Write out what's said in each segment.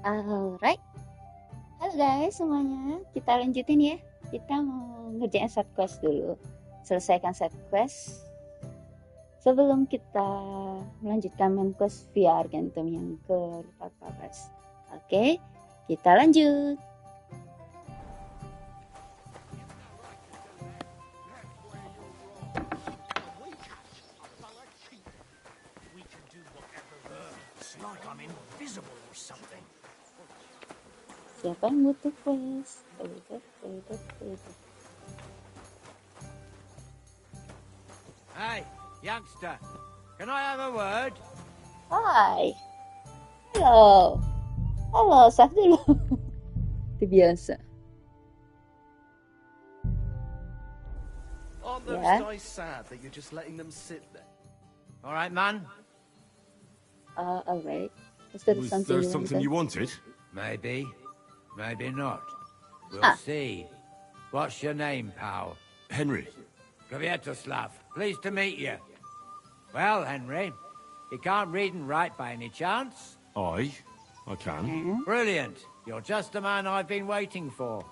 Alright, halo guys semuanya. Kita lanjutin ya. Kita mau ngerjain sidequest dulu. Selesaikan sidequest sebelum kita melanjutkan main quest via Argentum yang ke-14. Oke, kita lanjut. Siapa yang butuh quest? Hey, youngster, can I have a word? Hai. Halo. Halo, sah dulu. Itu biasa. Aren't those Yeah. guys sad that you're just letting them sit there? All right, man. Alright. Is there Was something there you something you wanted? wanted? Maybe. Maybe not. We'll Ah. see. What's your name, pal? Henry. Kvietoslav. Pleased to meet you. Well, Henry, you can't read and write by any chance? I can. Brilliant. You're just the man I've been waiting for.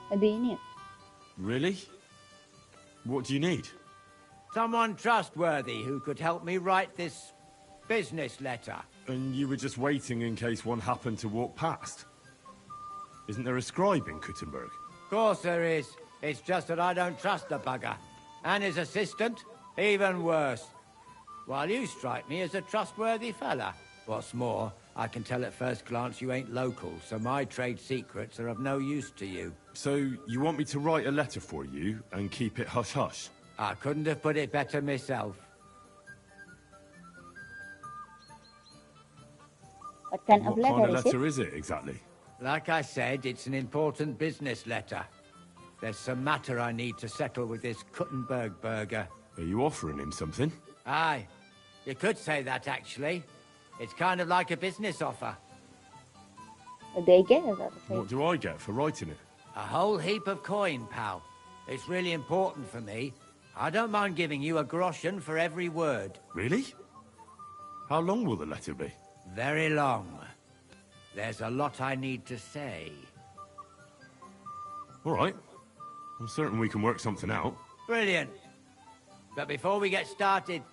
What do you need? Really? What do you need? Someone trustworthy who could help me write this business letter. And you were just waiting in case one happened to walk past? Isn't there a scribe in Kuttenberg? Of course there is. It's just that I don't trust the bugger. And his assistant, even worse. While you strike me as a trustworthy fella. What's more, I can tell at first glance you ain't local, so my trade secrets are of no use to you. So you want me to write a letter for you and keep it hush-hush? I couldn't have put it better myself. What kind of What kind of letter letter is it? is it exactly? Like I said, it's an important business letter. There's some matter I need to settle with this Kuttenberg burger. Are you offering him something? Aye, you could say that actually. It's kind of like a business offer. What do I get out of it? What do I get for writing it? A whole heap of coin, pal. It's really important for me. I don't mind giving you a groschen for every word. Really? How long will the letter be? Very long. There's a lot I need to say. All right. I'm certain we can work something out. Brilliant. But before we get started,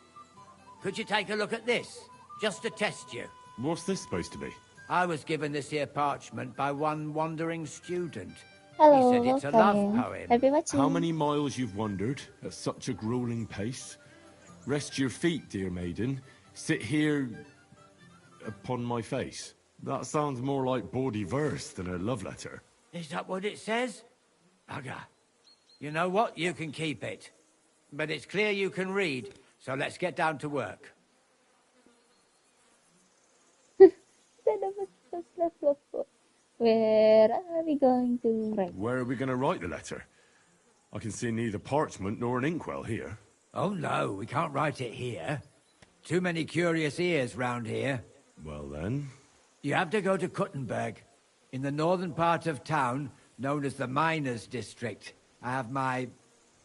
could you take a look at this? Just to test you. What's this supposed to be? I was given this here parchment by one wandering student. Hello, He said it's a love welcome. poem. Happy watching. How many miles you've wandered at such a grueling pace? Rest your feet, dear maiden. Sit here upon my face. That sounds more like bawdy verse than a love letter. Is that what it says? Bugger. You know what? You can keep it. But it's clear you can read, so let's get down to work. Where are we going to write? Where are we going to write the letter? I can see neither parchment nor an inkwell here. Oh no, we can't write it here. Too many curious ears round here. Well then... You have to go to Kuttenberg, in the northern part of town, known as the Miners' District. I have my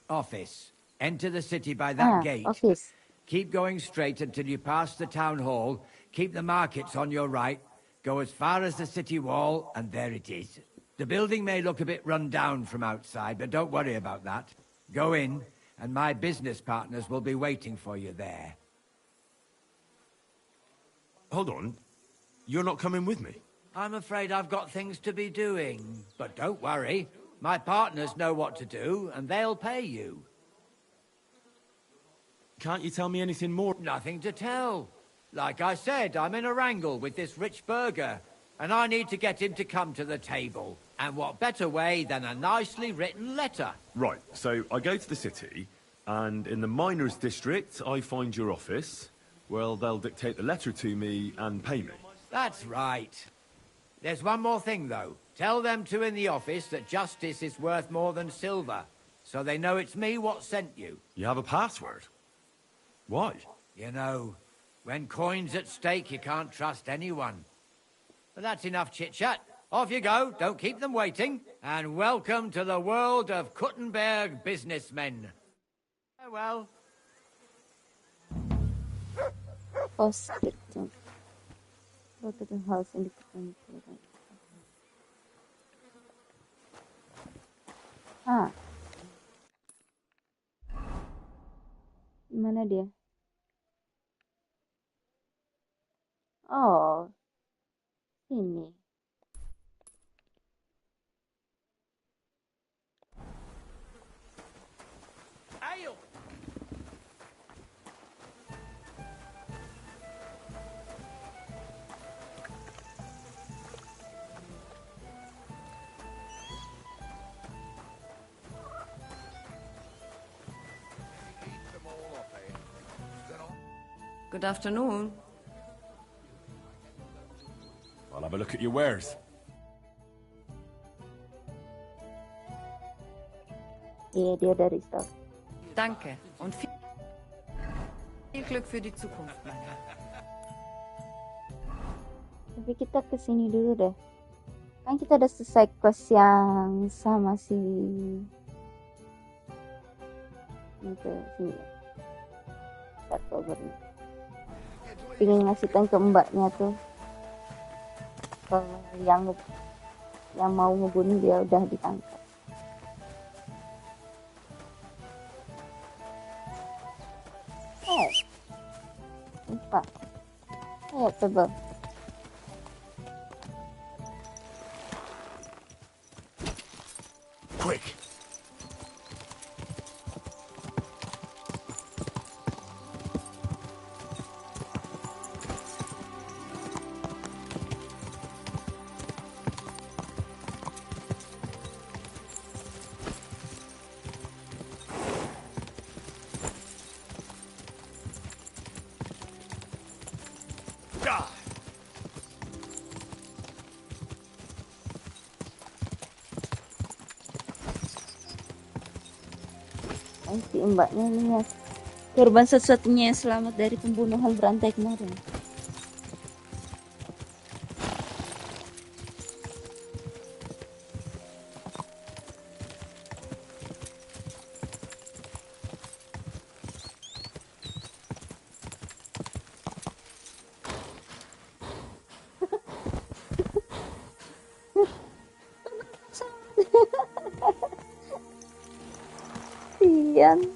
office. Enter the city by that gate. Office. Keep going straight until you pass the town hall. Keep the markets on your right. Go as far as the city wall, and there it is. The building may look a bit run down from outside, but don't worry about that. Go in, and my business partners will be waiting for you there. Hold on. You're not coming with me? I'm afraid I've got things to be doing. But don't worry. My partners know what to do, and they'll pay you. Can't you tell me anything more? Nothing to tell. Like I said, I'm in a wrangle with this rich burger, and I need to get him to come to the table. And what better way than a nicely written letter? Right, so I go to the city, and in the miners' district, I find your office. Well, they'll dictate the letter to me and pay me. That's right. There's one more thing, though. Tell them two in the office that justice is worth more than silver, so they know it's me what sent you. You have a password? Why? You know, when coin's at stake, you can't trust anyone. But that's enough chit-chat. Off you go, don't keep them waiting. And welcome to the world of Kuttenberg businessmen. Farewell. Postscriptum. go to the house independent. Mana dia? Oh, sini. Ayo! Good afternoon. I'll have a look at your wares. Iya, dia dari staff. Danke und viel Glück für die Zukunft, mein Herr. Tapi kita kesini dulu deh. Kan kita udah selesai quest yang sama si itu sini. Satu ini. Pengen ngasih tahu ke mbaknya tuh kalau yang mau ngebunuh dia udah ditangkap. Lupa. Ayo coba. Quick! Si mbaknya ini ya korban satu-satunya yang selamat dari pembunuhan berantai kemarin. Kasian.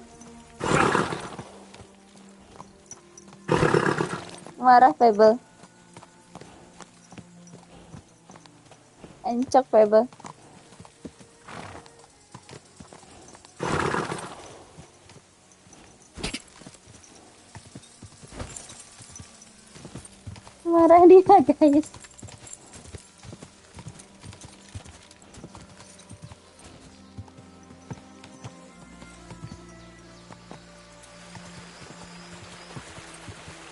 Marah Pebble. Encok Pebble. Marah dia guys.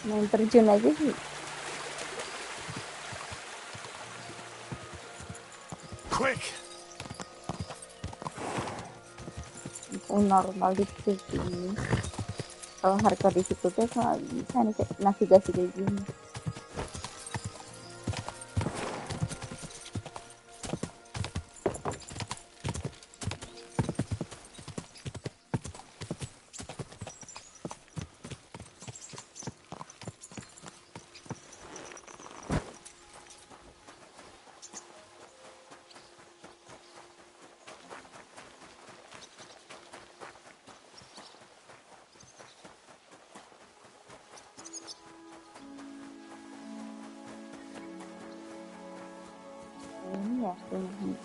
Main terjun aja sih. Quick! Normal di sini. Kalau hardcore di situ tuh nggak bisa nih kayak navigasi kayak gini. Ini ya rumahnya.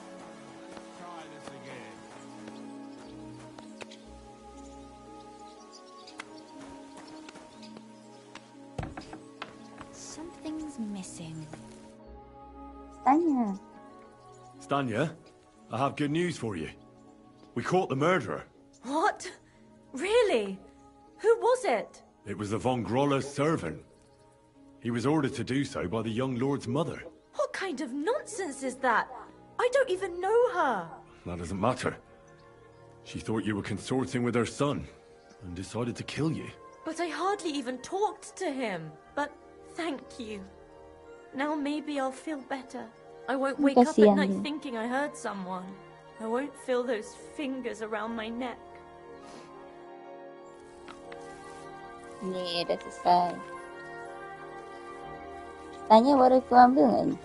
Something's missing. Tanya. Stanya, I have good news for you. We caught the murderer. What? Really? Who was it? It was the von Groller's servant. He was ordered to do so by the young lord's mother. What kind of nonsense is that? I don't even know her. That doesn't matter. She thought you were consorting with her son and decided to kill you. But I hardly even talked to him. But thank you. Now maybe I'll feel better. I won't wake up at night thinking I hurt someone. I won't feel those fingers around my neck. Nih, udah selesai. Tanya baru aku ambil nggak ini?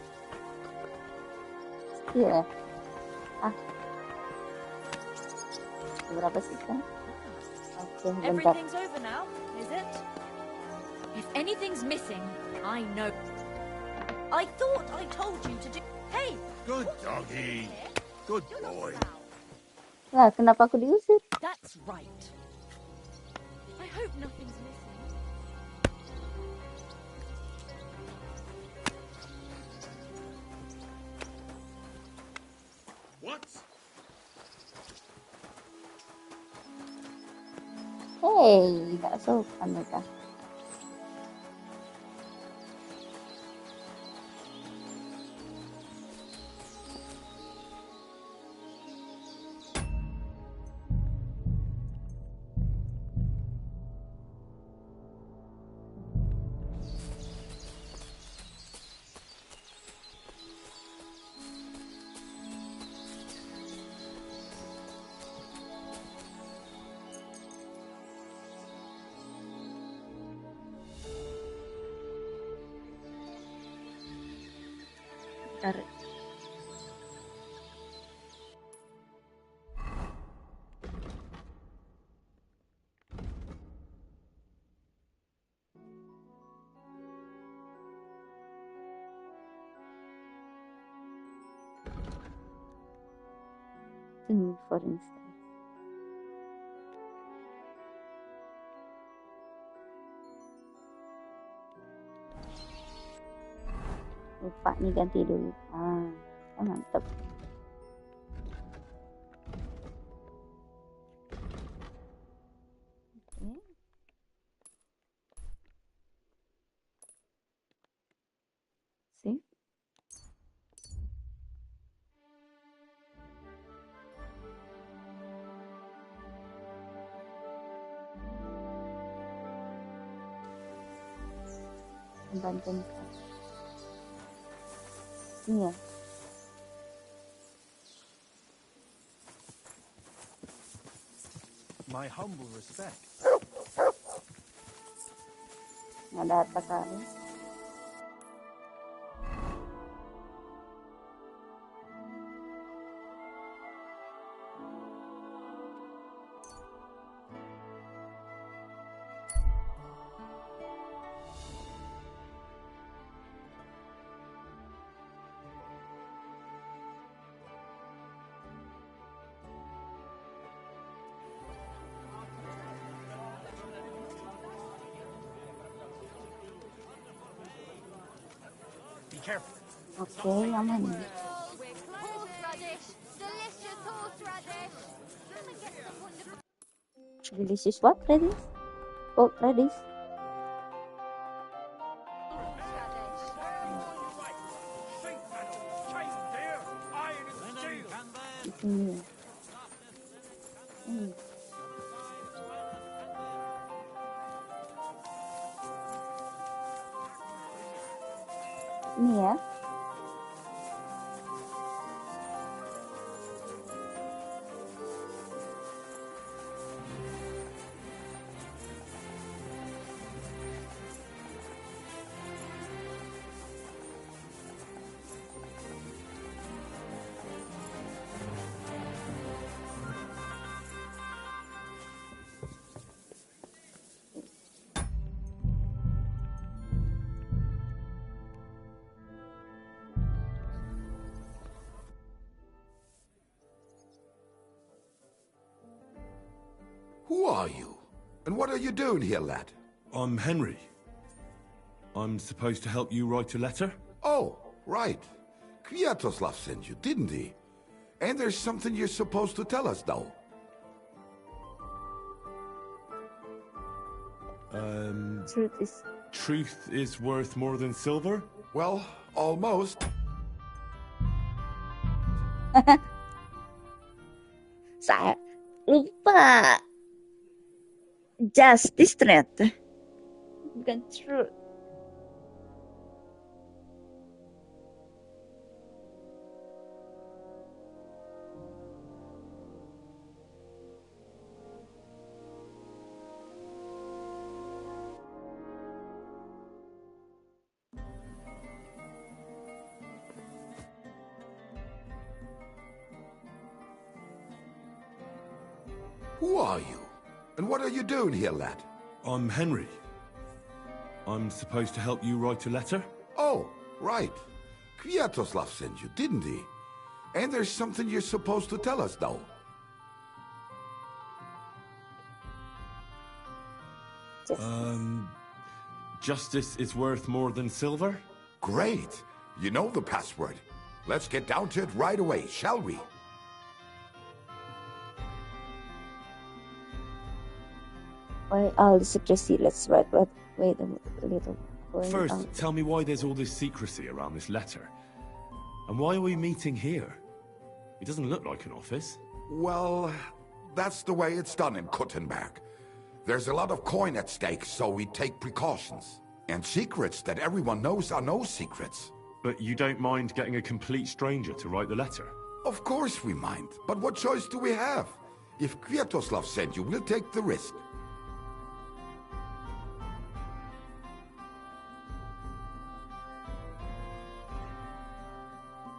Iya. Berapa sih kan? Oke, bentar. Everything's over now, is it? If anything's missing, I know. I thought I told you to do... Hey! Good doggy. Good boy. Lah, kenapa aku diusir? That's right. I hope nothing's missing. What? Hey, nggak sopan mereka. Bentar. For instance. Lupa nih ganti dulu. Mantap. Oke. Sih. Abandon. Ini ya. My humble respect. Nggak ada harta karun. Careful. Oke, aman. Horseradish! Delicious horseradish! Come and get some wonderful... Delicious what, radish? Oh, radish. Ini. Ini ya. Who are you? And what are you doing here, lad? I'm Henry. I'm supposed to help you write a letter? Oh, right. Kwiatoslav sent you, didn't he? And there's something you're supposed to tell us, though. Truth is worth more than silver? Well, almost. Saya lupa. Justice ternyata. Bukan true. Who are you? And what are you doing here, lad? I'm Henry. I'm supposed to help you write a letter? Oh, right. Kwiatoslav sent you, didn't he? And there's something you're supposed to tell us, though. Justice is worth more than silver? Great. You know the password. Let's get down to it right away, shall we? Why all the secrecy? Let's wait a little. First, tell me why there's all this secrecy around this letter. And why are we meeting here? It doesn't look like an office. Well, that's the way it's done in Kuttenberg. There's a lot of coin at stake, so we take precautions. And secrets that everyone knows are no secrets. But you don't mind getting a complete stranger to write the letter? Of course we mind, but what choice do we have? If Kwiatoslav sent you, we'll take the risk.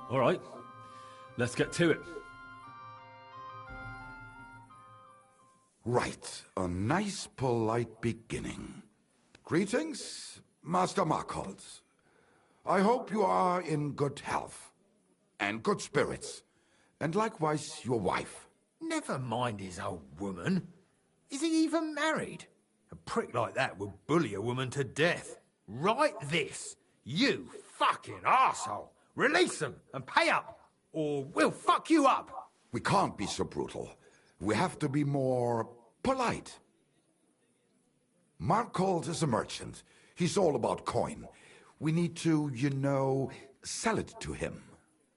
All right, let's get to it. Right, a nice, polite beginning. Greetings, Master Markhold. I hope you are in good health and good spirits, and likewise your wife. Never mind his old woman. Is he even married? A prick like that would bully a woman to death. Write this. You fucking arsehole. Release them and pay up, or we'll fuck you up. We can't be so brutal. We have to be more polite. Markhold is a merchant. He's all about coin. We need to, you know, sell it to him.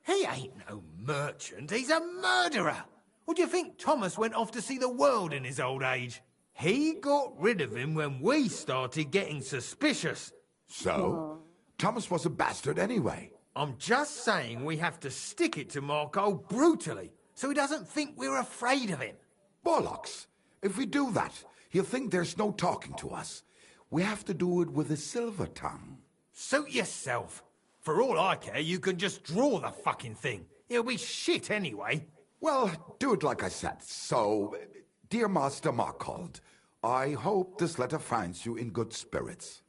He ain't no merchant. He's a murderer. Or do you think Thomas went off to see the world in his old age? He got rid of him when we started getting suspicious. So? Thomas was a bastard anyway. I'm just saying we have to stick it to Markhold brutally, so he doesn't think we're afraid of him. Bollocks. If we do that, he'll think there's no talking to us. We have to do it with a silver tongue. Suit yourself. For all I care, you can just draw the fucking thing. It'll be shit anyway. Well, do it like I said. So, dear Master Markhold, I hope this letter finds you in good spirits.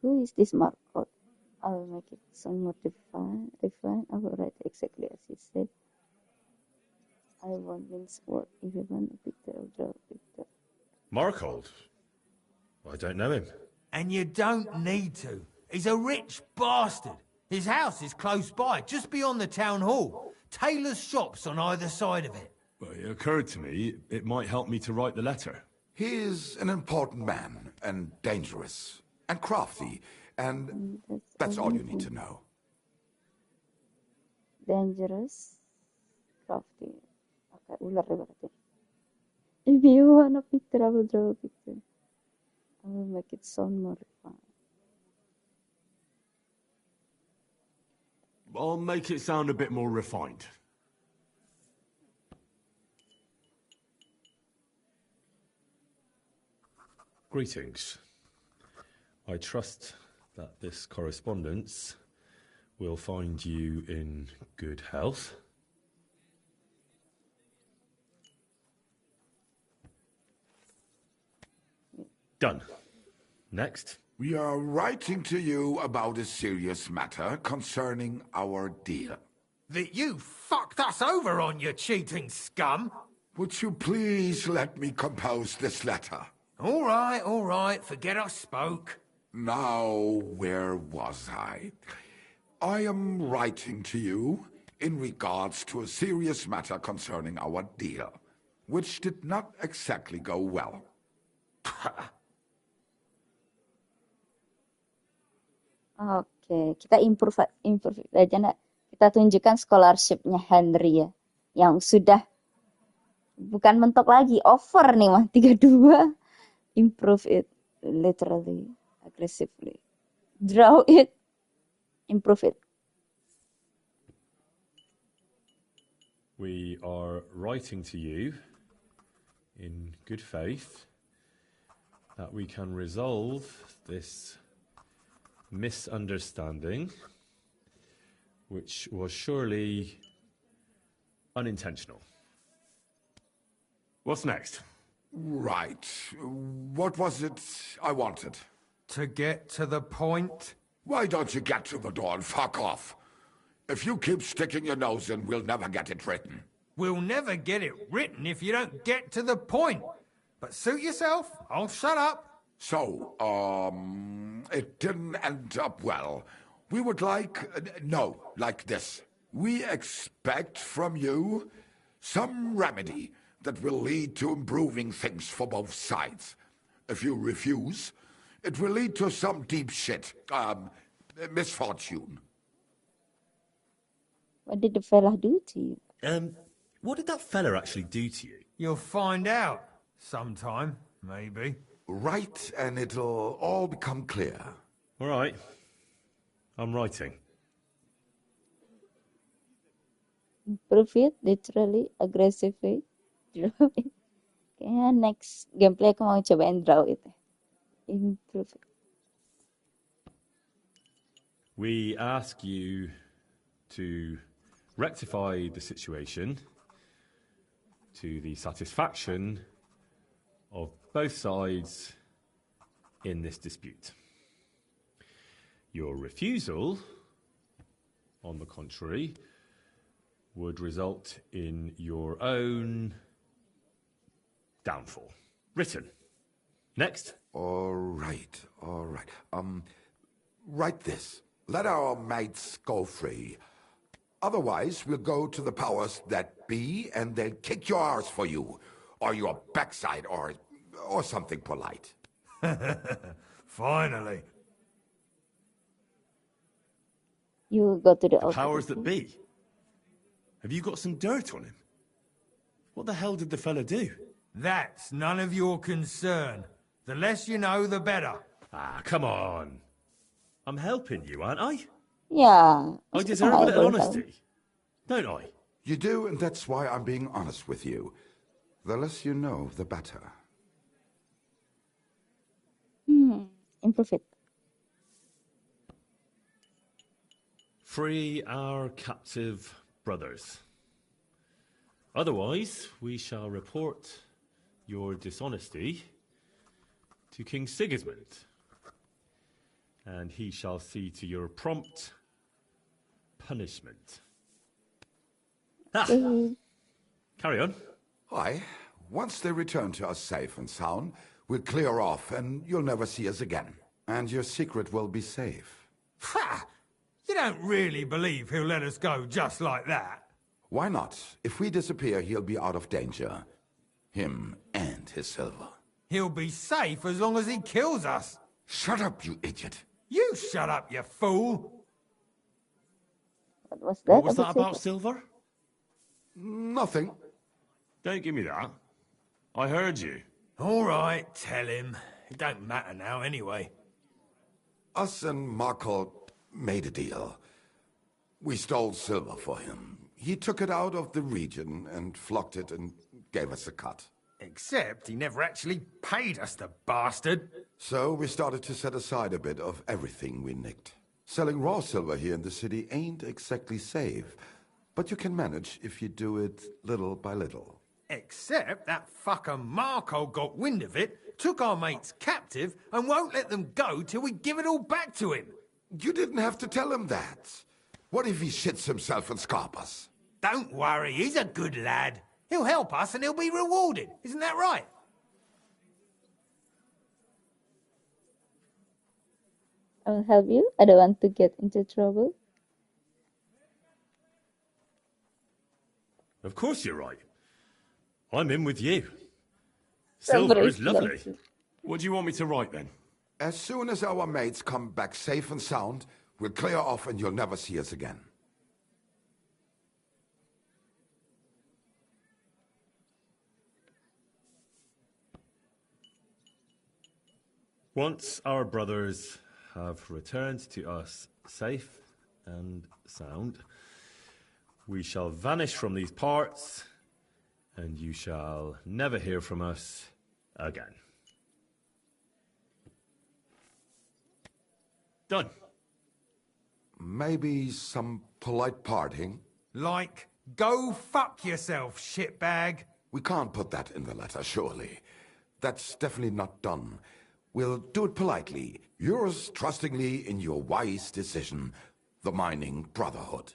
Who is this Markhold? I will make it somewhat refined. I will write exactly as he said. I won't mince word. If you want a picture, I'll draw a picture. Markhold? I don't know him. And you don't need to. He's a rich bastard. His house is close by, just beyond the town hall. Tailor's shops on either side of it. Well, it occurred to me it might help me to write the letter. He is an important man, and dangerous, and crafty, and that's all you need to know. Dangerous, crafty. Okay, ular berarti. If you want a picture, I will draw a picture. I will make it sound more fun. I'll make it sound a bit more refined. Greetings. I trust that this correspondence will find you in good health. Done. Next. We are writing to you about a serious matter concerning our deal. That you fucked us over on, you cheating scum! Would you please let me compose this letter? All right, forget I spoke. Now, where was I? I am writing to you in regards to a serious matter concerning our deal, which did not exactly go well. Oke, kita improve aja nak. Kita tunjukkan scholarship-nya Henry ya, yang sudah bukan mentok lagi, over nih mah 32. Improve it literally, aggressively. Draw it, improve it. We are writing to you in good faith that we can resolve this misunderstanding, which was surely unintentional. What's next? Right. What was it I wanted? To get to the point? Why don't you get to the door and fuck off? If you keep sticking your nose in, we'll never get it written. We'll never get it written if you don't get to the point. But suit yourself, I'll shut up. So, it didn't end up well. We would like, like this. We expect from you some remedy that will lead to improving things for both sides. If you refuse, it will lead to some deep shit, misfortune. What did the fella do to you? What did that fella actually do to you? You'll find out. Sometime, maybe. Write, and it'll all become clear. All right. I'm writing. Improve it, literally, aggressively. Draw it. Kayaknya next gameplay aku mau cobain draw it. Improve it. We ask you to rectify the situation to the satisfaction of both sides in this dispute. Your refusal, on the contrary, would result in your own downfall. Written. Next. All right. Write this. Let our mates go free. Otherwise, we'll go to the powers that be, and they'll kick your arse for you, or your backside, or something polite. Finally. You go to the powers that be. Have you got some dirt on him? What the hell did the fella do? That's none of your concern. The less you know, the better. Ah, come on. I'm helping you, aren't I? Yeah. I deserve a little honesty, don't I? You do, and that's why I'm being honest with you. The less you know, the better. Improve it. Free our captive brothers. Otherwise, we shall report your dishonesty to King Sigismund, and he shall see to your prompt punishment. Carry on. Aye. Once they return to us safe and sound, we'll clear off, and you'll never see us again. And your secret will be safe. Ha! You don't really believe he'll let us go just like that? Why not? If we disappear, he'll be out of danger. Him and his silver. He'll be safe as long as he kills us. Shut up, you idiot. You shut up, you fool. What was that? What was that about silver? Nothing. Don't give me that. I heard you. All right, tell him. It don't matter now anyway. Us and Markle made a deal. We stole silver for him. He took it out of the region and flocked it and gave us a cut. Except he never actually paid us, the bastard. So we started to set aside a bit of everything we nicked. Selling raw silver here in the city ain't exactly safe, but you can manage if you do it little by little. Except that fucker Marco got wind of it, took our mates captive, and won't let them go till we give it all back to him. You didn't have to tell him that. What if he shits himself and scarp us? Don't worry, he's a good lad. He'll help us and he'll be rewarded. Isn't that right? I'll help you. I don't want to get into trouble. Of course you're right. I'm in with you. Silver is lovely. What do you want me to write then? As soon as our mates come back safe and sound, we'll clear off and you'll never see us again. Once our brothers have returned to us safe and sound, we shall vanish from these parts, and you shall never hear from us again. Done. Maybe some polite parting? Like, go fuck yourself, shitbag. We can't put that in the letter, surely. That's definitely not done. We'll do it politely. Yours trustingly in your wise decision, the Mining Brotherhood.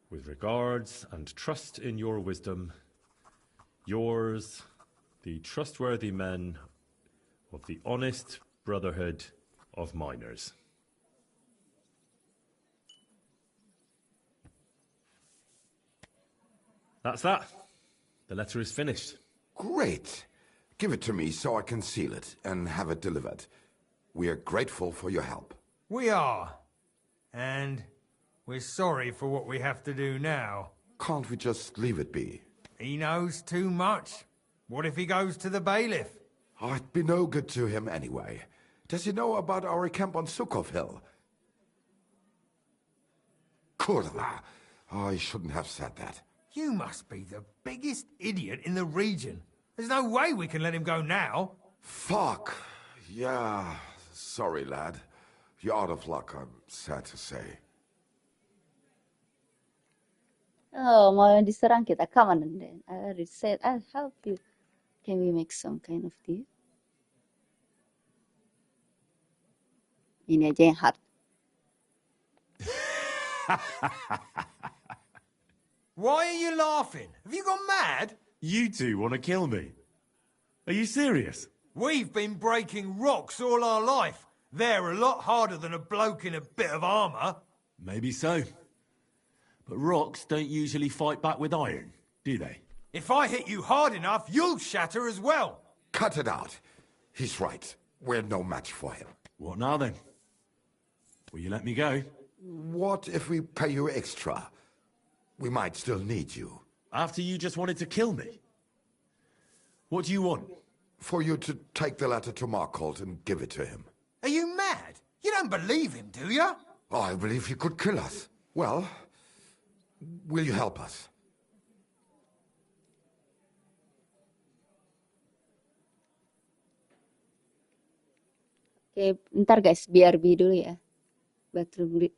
With regards and trust in your wisdom, yours, the trustworthy men of the honest brotherhood of miners. That's that. The letter is finished. Great. Give it to me so I can seal it and have it delivered. We are grateful for your help. We are. And we're sorry for what we have to do now. Can't we just leave it be? He knows too much. What if he goes to the bailiff? I'd be no good to him anyway. Does he know about our camp on Sukov Hill? Kurva. I shouldn't have said that. You must be the biggest idiot in the region. There's no way we can let him go now. Fuck. Yeah. Sorry, lad. You're out of luck, I'm sad to say. Oh, mau diserang kita. Come on then. I already said I'll help you. Can we make some kind of deal? Ini aja yang hard. Why are you laughing? Have you gone mad? You two want to kill me? Are you serious? We've been breaking rocks all our life. They're a lot harder than a bloke in a bit of armour. Maybe so. But rocks don't usually fight back with iron, do they? If I hit you hard enough, you'll shatter as well. Cut it out. He's right. We're no match for him. What now then? Will you let me go? What if we pay you extra? We might still need you. After you just wanted to kill me? What do you want? For you to take the letter to Markholt and give it to him. Are you mad? You don't believe him, do you? I believe he could kill us. Well, will you help us? Oke, ntar guys, BRB dulu ya. Bathroom break.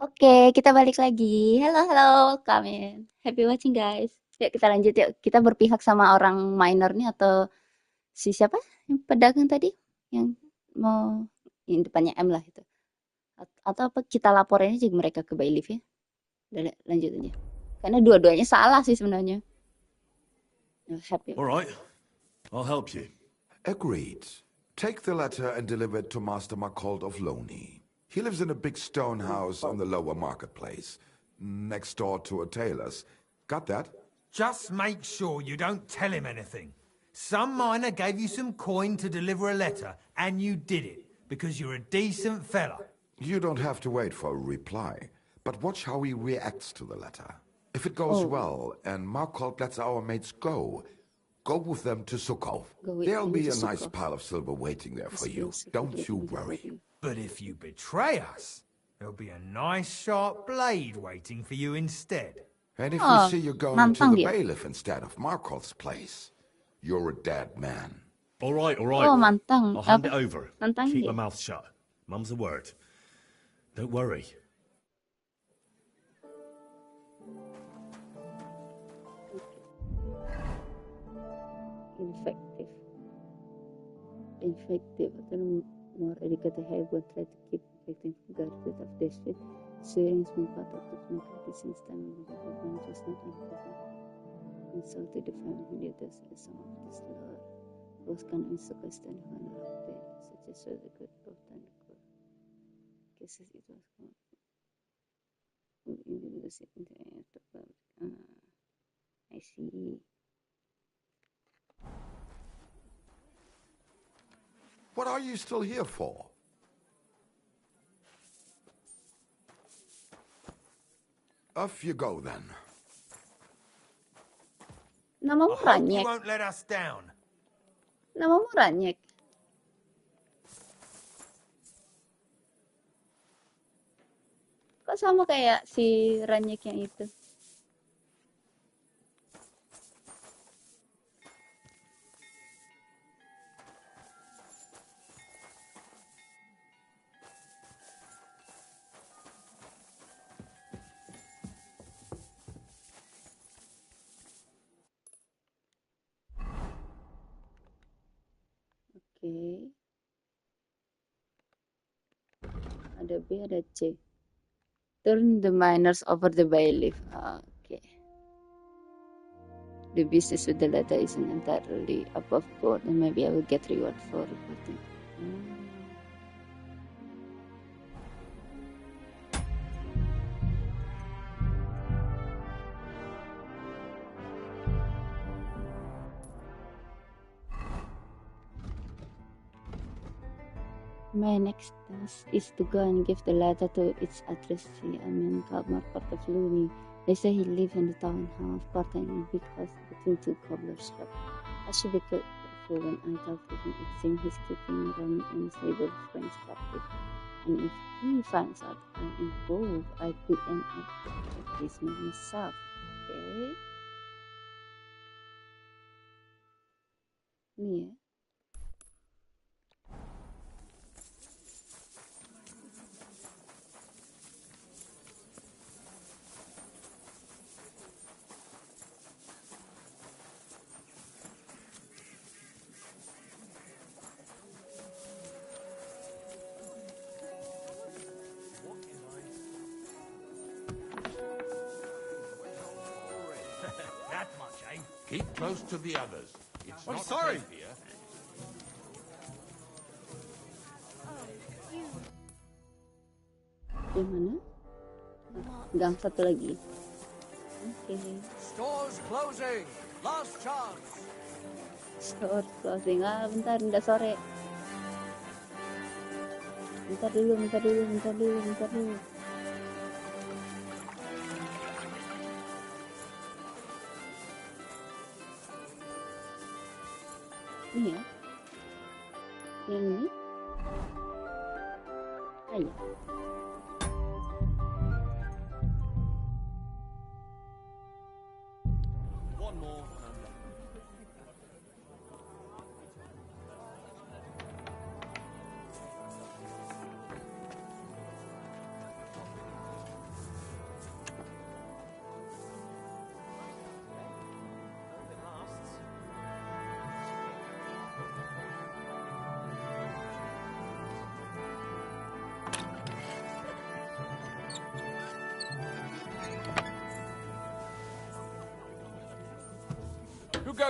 Oke, kita balik lagi. Halo, halo, welcome in. Happy watching, guys. Yuk, kita lanjut yuk. Kita berpihak sama orang minor nih atau si siapa? Yang pedagang tadi? Yang mau yang depannya M lah itu. Atau apa kita laporin aja mereka ke bailiff ya? Udah, lanjut aja. Karena dua-duanya salah sih sebenarnya. Happy. All right. I'll help you. Agreed. Take the letter and deliver it to Master Marcold of Loney. He lives in a big stone house on the lower marketplace, next door to a tailor's. Got that? Just make sure you don't tell him anything. Some miner gave you some coin to deliver a letter, and you did it, because you're a decent fella. You don't have to wait for a reply, but watch how he reacts to the letter. If it goes well, and Marcold lets our mates go with them to Sukov. There'll be a nice pile of silver waiting there for you. Don't you worry. But if you betray us, there'll be a nice sharp blade waiting for you instead. And if we see you going to the bailiff instead of Marcold's place, you're a dead man. All right, all right. Oh, mantang. I'll hand it over. Mantang Keep dia. my mouth shut. Mum's a word. Don't worry. Infective. More educated will try to keep infecting guarded of this street. Swearing is part of the menikmati since time of the government was not uncovered. Insulted the family leaders as some of this law was kind of insulted and honor of pain, such as the good of the cases it was I see. What are you still here for? Off you go then. Namamu I hope you Ranyek. won't let us down. Namamu Ranyek. Kok sama kayak si Ranyek yang itu? Oke. Ada B, ada C. Turn the miners over the bailiff. Oke. The business with the letter isn't entirely above board, and maybe I will get reward for reporting. My next task is to go and give the letter to its addressee, Kalmar part of Looney. They say he lives in the town half part-time because between two cobbler's shop. I should be careful when I talk to him. It seems he's keeping Ronnie and his able friends captive. And if he finds out I'm involved, I could end up at this myself. Okay? Ini ya. Keep close to the others. It's I'm not sorry. safe here. Di mana? Gang satu lagi. Oke. Stores closing. Last chance. Store closing. Bentar, udah sore. Bentar dulu. Ini ya. Yang ini. Ayo. One more.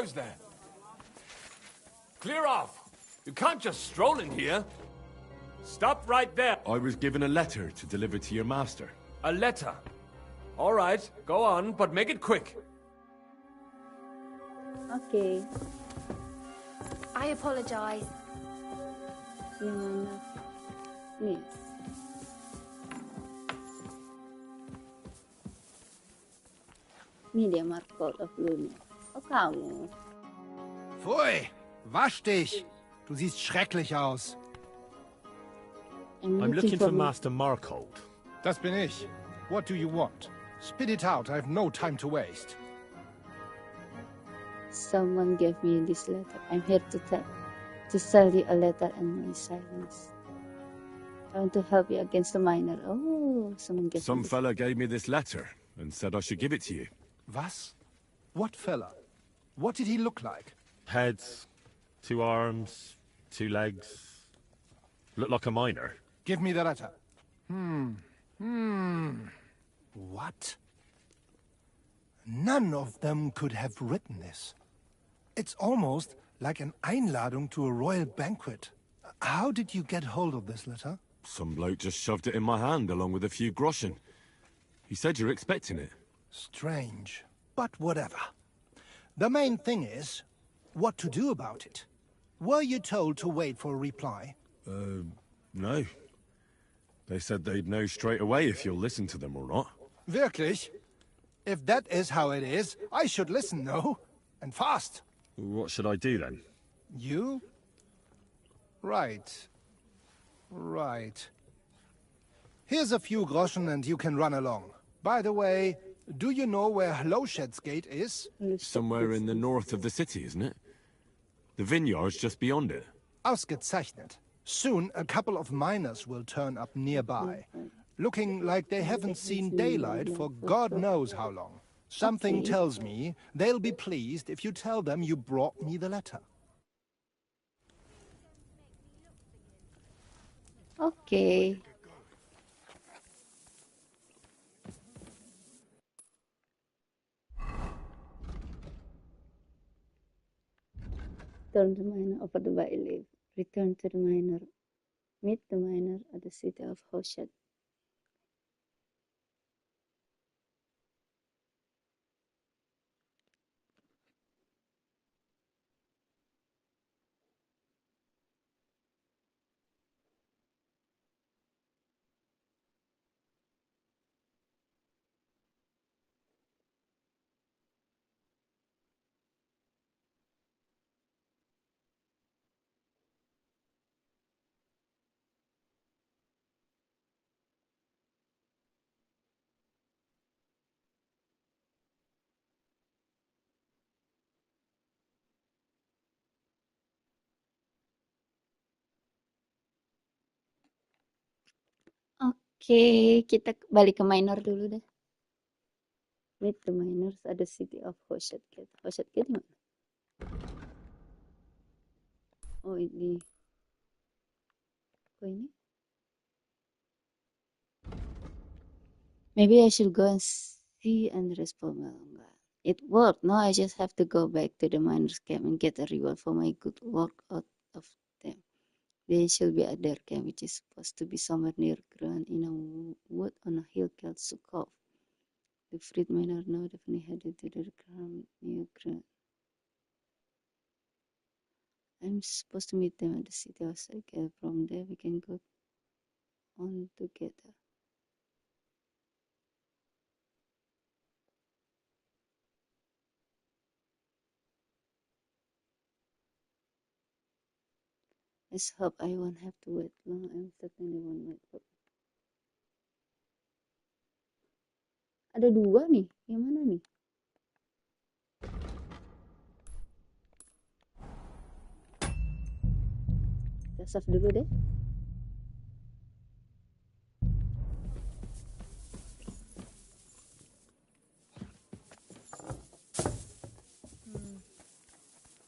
goes there? Clear off! You can't just stroll in here. Stop right there. I was given a letter to deliver to your master. A letter? All right, go on, but make it quick. Oke. I apologize. Yang mana? Nih. Ini dia Marco of Luna. Oh, kamu. Pfui, wasch dich. Du siehst schrecklich aus. I'm looking for Master Markold. Das bin ich. What do you want? Spit it out. I have no time to waste. Someone gave me this letter. I'm here to sell you a letter and my silence. I want to help you against the miner. Oh, Some fella gave me this letter and said I should give it to you. Was? What fella? What did he look like? Heads, 2 arms, 2 legs. Looked like a miner. Give me the letter. What? None of them could have written this. It's almost like an Einladung to a royal banquet. How did you get hold of this letter? Some bloke just shoved it in my hand along with a few groschen. He said you're expecting it. Strange, but whatever. The main thing is, what to do about it. Were you told to wait for a reply? No. They said they'd know straight away if you'll listen to them or not. Wirklich? If that is how it is, I should listen, no? And fast. What should I do then? You? Right. Right. Here's a few groschen and you can run along. By the way, do you know where Hlowshed's gate is? Somewhere in the north of the city, isn't it? The vineyard's just beyond it. Ausgezeichnet. Soon a couple of miners will turn up nearby, looking like they haven't seen daylight for God knows how long. Something tells me they'll be pleased if you tell them you brought me the letter. Okay. Turn the miner over the bay leaf. Return to the miner. Meet the miner at the city of Hoshed. Oke, kita balik ke minor dulu deh. Meet the miners at the city of Hoshed Gate. Hoshed Gate mana? Oh ini. Kok ini? Maybe I should go and see and respond. It worked. No, I just have to go back to the miners' camp and get a reward for my good work out of them. There should be a their camp, which is supposed to be somewhere near ground in a wood on a hill called Sukov. The freed miner now definitely headed to the ground near ground. I'm supposed to meet them at the city of Silahkan. From there, we can go on together. Let's hope I won't have to wait long. I'm certainly won't wait for. Ada 2 nih, yang mana nih? Kita save dulu deh.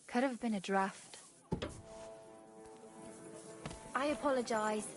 Could have been a draft. I apologize.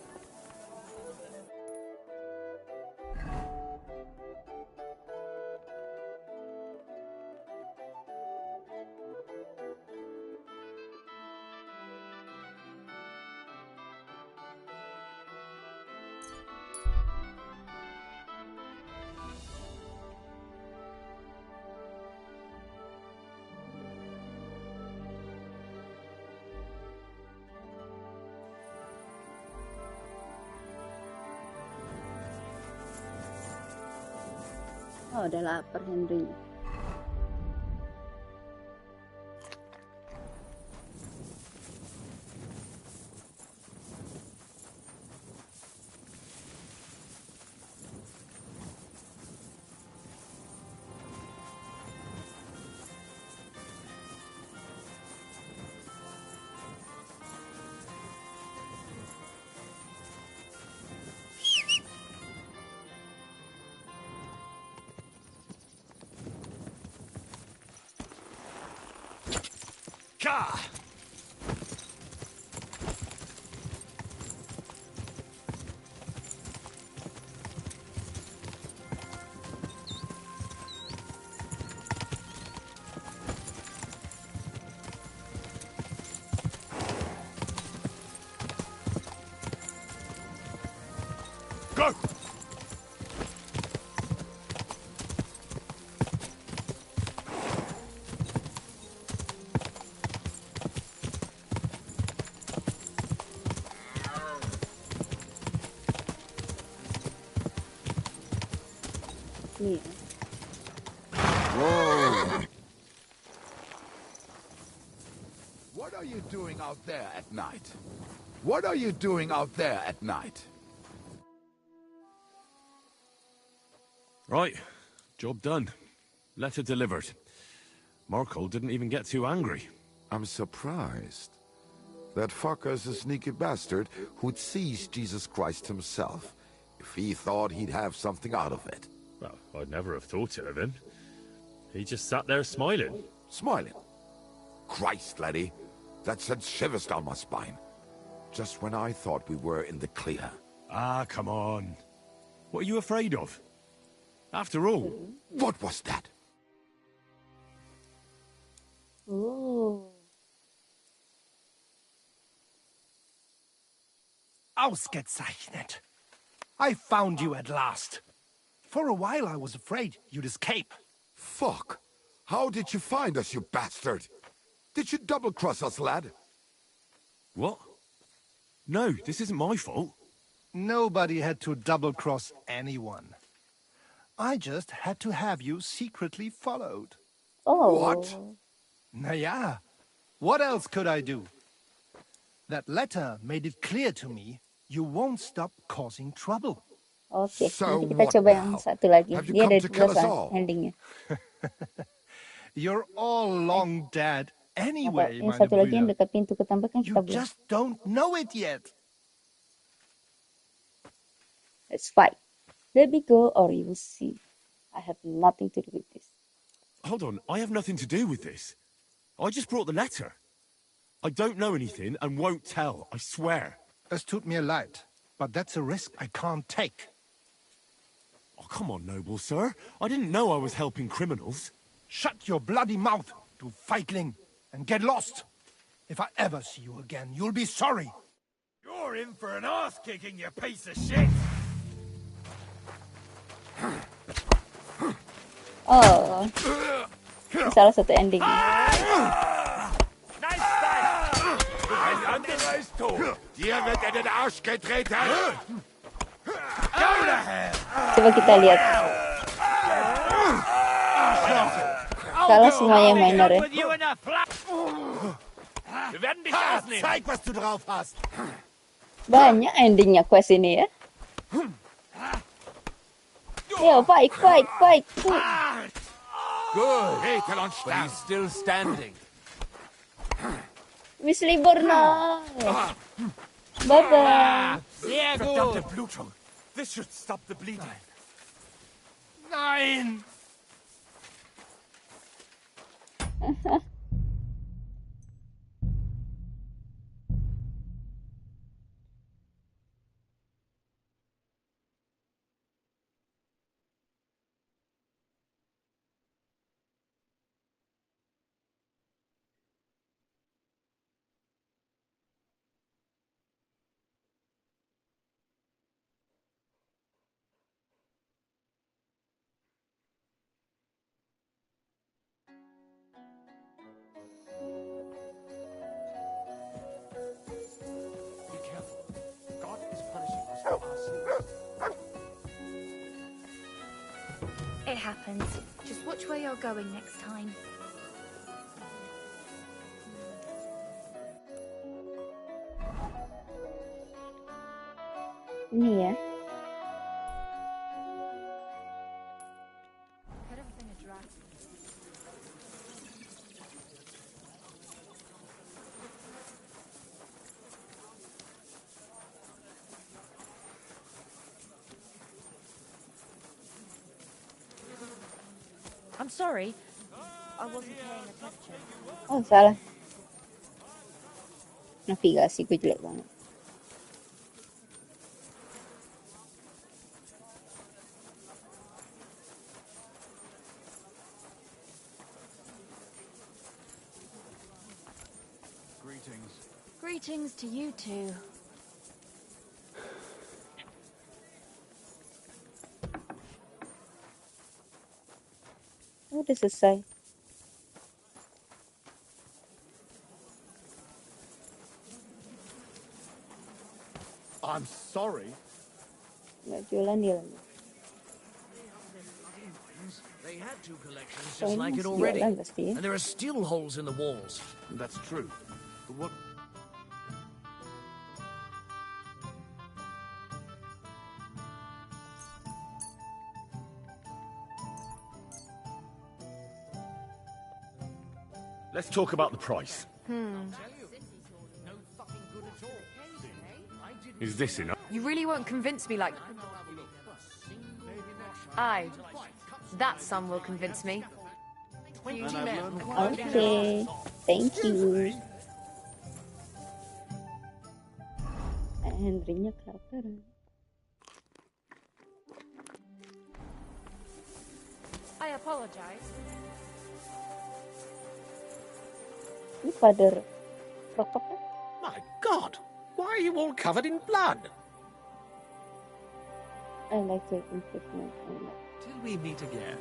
Oh, udah lapar Henry. Go! Yeah. Whoa! What are you doing out there at night? What are you doing out there at night? Right. Job done. Letter delivered. Markle didn't even get too angry. I'm surprised. That fucker's a sneaky bastard who'd seize Jesus Christ himself if he thought he'd have something out of it. Well, I'd never have thought it of him. He just sat there smiling. Smiling? Christ, laddie. That sent shivers down my spine. Just when I thought we were in the clear. Ah, come on. What are you afraid of? After all... What was that? Oh. Ausgezeichnet. I found you at last. For a while I was afraid you'd escape. Fuck. How did you find us, you bastard? Did you double-cross us, lad? What? No, this isn't my fault. Nobody had to double-cross anyone. I just had to have you secretly followed. Oh. What? Naja, what else could I do? That letter made it clear to me you won't stop causing trouble. Oke, So nanti kita what coba yang now? satu lagi. Have you Dia come ada to dua kill us soal all? endingnya. You're all long dead anyway, Yang meine satu lagi yang Brüder. dekat pintu ke tempat kan kita You belum. just don't know it yet. Let's fight. Let me go or you will see. I have nothing to do with this. Hold on, I have nothing to do with this. I just brought the letter. I don't know anything and won't tell, I swear. Es tut mir leid, but that's a risk I can't take. Oh, come on, noble sir. I didn't know I was helping criminals. Shut your bloody mouth, you feigling, and get lost. If I ever see you again, you'll be sorry. You're in for an ass-kicking, you piece of shit! Oh. Ini salah satu ending. Dir wird in den Arsch getreten! Coba kita lihat. Salah semuanya yang minor ya. Zeig, was du drauf hast! Banyak endingnya quest ini ya. Yo, fight. Good. Gretel und But he's still standing. Wis libur no. Bye-bye. Verdammte Blutung! This should stop the bleeding. Nein! It happens. Just watch where you're going next time. Ini ya. I'm sorry. I wasn't paying attention. Oh, salah. Navigasi gue jelek banget. Greetings. Greetings to you too. Udah selesai. I'm sorry. Nggak jualan dia lagi. They had two collections Oh, just like ini it masih already. jualan pasti ya. And there are still holes in the walls. That's true. But what? Let's talk about the price. Is this enough? You really won't convince me like... Aye. That sum will convince me. Okay, thank you. Henry-nya kelaparan. I apologize. Ini pada rokok kan? My God, why are you all covered in blood? I like your improvement. Till we meet again.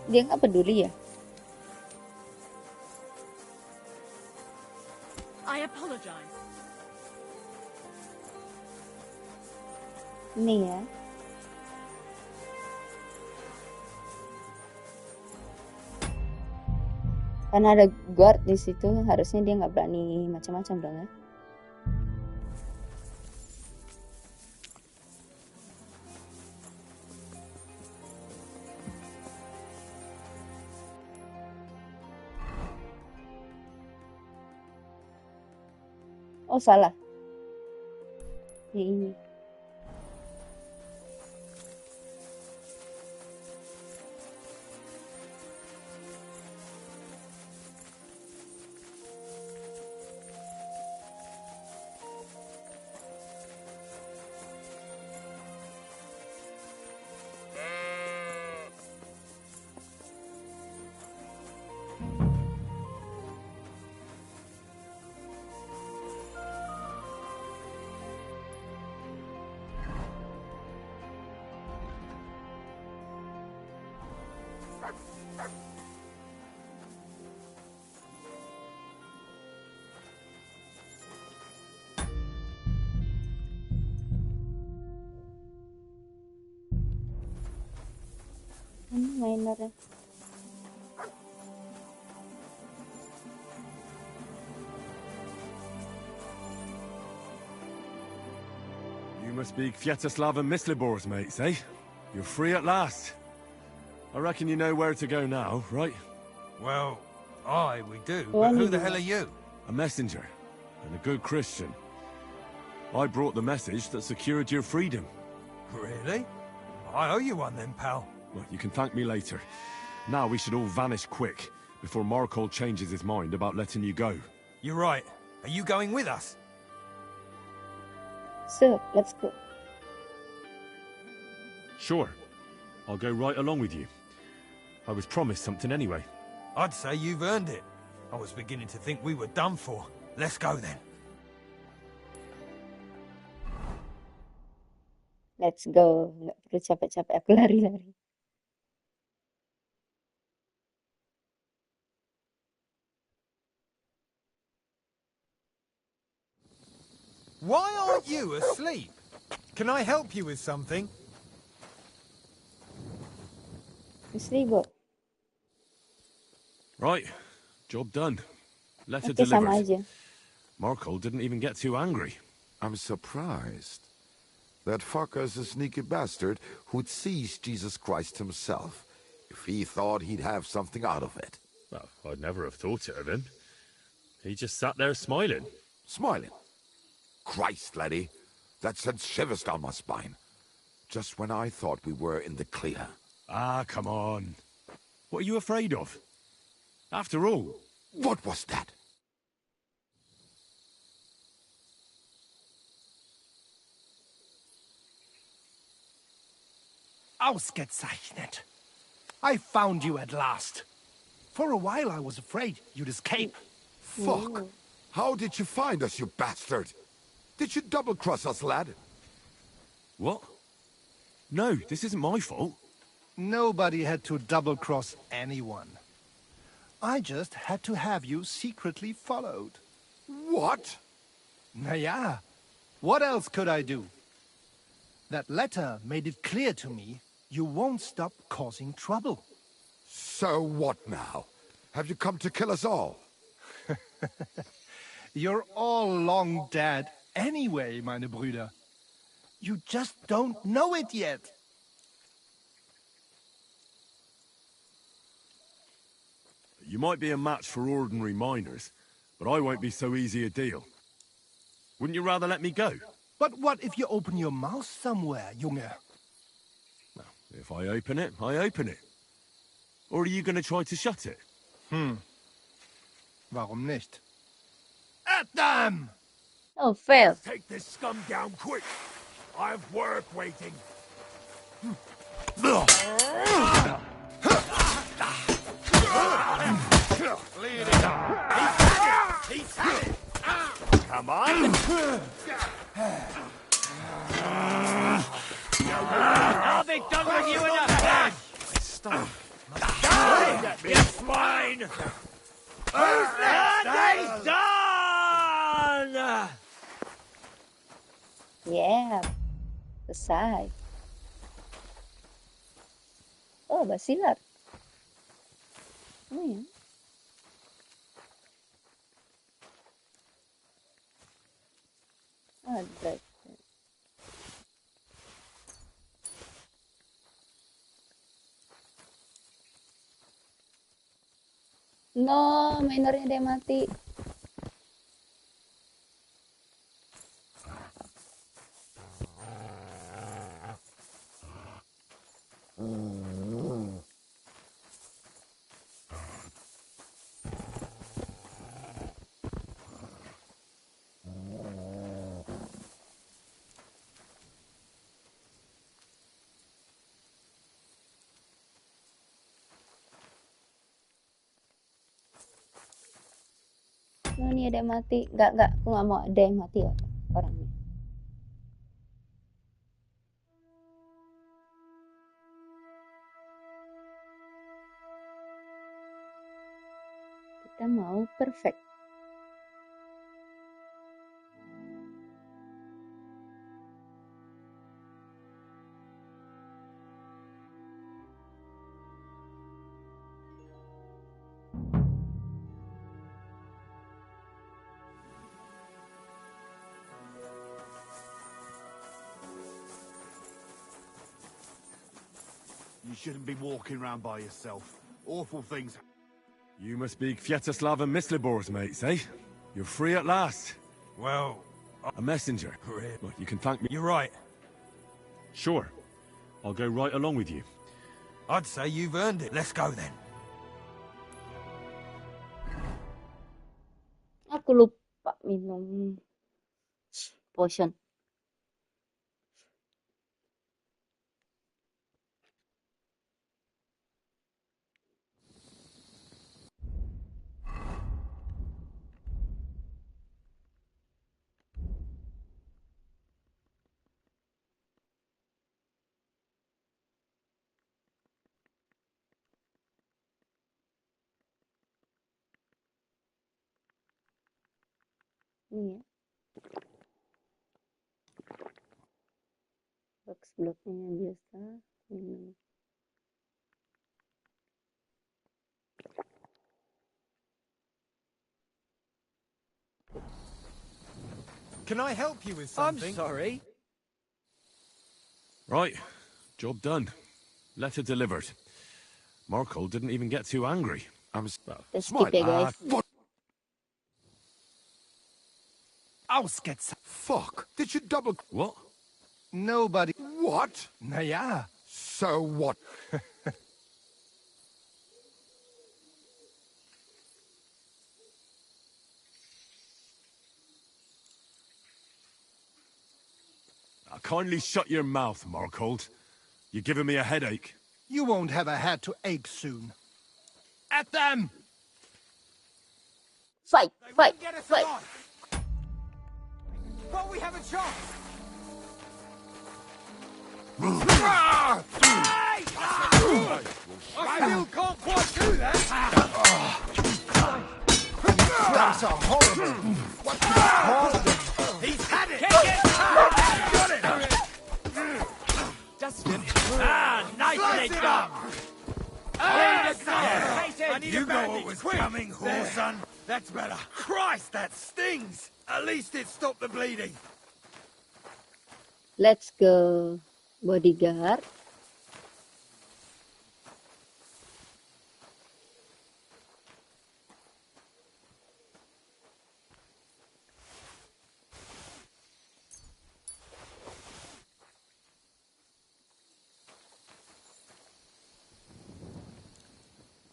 Dia nggak peduli ya? I apologize. Ini ya. Karena ada guard di situ, harusnya dia nggak berani macam-macam dong ya. Oh salah. Ini. Ini minernya. You must be Kviatoslav and Myslibor's mates, eh? You're free at last. I reckon you know where to go now, right? Well, aye, we do, but who the hell are you? A messenger, and a good Christian. I brought the message that secured your freedom. Really? I owe you one then, pal. Well, you can thank me later. Now we should all vanish quick, before Markol changes his mind about letting you go. You're right. Are you going with us? So, let's go. Sure. I'll go right along with you. I was promised something anyway. I'd say you've earned it. I was beginning to think we were done for. Let's go then. Let's go. Nggak perlu capek-capek aku lari-lari. Why aren't you asleep? Can I help you with something? 1000. Right, job done. Letter Oke, sama delivered. aja. Markle didn't even get too angry. I'm surprised. That fucker's a sneaky bastard who'd seize Jesus Christ himself if he thought he'd have something out of it. Well, I'd never have thought it of him. He just sat there smiling. Smiling? Christ, laddie, that sent shivers down my spine. Just when I thought we were in the clear. Ah, come on. What are you afraid of? After all... What was that? Ausgezeichnet. I found you at last. For a while I was afraid you'd escape. Fuck. How did you find us, you bastard? Did you double-cross us, lad? What? No, this isn't my fault. Nobody had to double-cross anyone. I just had to have you secretly followed. What? Naja, what else could I do? That letter made it clear to me you won't stop causing trouble. So what now? Have you come to kill us all? You're all long dead anyway, meine Brüder. You just don't know it yet. You might be a match for ordinary miners, but I won't be so easy a deal. Wouldn't you rather let me go? But what if you open your mouth somewhere, Junge? Well, if I open it, I open it. Or are you going to try to shut it? Warum nicht? At them! Oh, fail. Take this scum down quick. I have work waiting. Lead it up. He's had it. Come on. I'll be done with you in a head! Stop. It's mine. Who's And he's done! Yeah. Selesai. Oh, basilar. Oh ya. Oh, right. No, minornya dia mati. No, nih ada yang mati. Enggak. Aku nggak mau ada yang mati orangnya. Kita mau perfect. You shouldn't be walking around by yourself. Awful things. You must be Kviatoslav and Mislibor's mates, eh? You're free at last. Well... A messenger. Well, you can thank me. You're right. Sure. I'll go right along with you. I'd say you've earned it. Let's go then. Aku lupa minum potion. Ini ya. Box blocknya yang biasa. Minum. Can I help you with something? I'm sorry. Right, job done. Letter delivered. Marco didn't even get too angry. Let's skip ya, guys. Ausgezeichnet. Fuck! Did you double... What? Nobody... What? Na ja. So what? Kindly shut your mouth, Marcold. You're giving me a headache. You won't have a head to ache soon. At them! Fight! Fight! Get us Fight! alive. Well, we have a chance. I still can't quite do that. That's a horrible... What do you call them? He's had it. Got it. Just nicely done. You know what was coming, whoreson. That's better. Christ, that stings. At least it stopped the bleeding. Let's go, bodyguard.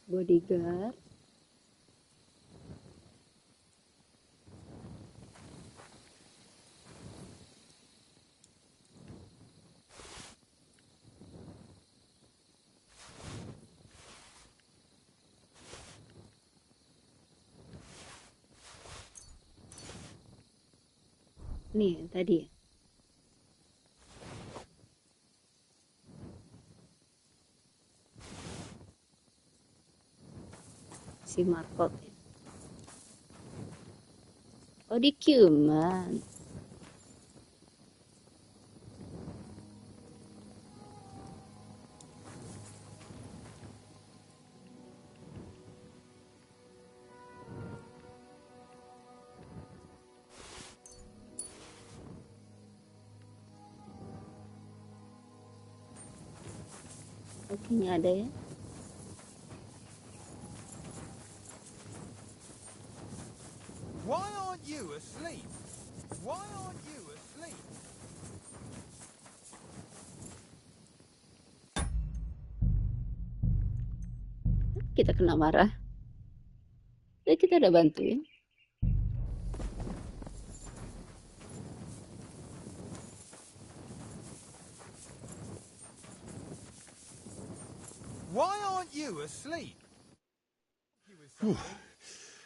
Bodyguard. Nih tadi. Si Markot. Oh, di Cuman. Oke, ini ada ya. Why aren't you asleep? Why aren't you asleep? Kita kena marah. Dan kita udah bantuin. Why aren't you asleep?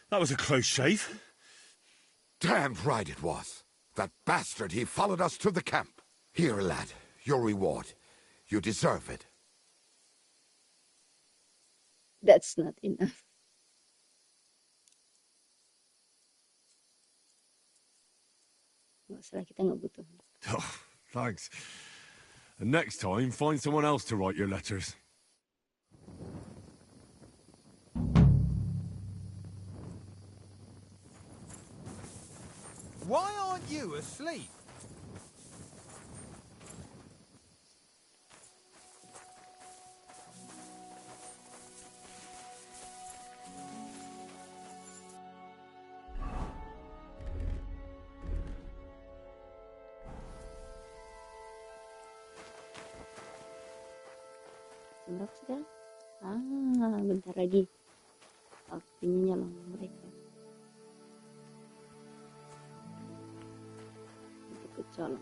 That was a close shave. Damned right it was. That bastard, he followed us to the camp. Here, lad, your reward. You deserve it. That's not enough. Masalah kita nggak butuh. Oh, thanks. And next time, find someone else to write your letters. Why aren't you asleep? Berapa sekarang? Bentar lagi. Waktunya nyolong mereka. Untuk colong.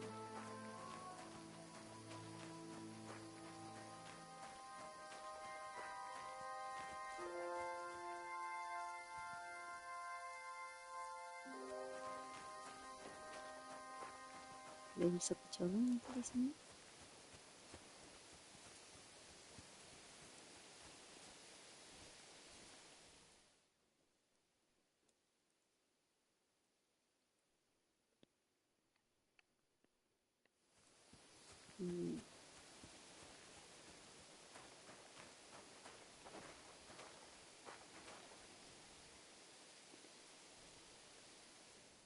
Udah bisa kecolong nanti di sini.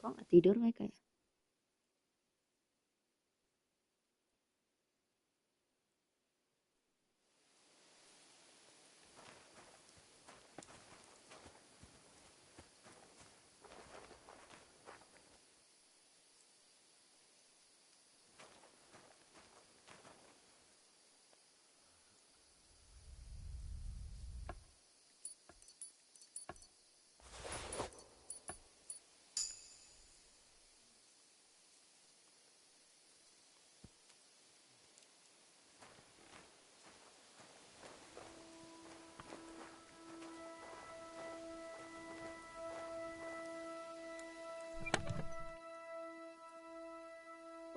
Kok nggak tidur mereka ya?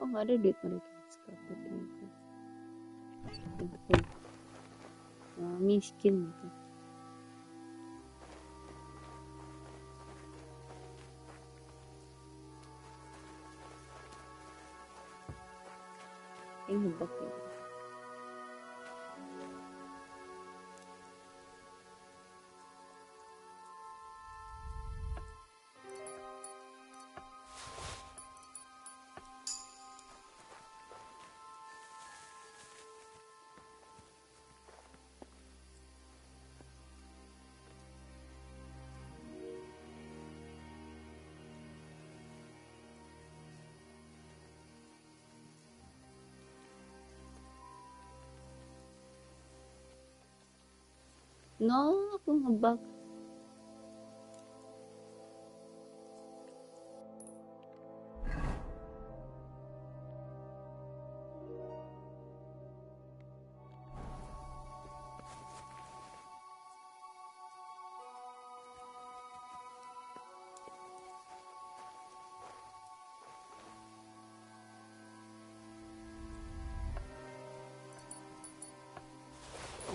Oh, nggak ada duit mereka. Miskin gitu. Ini bug ya. No, aku ngebug.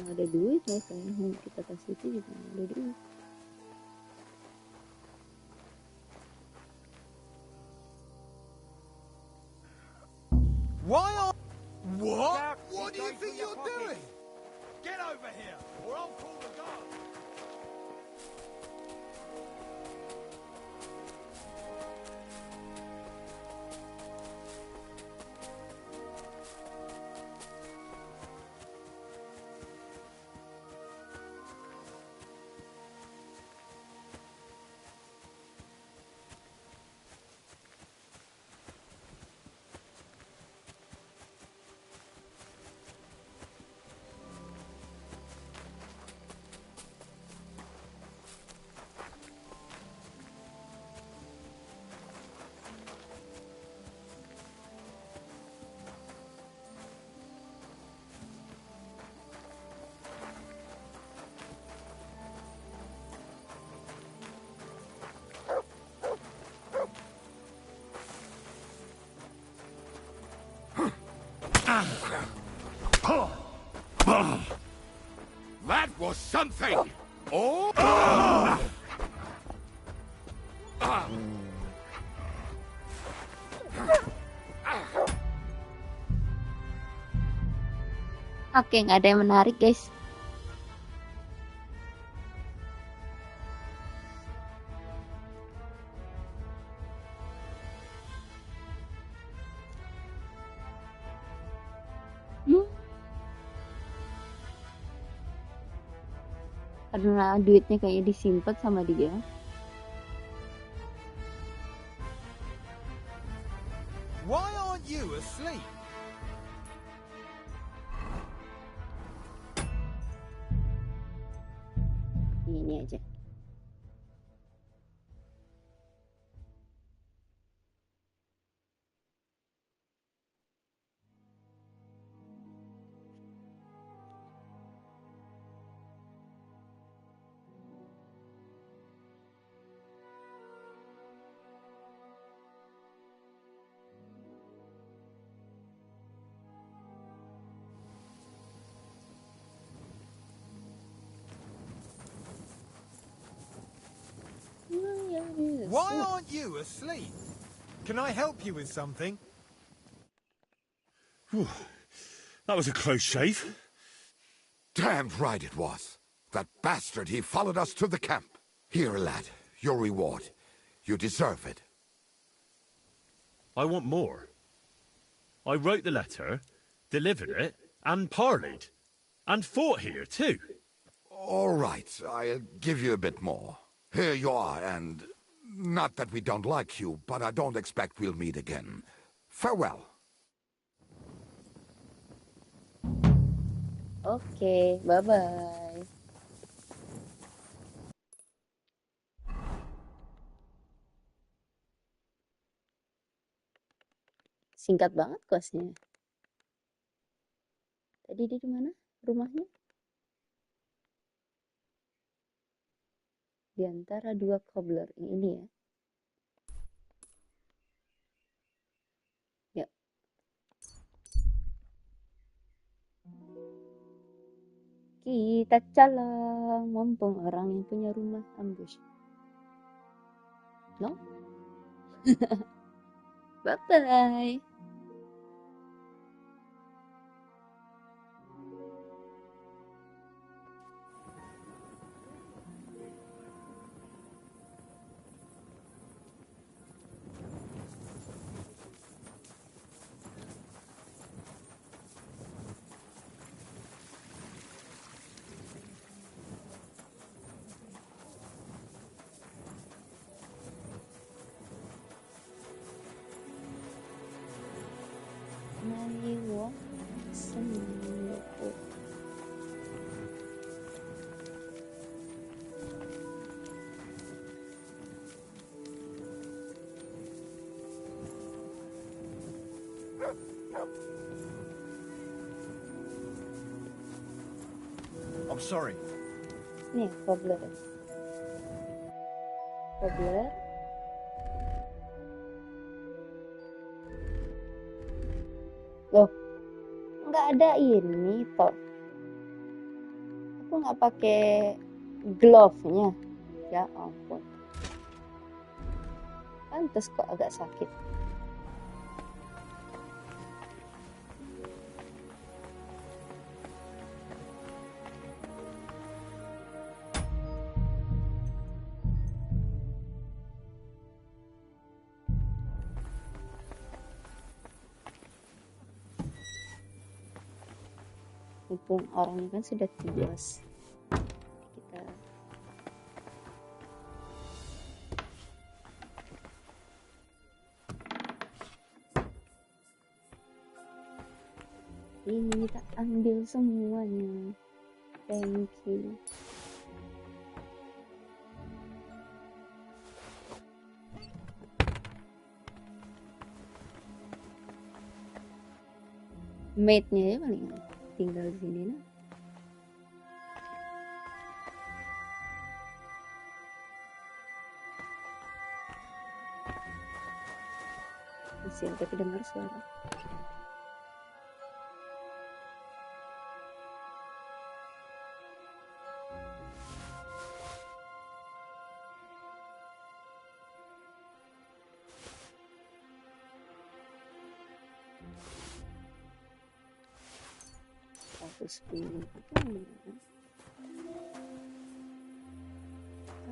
Nggak ada duit lah, yang kita kasih itu juga nggak ada duit. Why are... What? What do you think you're doing? Get over here, or I'll call the guards. That was something! Oh! Oke, nggak ada yang menarik, guys. Karena duitnya kayaknya disimpan sama dia. Why aren't you asleep? Ini aja. Why aren't you asleep? Can I help you with something? That was a close shave. Damned right it was. That bastard, he followed us to the camp. Here, lad, your reward. You deserve it. I want more. I wrote the letter, delivered it, and parleyed. And fought here, too. All right, I'll give you a bit more. Here you are, and not that we don't like you, but I don't expect we'll meet again. Farewell. Oke, bye-bye. Singkat banget questnya. Tadi dia di mana? Rumahnya? Di antara dua cobbler ini ya. Ya, Kita calang, mumpung orang yang punya rumah ambush. No? Bye-bye. I'm sorry. Nih, cobbler. Cobbler. Loh, nggak ada ini toh. Aku nggak pakai glove-nya. Ya ampun. Pantes kok agak sakit. Mumpung orangnya kan sudah tios, kita ini kita ambil semuanya. Thank you. Mate-nya ya paling tinggal di sini nah. Masih ada kedengar suara.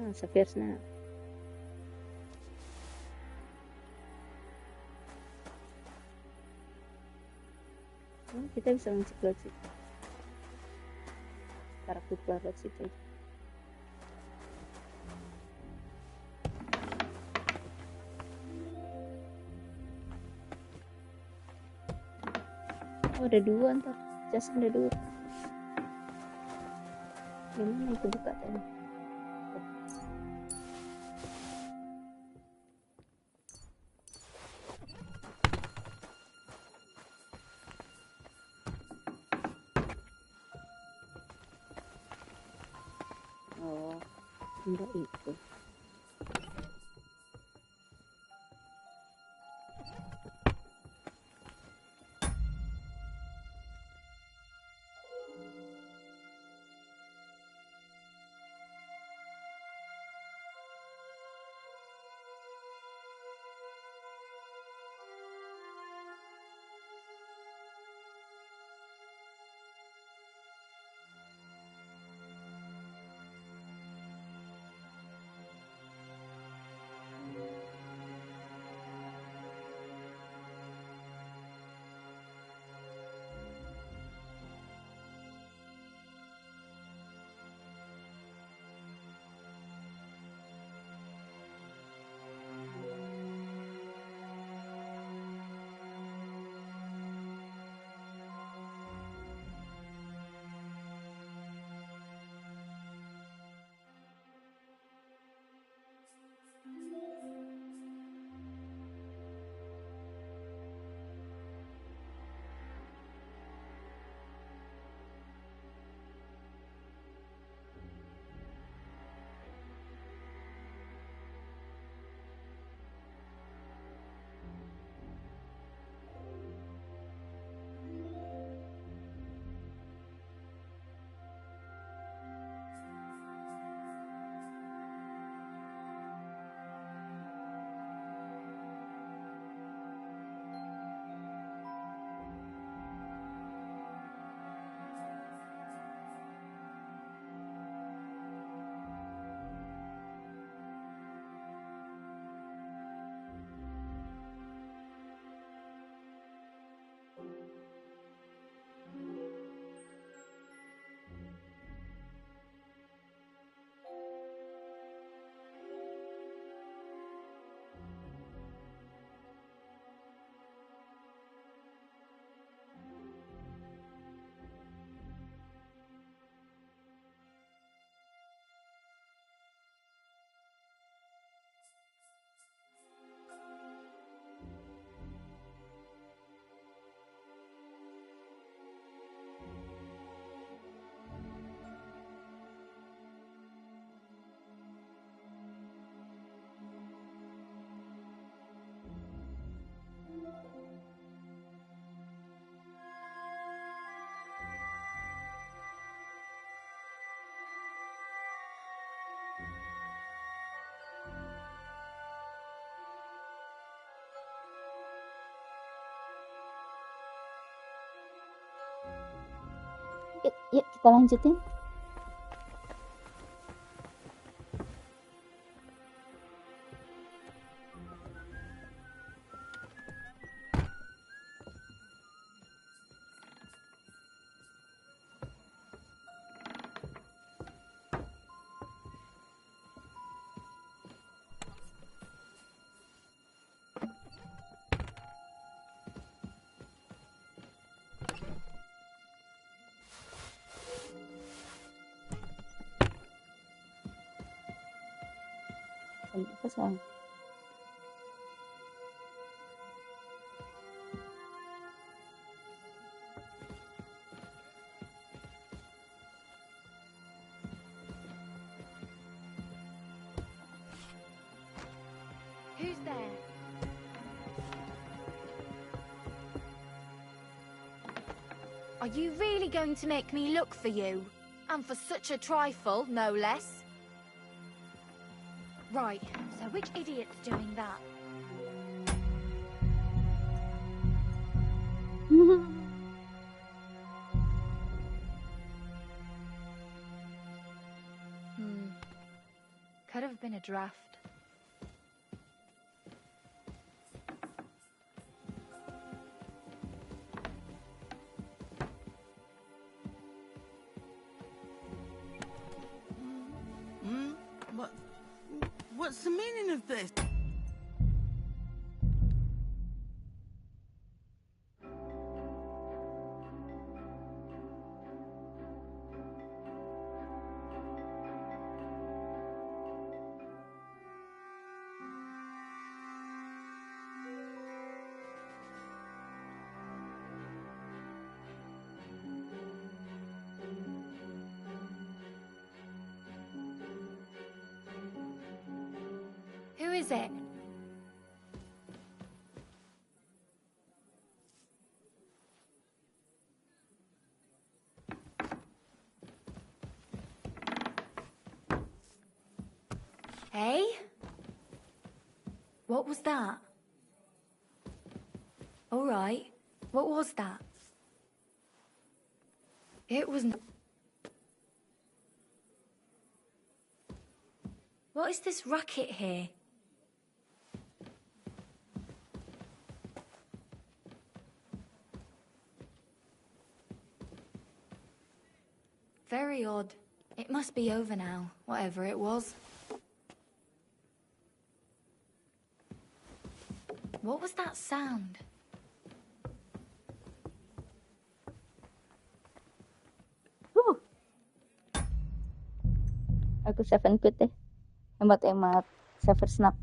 Sapiersna. Kita bisa langsung lewat situ. Para keluar lewat situ. Oh, ada dua ntar. Just ada dua. Gimana itu buka tadi? Oh, enggak itu. Yuk kita lanjutin. Apa sayang? Who's there? Are you really going to make me look for you? And for such a trifle, no less? Right, so which idiot's doing that? Could have been a draft. What's the meaning of this? Who is it? Hey? What was that? All right. What was that? It was... What is this racket here? Very odd. It must be over now, whatever it was. What was that sound? Aku 7 quit deh. Hemat-hemat server snap.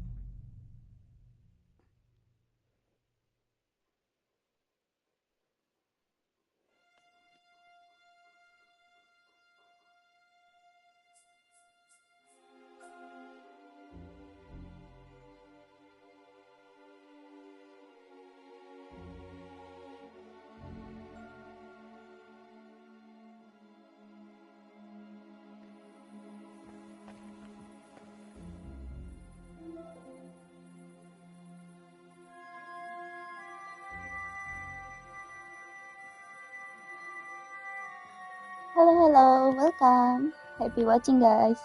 Hello, welcome. Happy watching, guys.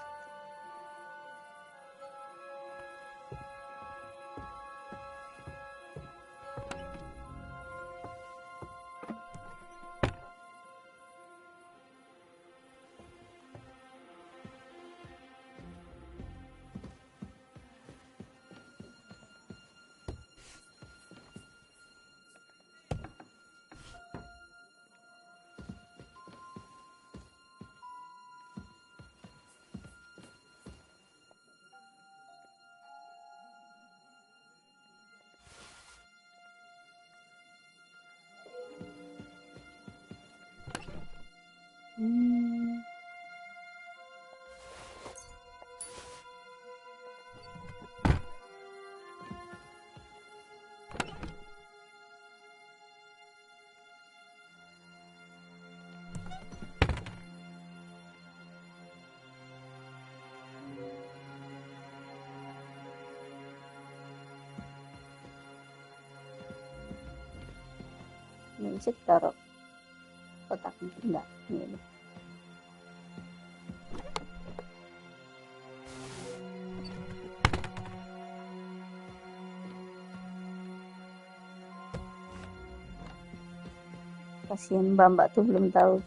Ini bisa ditaruh kotaknya? Enggak. Ini. Kasihan mbak-mbak tuh belum tahu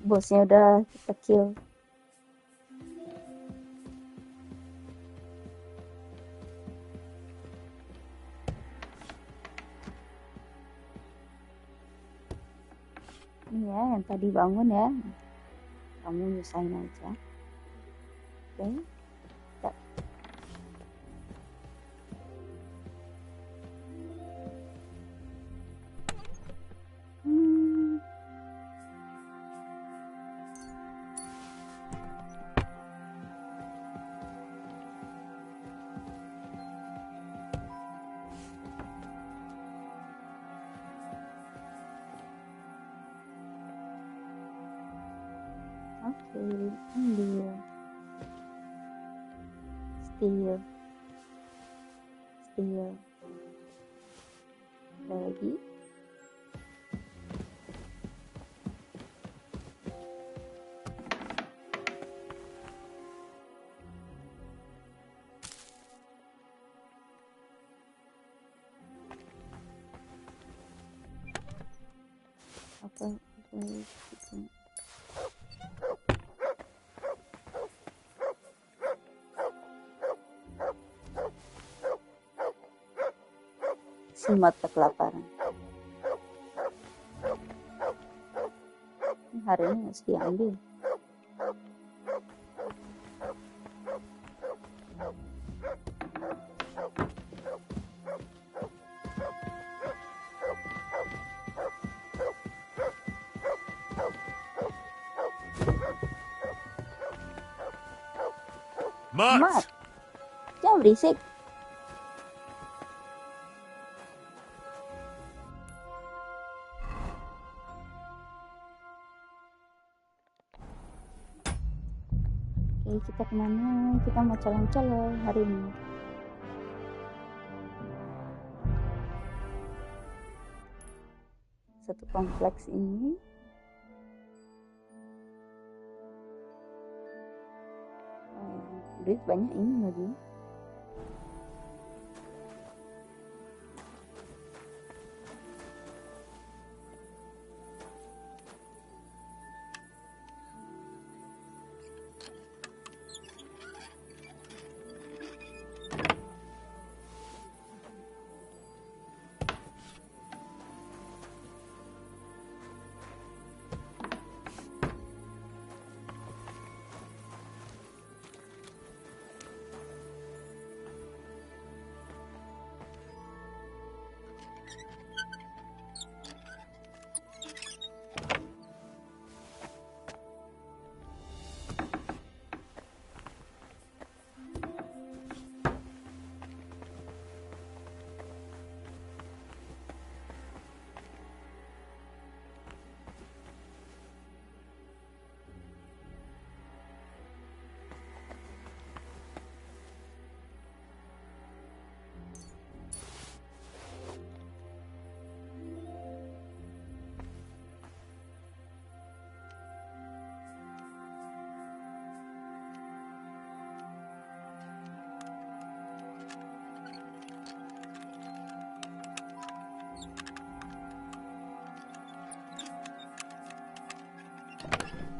bosnya udah kita kill. Ini ya yang tadi bangun ya, kamu nyusahin aja. Oke, kita oke, ambil steel lagi. Apa gitu. Simat kelaparan. Ini hari ini harus diambil. Mat, jangan berisik. Oke, kita kemana? Kita mau calon-calon hari ini. Satu kompleks ini. Duit banyak ini lagi.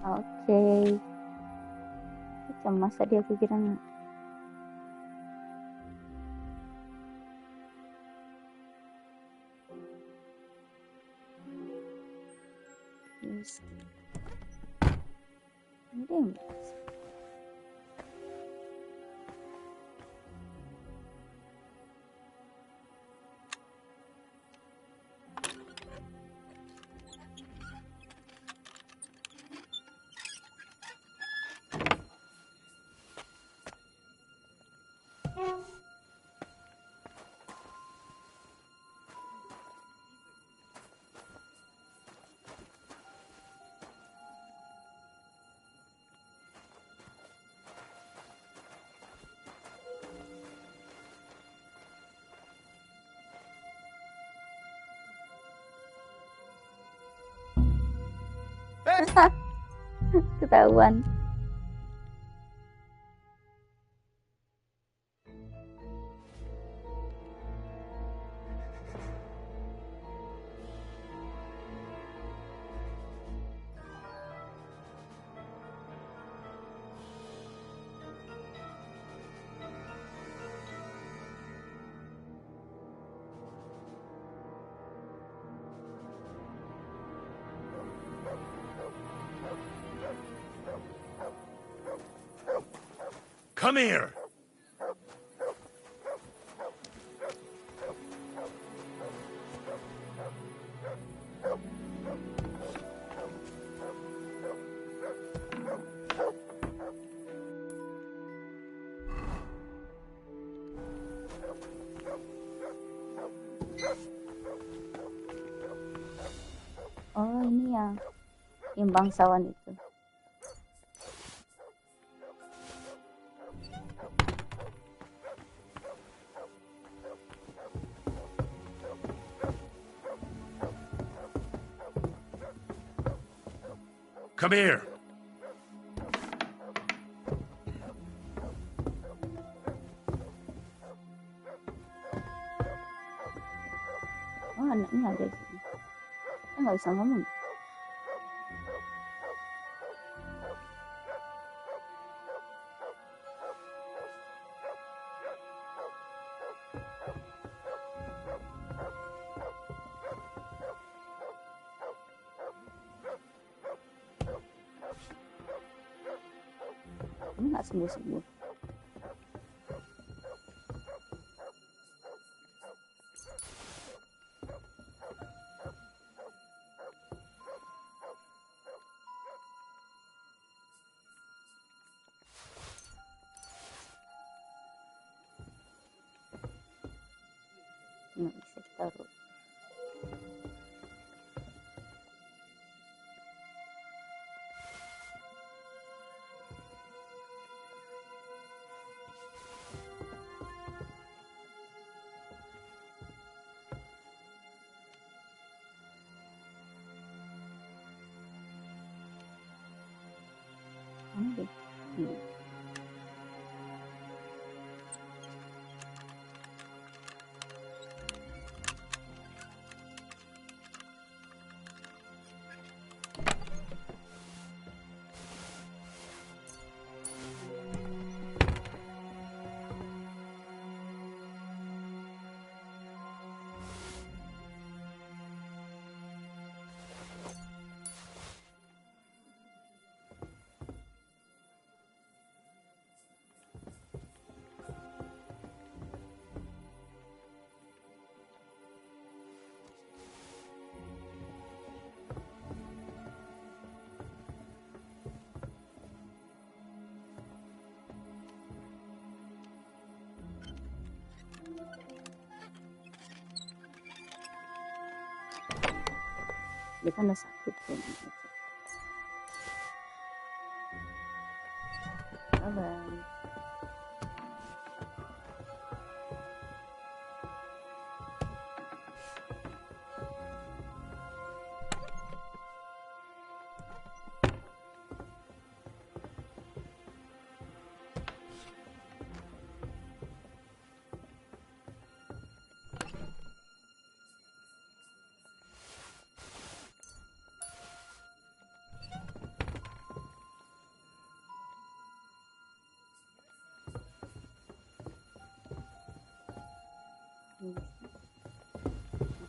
Oke. Cemas tadi aku kira nggak. Yes. Ini Ketahuan. Come here! Oh, ini yang bangsawan itu. Come here! Oh, anaknya ada di sini. Kita nggak bisa ngomong. Ini nggak sembuh-sembuh. Nggak bisa ditaruh. Oke. Dia kan udah sakit kan. Bye-bye.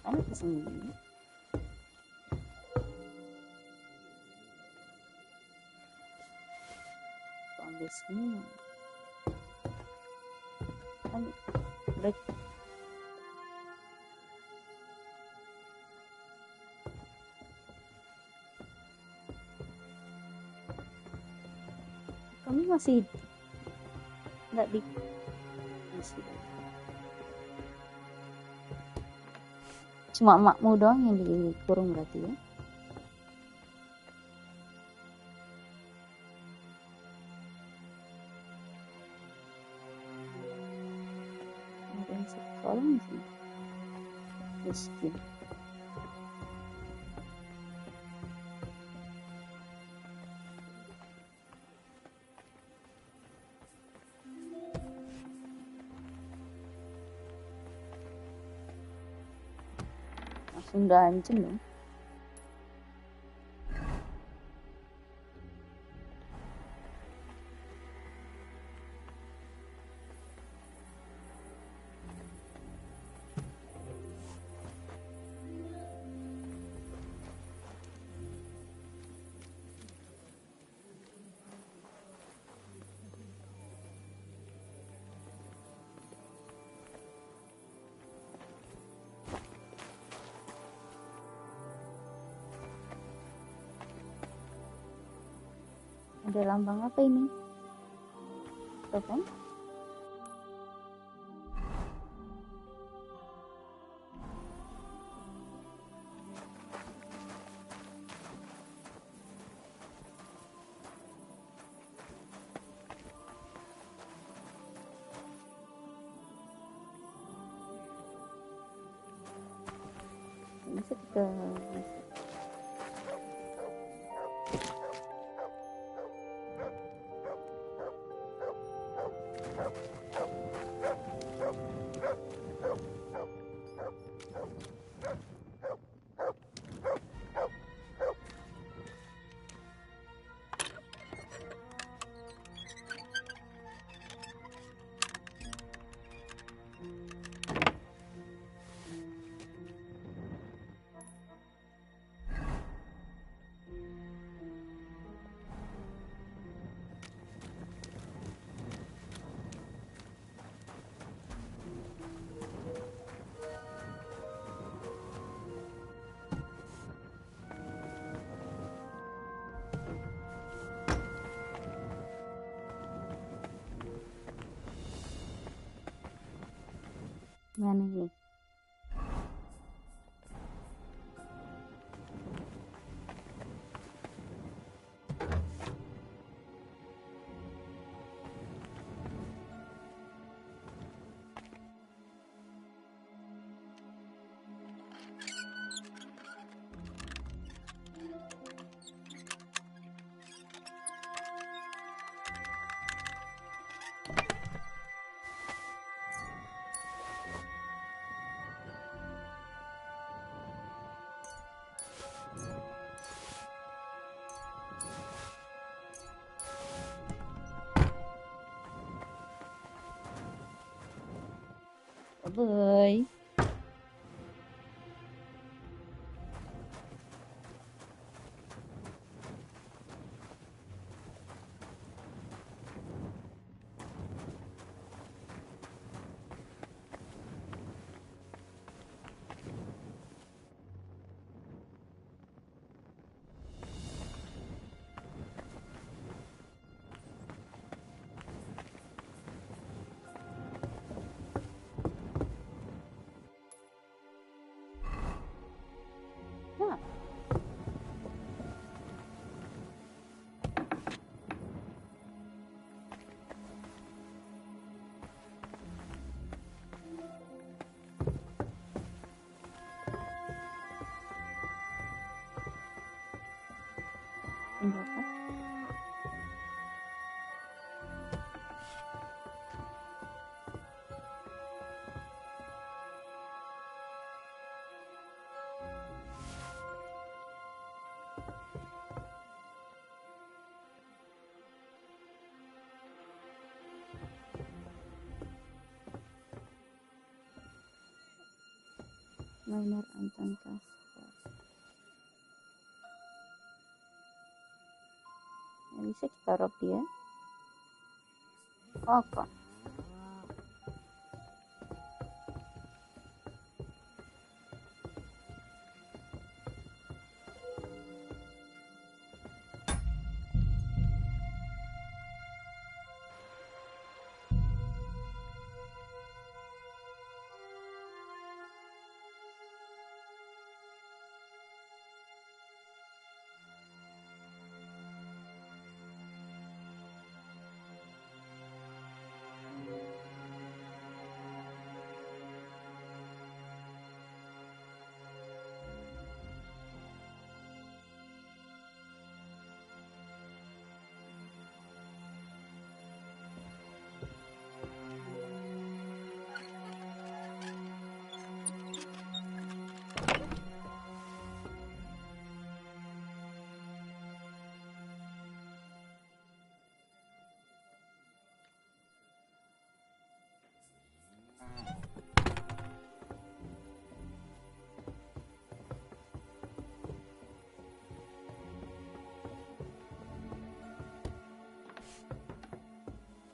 Makanya kesini. Ambil semua. Kan udah kami masih nggak di masih. Cuma emakmu doang yang dikurung berarti ya. Ada yang seorang sih miskin. Udah ancam dong. Ada lambang apa ini? Topeng? Bisa kita mana ini? Bye. Nah. Berapa? Nomor antan kasar. Nah, bisa kita taruh dia. Oke.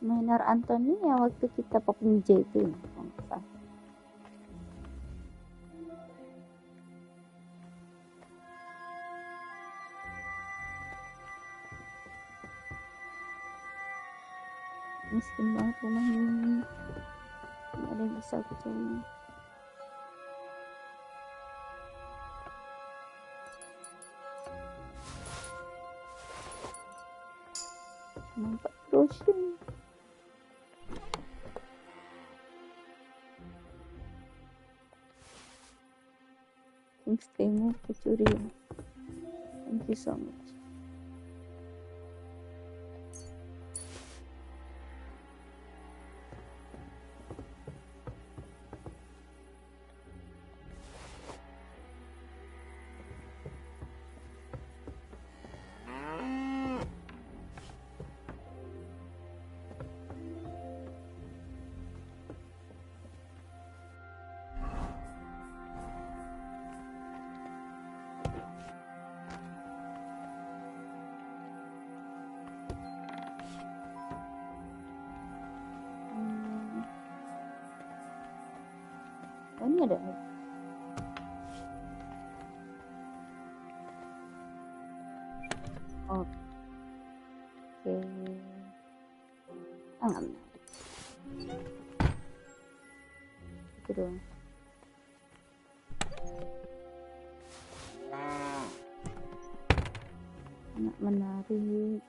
Minor Anthony yang waktu kita pop ninja itu ya, kalau nggak salah. Miskin banget rumah ini. Nggak ada yang bisa aku cari. Nampak terus deh. Thanks Temu Kucuri. Thank you so much. Oh, ini ada. Oke. Ah, nggak menarik. Itu doang. Nggak menarik.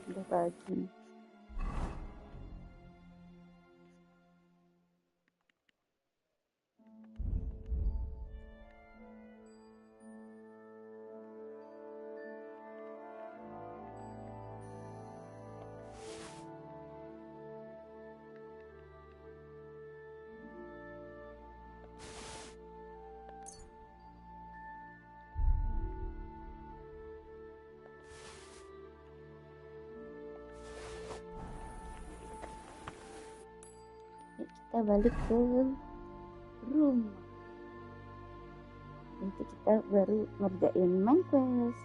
Udah pagi. Kita balik ke rumah. Nanti kita baru ngerjain main quest.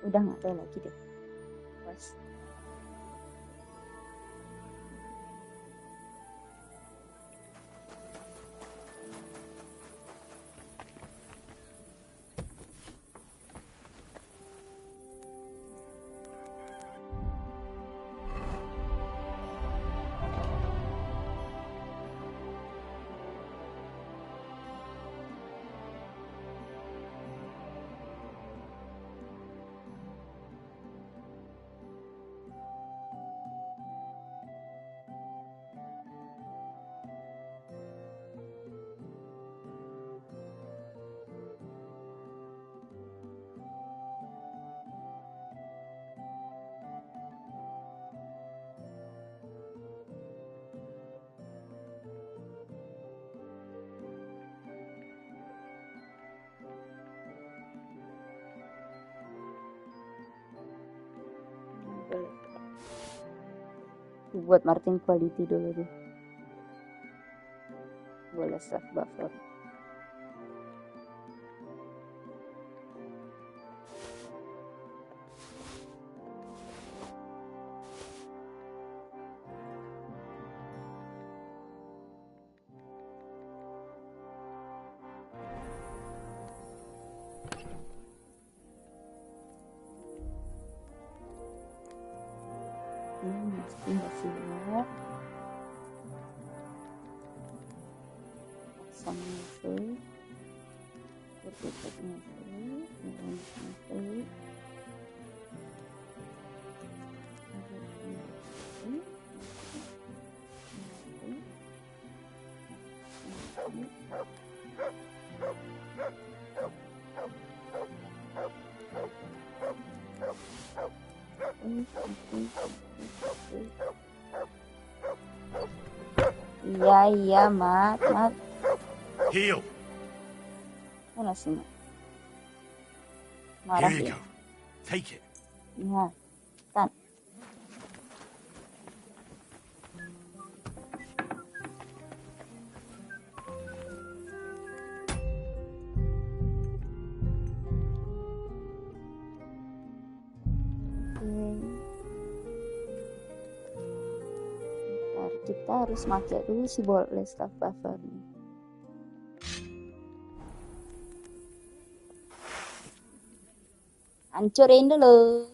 Udah nggak ada lagi deh quest. Buat Martin quality dulu deh. Boleh save buffer. Masih siap. Pasang musik. Bertutup musik. Musik. Iya, Mat. Heal. Mana sih, Mak? Here Marah you ya. go. Take it. Nah, kan. Bentar, kita harus pakai dulu si boleh staff buffer nih. Hancurin dulu.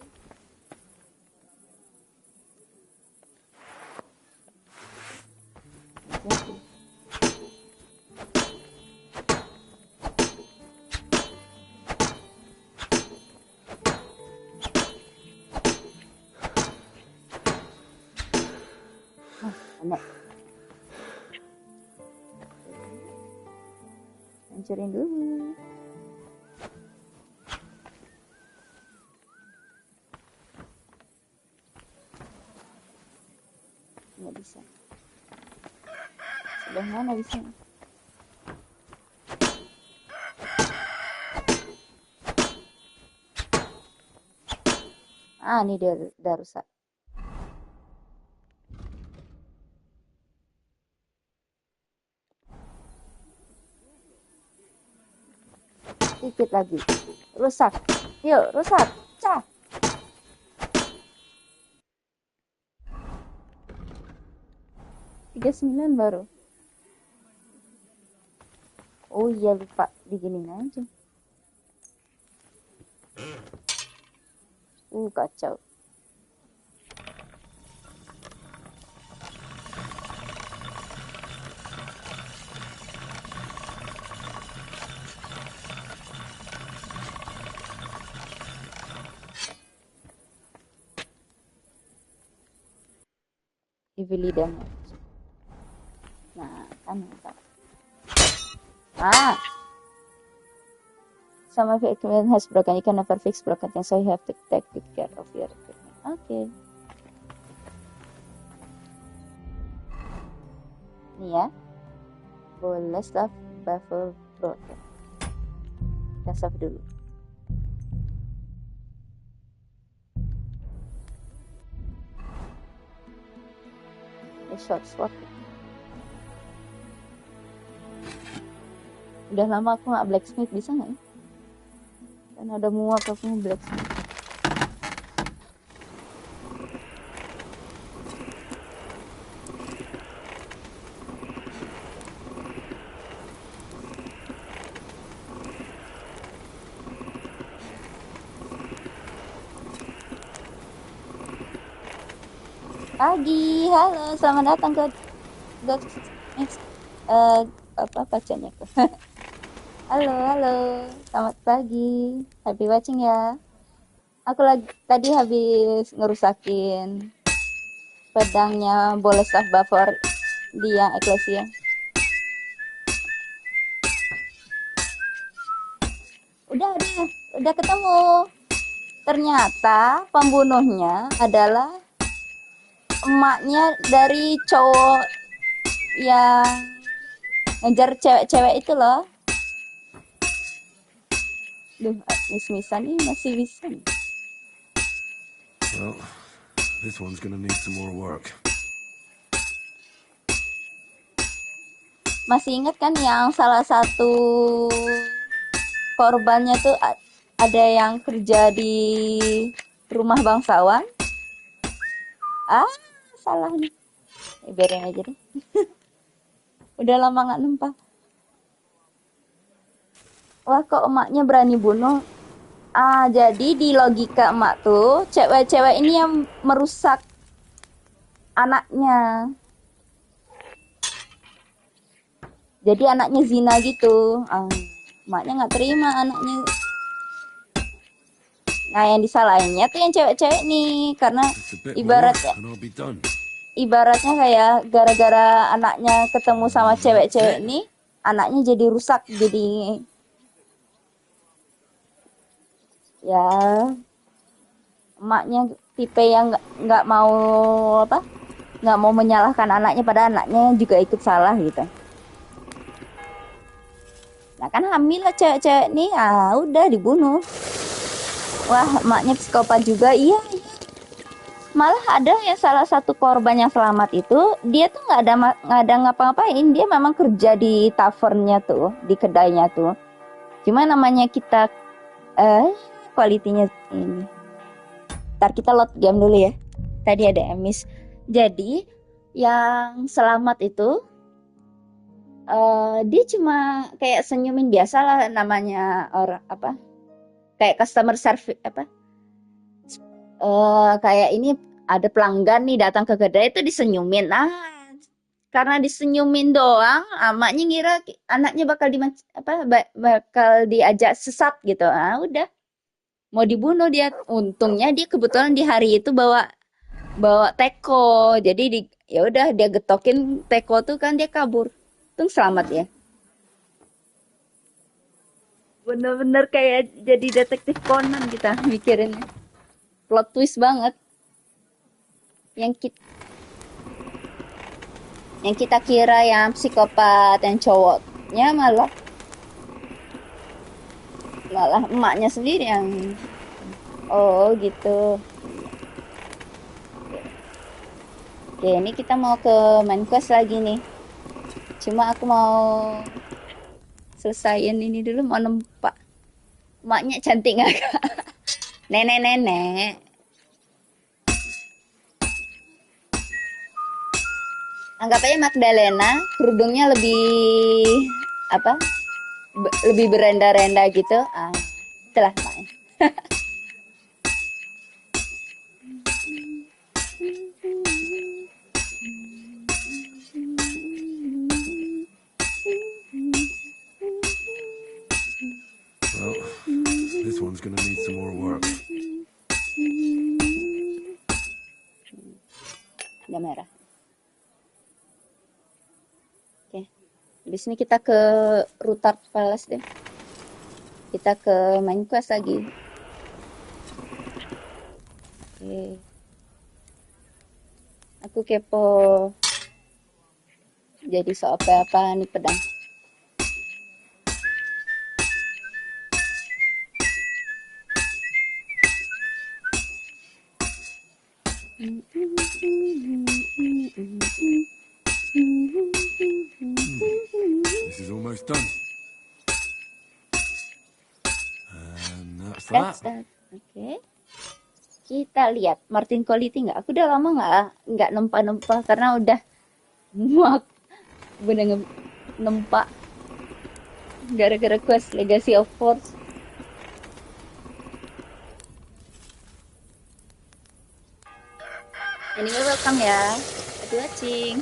Enak. Hancurin dulu. Nggak bisa. Sebelah mana bisa? Ah, ini dia udah rusak. Sedikit lagi. Rusak. Yuk, rusak. Cah. Tiga 39 baru. Oh iya, lupa diginin aja. Kacau. Evil lidahnya. Nah, kan mantap. Some of your equipment has broken. You can never fix broken things, so you have to take good care of your equipment. Okay. Nih ya. Boleh staff buffer broken. Kita save dulu. Short sword. Udah lama aku nggak blacksmith, bisa nggak ya? Kan ada muak aku mau blacksmith. Pagi, halo, selamat datang ke apa bacanya tuh? Halo, selamat pagi, happy watching ya. Aku tadi habis ngerusakin pedangnya boleh staff buffer di yang Ecclesia. Udah ketemu. Ternyata pembunuhnya adalah emaknya dari cowok yang ngejar cewek-cewek itu loh. Duh, mis-misan ini masih bisa. Well, this one's gonna need some more work. Masih ingat kan yang salah satu korbannya tuh ada yang kerja di rumah bangsawan? Salah nih. Biarin aja deh. Udah lama nggak nempah. Wah, kok emaknya berani bunuh? Jadi di logika emak tuh, cewek-cewek ini yang merusak anaknya. Jadi anaknya zina gitu. Emaknya nggak terima anaknya. Nah, yang disalahinnya tuh yang cewek-cewek nih, karena ibaratnya kayak gara-gara anaknya ketemu sama cewek-cewek ini, anaknya jadi rusak, jadi ya emaknya tipe yang nggak mau menyalahkan anaknya, pada anaknya juga ikut salah gitu. Nah kan hamil lah cewek-cewek nih, udah dibunuh. Wah, emaknya psikopat juga. Iya. Malah ada yang salah satu korban yang selamat itu, dia tuh nggak ada ngapa-ngapain, dia memang kerja di tavernnya tuh, di kedainya tuh. Cuma namanya kita kualitinya ini. Ntar kita load game dulu ya. Tadi ada emis. Jadi yang selamat itu dia cuma kayak senyumin biasa lah, namanya orang apa? Kayak customer service apa? Kayak ini ada pelanggan nih datang ke kedai itu disenyumin. Karena disenyumin doang, emaknya ngira anaknya bakal diajak sesat gitu. Udah mau dibunuh dia. Untungnya dia kebetulan di hari itu bawa teko. Jadi ya udah dia getokin teko tuh kan, dia kabur. Untung selamat ya. Bener-bener kayak jadi detektif Conan kita mikirinnya. Plot twist banget. Yang kita kira yang psikopat yang cowoknya malah emaknya sendiri yang gitu. Oke, ini kita mau ke main quest lagi nih. Cuma aku mau selesaiin ini dulu, mau nempak. Emaknya cantik nggak? Nenek. Anggap aja Magdalena, kerudungnya lebih lebih berenda-renda gitu. Itulah emaknya. Well, this one's gonna need some more work. Udah merah. Oke. Habis ini kita ke Ruthard Palace deh. Kita ke main quest lagi. Oke. Aku kepo. Jadi apa nih pedang. This is almost done. And That's that. Oke. Kita lihat Martin Quality nggak? Aku udah lama nggak nempa karena udah muak. Bener nempa. Gara-gara quest Legacy of Force. Anyway, welcome ya. Happy watching.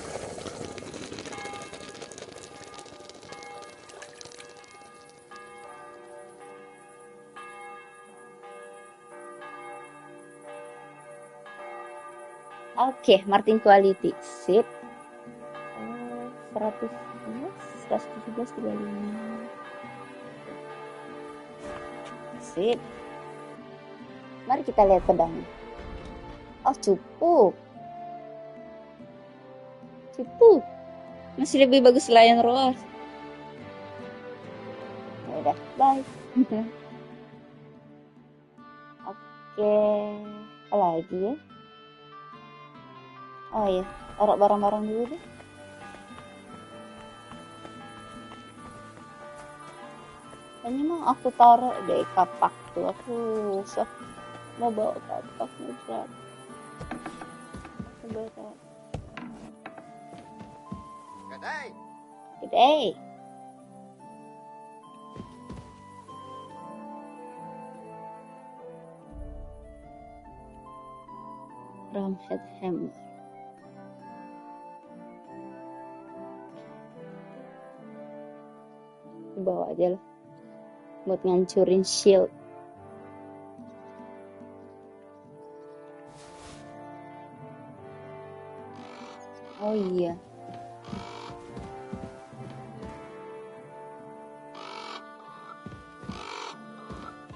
Oke, Martin Quality. Sip. 117, 117, 35. Sip. Mari kita lihat pedangnya. Cukup. Masih lebih bagus Lion Roar. Ya udah, bye. Oke, apa lagi ya? Oh iya, taruh barang-barang dulu deh. Ini mau aku taruh deh kapak tuh. Aku mau bawa kapak berat. Good day. Ramhead Hammer. Bawa aja lah buat ngancurin shield. Oh iya.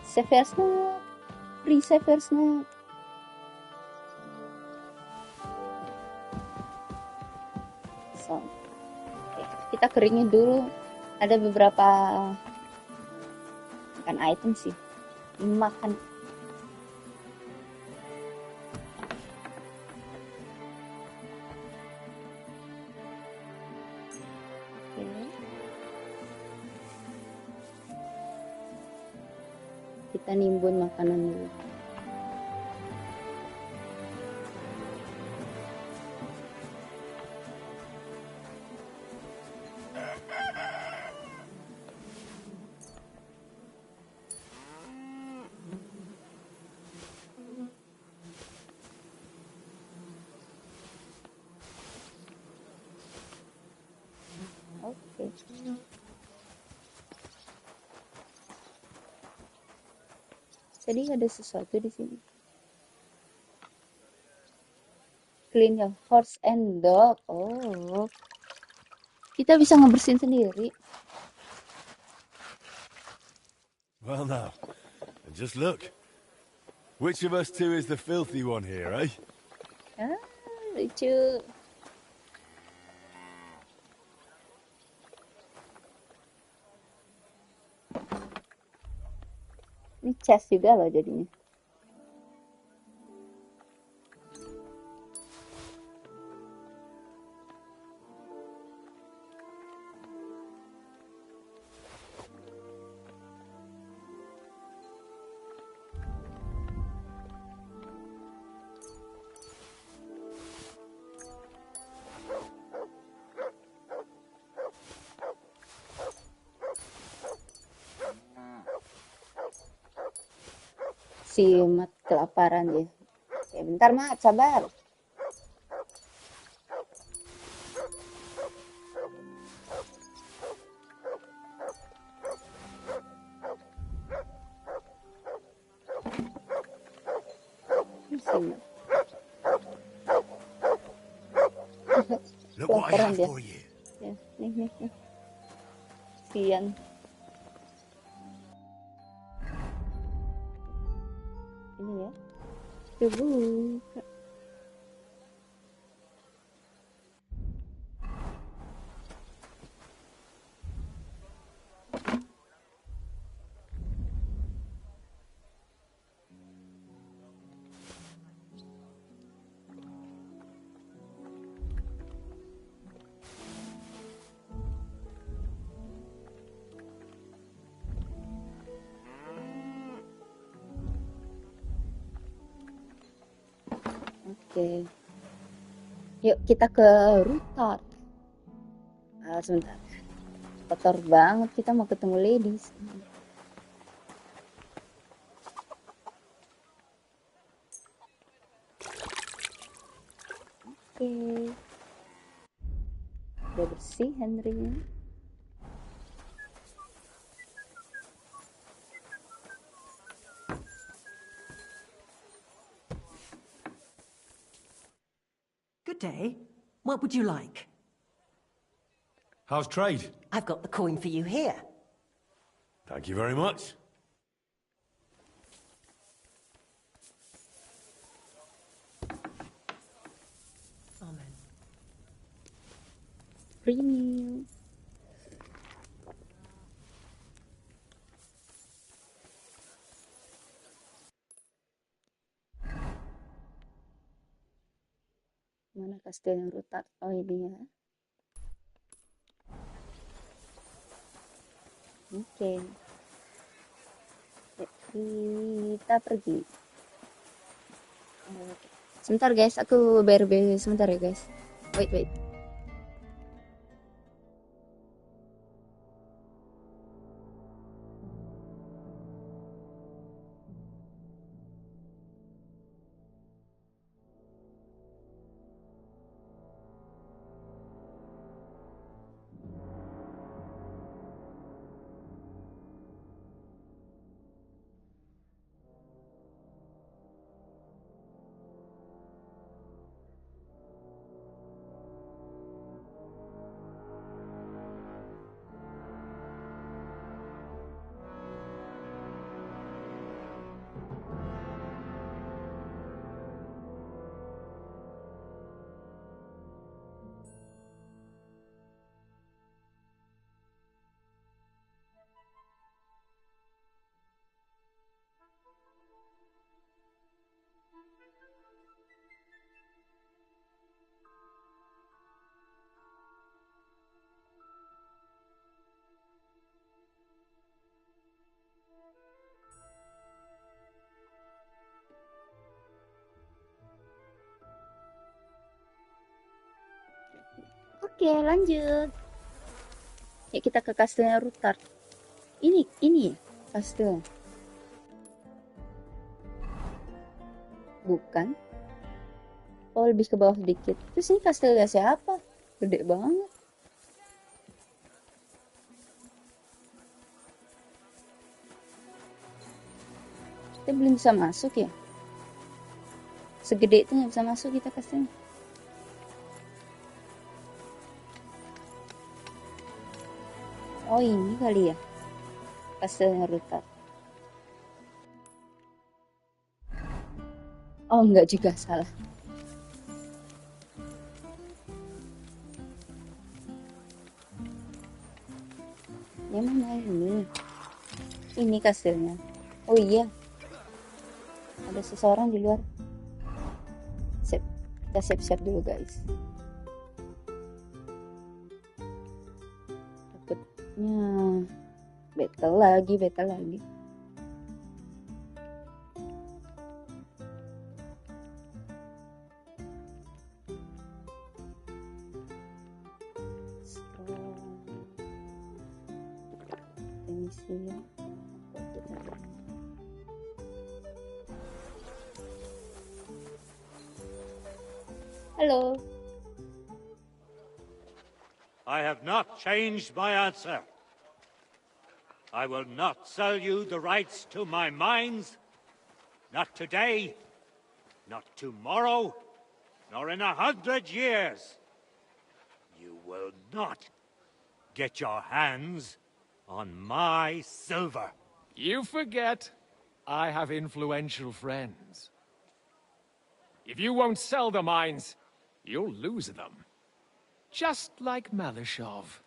Severe Snap. Free Severe Snap. So, oke, kita keringin dulu. Ada beberapa Makan item sih. Makan. Kita nimbun makanan dulu. Oke. Tadi ada sesuatu di sini. Clean your horse and dog. Oh. Kita bisa ngebersihin sendiri. Well, now, and just look. Which of us two is the filthy one here, eh? Ah, lucu. Ini chest juga loh jadinya. Si Mat kelaparan dia. Oke, bentar Mat, sabar. Kelaparan dia. Ya, nih. Sian. Ini ya. Buka. Oke. Yuk kita ke ruthard. Sebentar. Kotor banget, kita mau ketemu ladies. Oke. Udah bersih Henry-nya. Good day. What would you like? How's trade? I've got the coin for you here. Thank you very much. Amen. Premium. Mana kastil yang ruthard? Oh ini ya. Oke. Kita pergi. Sebentar guys, aku BRB sebentar ya guys. Wait. Oke, lanjut. Ya, kita ke kastilnya Ruthard. Ini ya kastil. Bukan. Oh, lebih ke bawah sedikit. Terus ini kastilnya siapa? Gede banget. Kita belum bisa masuk ya? Segede itu nggak bisa masuk kita kastilnya. Oh, ini kali ya kastilnya Ruthard. Oh, enggak juga, salah. Yang mana ini? Ini kastilnya. Oh iya, ada seseorang di luar. Kita siap-siap dulu, guys. Takutnya battle lagi. Hello. I have not changed my answer. I will not sell you the rights to my mines. Not today, not tomorrow, nor in 100 years. You will not get your hands on my silver. You forget I have influential friends. If you won't sell the mines, you'll lose them. Just like Malishov.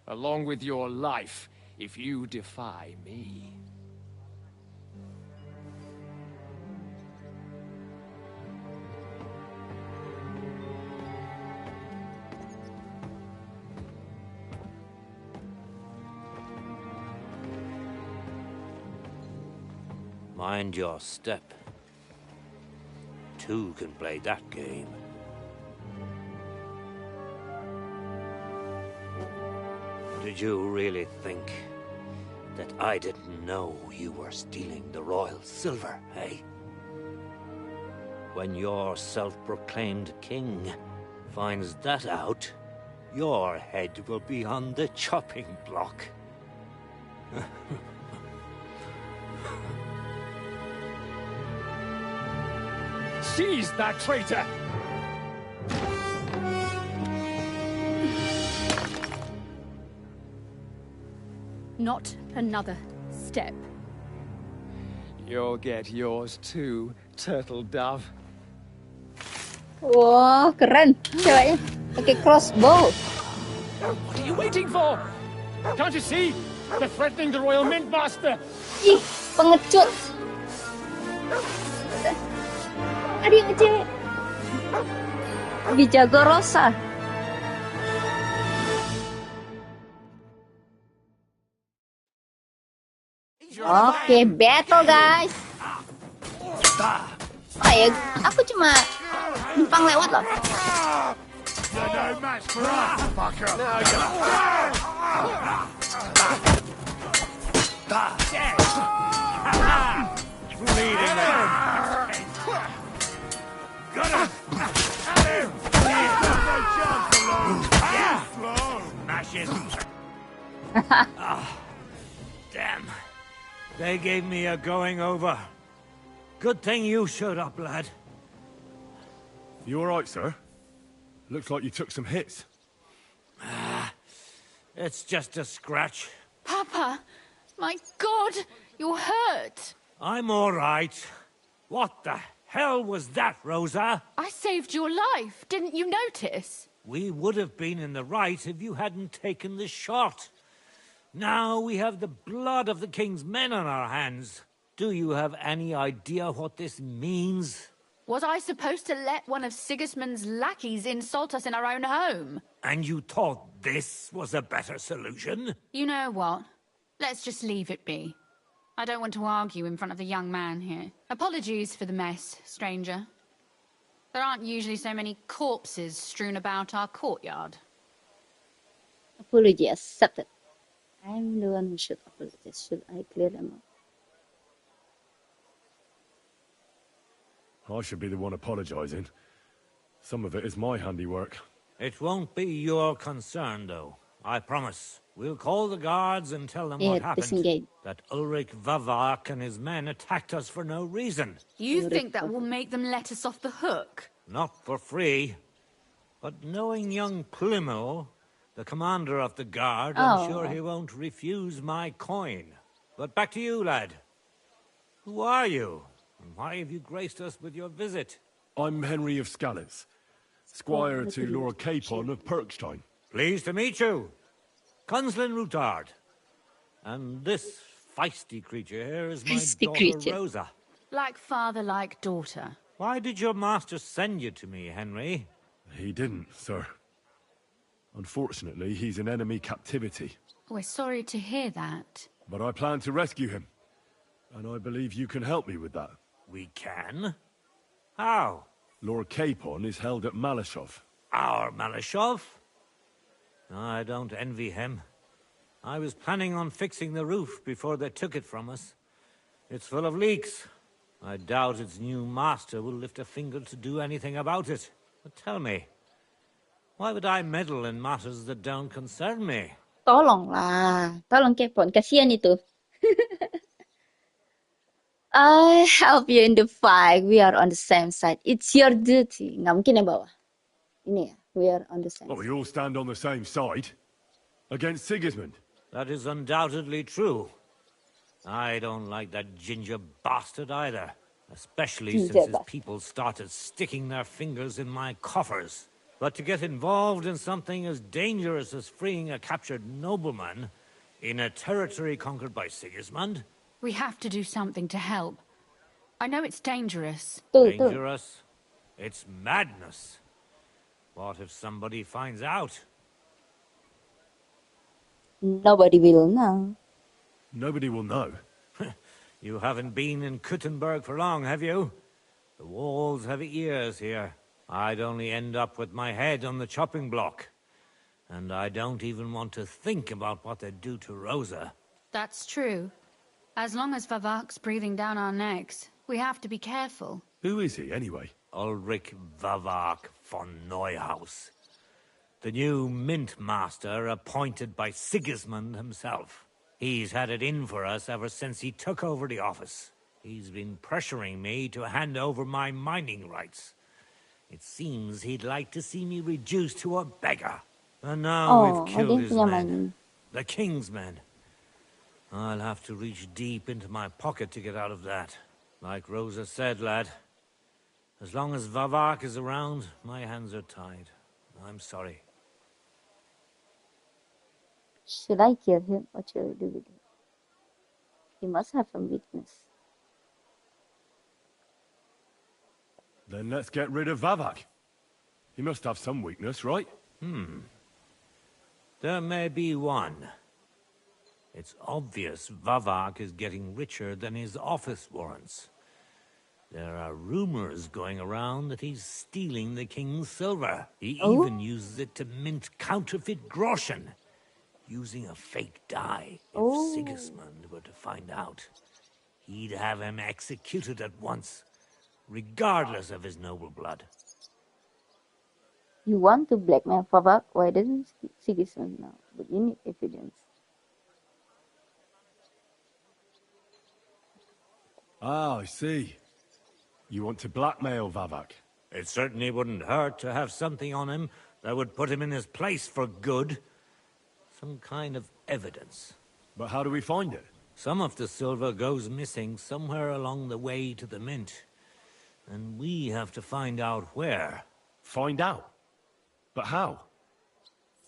Along with your life, if you defy me. Mind your step. Two can play that game. Did you really think that I didn't know you were stealing the royal silver, eh? When your self-proclaimed king finds that out, your head will be on the chopping block. Seize that traitor! Not another step. You'll get yours too, turtle dove. Wah, keren ceweknya. Pakai crossbow. What are you waiting for? Can't you see? They're threatening the Royal Mint Master. Ih, pengecut. Ada yang cewek. Lebih jago Rosa. Oke, battle guys. Oh ya, aku cuma numpang lewat loh. Damn. They gave me a going over. Good thing you showed up, lad. You all right, sir? Looks like you took some hits. It's just a scratch. Papa, my God, you're hurt. I'm all right. What the hell was that, Rosa? I saved your life. Didn't you notice? We would have been in the right if you hadn't taken the shot. Now we have the blood of the king's men on our hands. Do you have any idea what this means? Was I supposed to let one of Sigismund's lackeys insult us in our own home? And you thought this was a better solution? You know what? Let's just leave it be. I don't want to argue in front of the young man here. Apologies for the mess, stranger. There aren't usually so many corpses strewn about our courtyard. Apology accepted. I'm the one who should apologize. Should I clear them up? I should be the one apologizing. Some of it is my handiwork. It won't be your concern, though. I promise. We'll call the guards and tell them what happened. Disengage. That Ulrich Vavak and his men attacked us for no reason. You think that will make them let us off the hook? Not for free. But knowing young Plimo, the commander of the guard, I'm sure he won't refuse my coin. But back to you, lad. Who are you? And why have you graced us with your visit? I'm Henry of Skalitz, squire to Lord Capon of Perkstein. Pleased to meet you. Conslin Ruthard. And this feisty creature here is my daughter Rosa. Like father, like daughter. Why did your master send you to me, Henry? He didn't, sir. Unfortunately, he's in enemy captivity. We're sorry to hear that. But I plan to rescue him. And I believe you can help me with that. We can? How? Lord Capon is held at Malashov. Our Malashov? I don't envy him. I was planning on fixing the roof before they took it from us. It's full of leaks. I doubt its new master will lift a finger to do anything about it. But tell me, why would I meddle in matters that don't concern me? Tolonglah. Tolong Capon. Kasihan itu. I help you in the fight. We are on the same side. It's your duty. Nggak mungkin ya bawah. Ini ya. We are on the same side. We all stand on the same side. Against Sigismund. That is undoubtedly true. I don't like that ginger bastard either. Especially since his people started sticking their fingers in my coffers. But to get involved in something as dangerous as freeing a captured nobleman in a territory conquered by Sigismund? We have to do something to help. I know it's dangerous. Dangerous? It's madness. What if somebody finds out? Nobody will know. Nobody will know. You haven't been in Kuttenberg for long, have you? The walls have ears here. I'd only end up with my head on the chopping block. And I don't even want to think about what they'd do to Rosa. That's true. As long as Vavak's breathing down our necks, we have to be careful. Who is he, anyway? Ulrich Vavak von Neuhaus. The new mint master appointed by Sigismund himself. He's had it in for us ever since he took over the office. He's been pressuring me to hand over my mining rights. It seems he'd like to see me reduced to a beggar. And now we've killed his men. The king's men. I'll have to reach deep into my pocket to get out of that. Like Rosa said, lad, as long as Vavak is around, my hands are tied. I'm sorry. Should I kill him or should I do with him? He must have a weakness. Then let's get rid of Vavak. He must have some weakness, right? There may be one. It's obvious Vavak is getting richer than his office warrants. There are rumors going around that he's stealing the king's silver. He even uses it to mint counterfeit groschen, using a fake dye. If Sigismund were to find out, he'd have him executed at once, regardless of his noble blood. You want to blackmail Vavak? Why doesn't Sigismund know? But you need evidence. Ah, I see. You want to blackmail Vavak? It certainly wouldn't hurt to have something on him that would put him in his place for good. Some kind of evidence. But how do we find it? Some of the silver goes missing somewhere along the way to the mint. And we have to find out where. Find out? But how?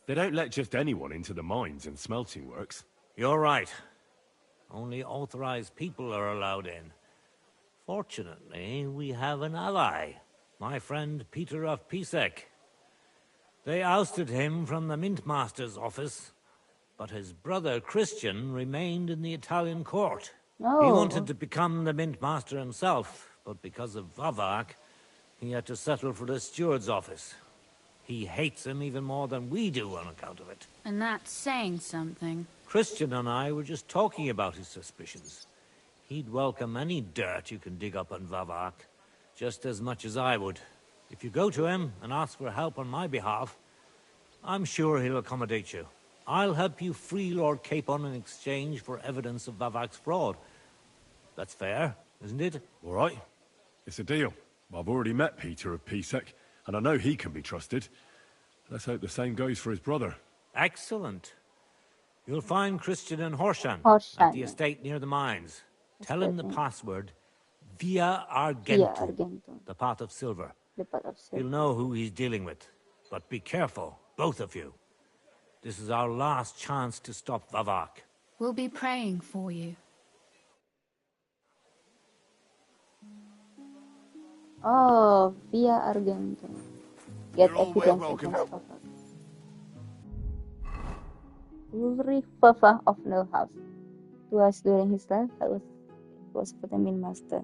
They don't let just anyone into the mines and smelting works. You're right. Only authorized people are allowed in. Fortunately, we have an ally, my friend Peter of Pisek. They ousted him from the Mint Master's office, but his brother Christian remained in the Italian court. Oh. He wanted to become the Mint Master himself, but because of Vavak, he had to settle for the steward's office. He hates him even more than we do on account of it. And that's saying something. Christian and I were just talking about his suspicions. He'd welcome any dirt you can dig up on Vavak, just as much as I would. If you go to him and ask for help on my behalf, I'm sure he'll accommodate you. I'll help you free Lord Capon in exchange for evidence of Vavak's fraud. That's fair, isn't it? All right. It's a deal. I've already met Peter of Pisek, and I know he can be trusted. Let's hope the same goes for his brother. Excellent. You'll find Christian and Horshan at the estate near the mines. Tell him the password, Via Argentum, the pot of silver. He'll know who he's dealing with. But be careful, both of you. This is our last chance to stop Vavak. We'll be praying for you. Oh, Via Argentum. Get evidence against Vavak. Ulrich Vavak of Neuhaus. Twice during his life, was for the Mint Master.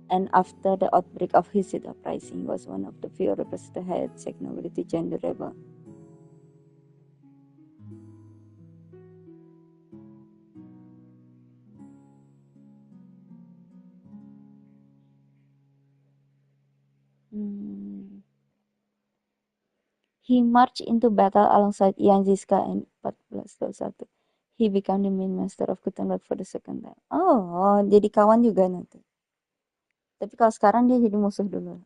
And after the outbreak of his uprising, was one of the few represented head Czech nobility joined the rebel. He marched into battle alongside Ian Ziska in 1421. He became the Mint Master of Gutenberg for the second time. Oh, jadi kawan juga nanti. Tapi kalau sekarang dia jadi musuh dulu.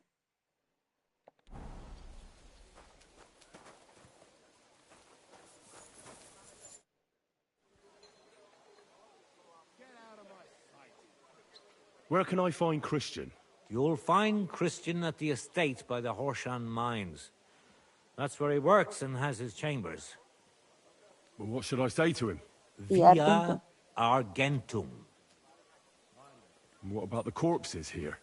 Where can I find Christian? You'll find Christian at the estate by the Horshan mines. That's where he works and has his chambers. Well, what should I say to him? Via Argentum. And what about the corpses here?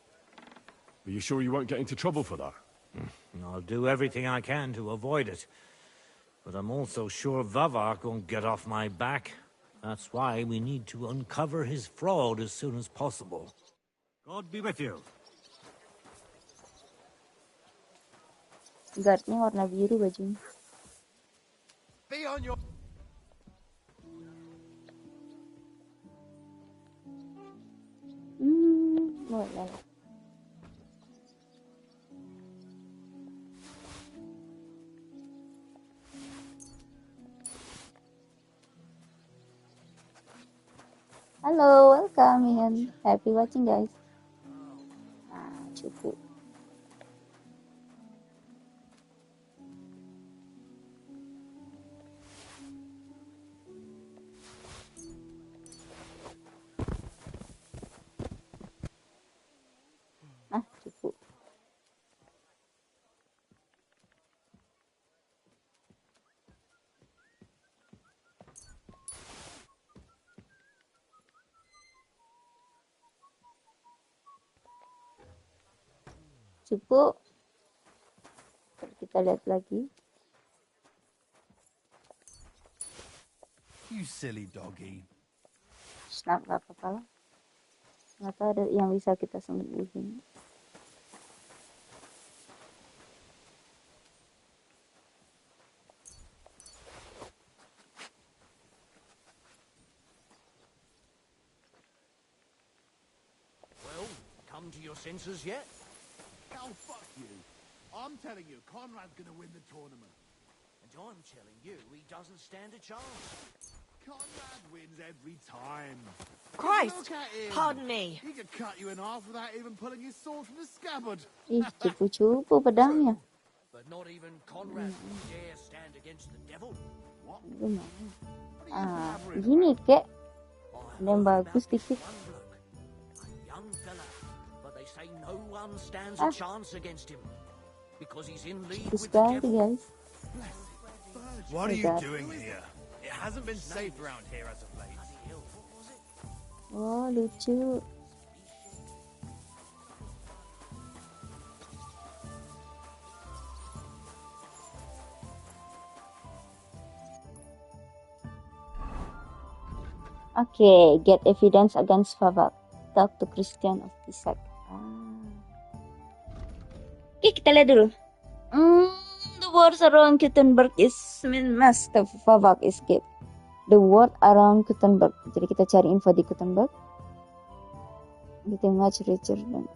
Are you sure you won't get into trouble for that? I'll do everything I can to avoid it. But I'm also sure Vavak won't get off my back. That's why we need to uncover his fraud as soon as possible. God be with you. Guardnya warna biru bajunya. Be on your... Boleh. Hello, welcome in. Happy watching, guys. Cukup. Cukup. Cukup. Kita lihat lagi. You silly doggy. Snap gak apa-apa lah. Ternyata ada yang bisa kita sembunyiin. Well, come to your senses yet? Oh, fuck you. I'm telling you, Conrad's gonna win the tournament. And I'm telling you, he doesn't stand a chance. Conrad wins every time. Christ! Look at him. Pardon me. He could cut you in half without even pulling his sword from the scabbard. Ih, cupu-cupu pedangnya. But not even Conrad dare stand against the devil. What? Gimana? Gini kek. Ada yang bagus dikit. Young fella, but they say no one stands a chance against him because he's in league with the Sekali, devil. guys. What are you doing here? It hasn't been safe around here as of late. Oh, lucu. Okay, get evidence against Favak. Talk to Christian of Pisak. Oke, kita lihat dulu. The wars around Gutenberg is must have Favak escape. The word around Gutenberg. Jadi kita cari info di Gutenberg. Getting much richer than.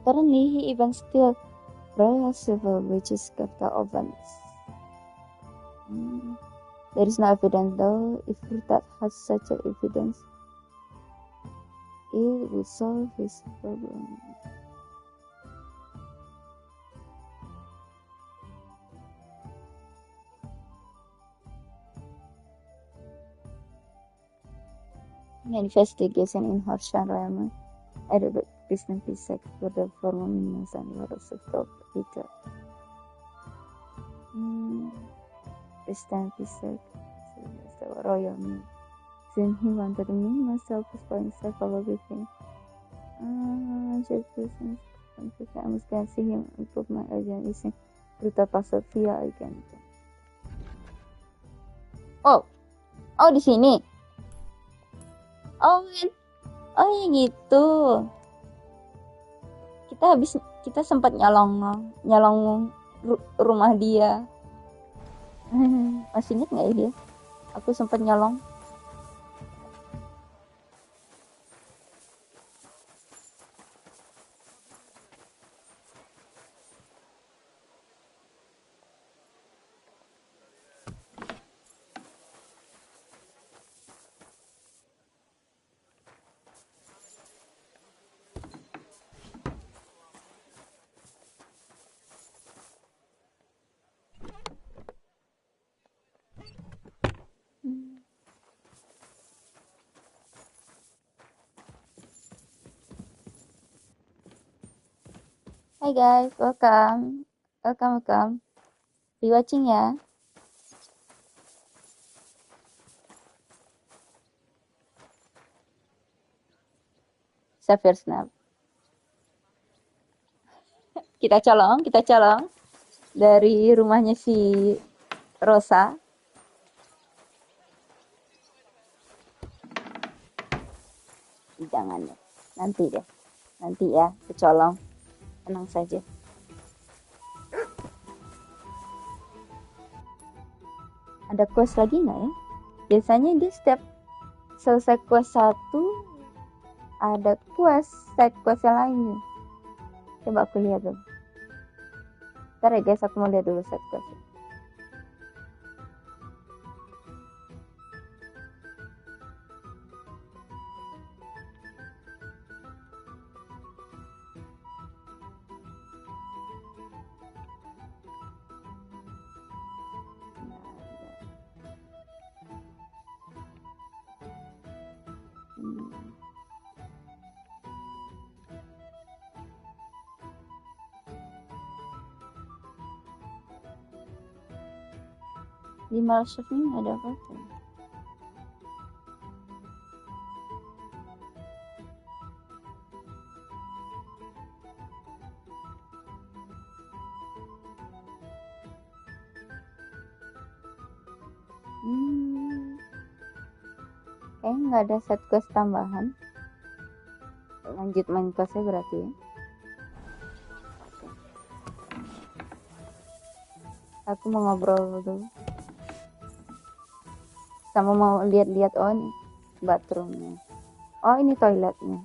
Apparently, he even still royal civil which is capital of Venice. There is no evidence though. If ruthard has such an evidence, it will solve his problem. Investigation in Horshan Raymond, Edward Christian Pisak for the former Minas and Lotus of Peter. Christian Pisak, the royal man. Since he wanted me myself was for himself all everything. Just I must can see him improve my agent using ruthard password via again. Oh, di sini. Oh ya gitu. Kita sempat nyolong rumah dia. Masih inget nggak ya dia? Aku sempat nyolong. Hi guys, welcome. Be watching ya. Xavier Snap. Kita colong dari rumahnya si Rosa. Jangan deh, nanti ya, kecolong. Tenang saja. Ada quest lagi nggak ya? Biasanya dia setiap selesai quest 1 ada side quest yang lain. Coba aku lihat dulu. Bentar ya guys, aku mau lihat dulu side quest. Di Malshov ini ada apa tuh? Kayaknya nggak ada set quest tambahan. Lanjut main questnya berarti ya. Aku mau ngobrol dulu. Sama mau lihat-lihat, oh ini bathroomnya. Oh ini toiletnya.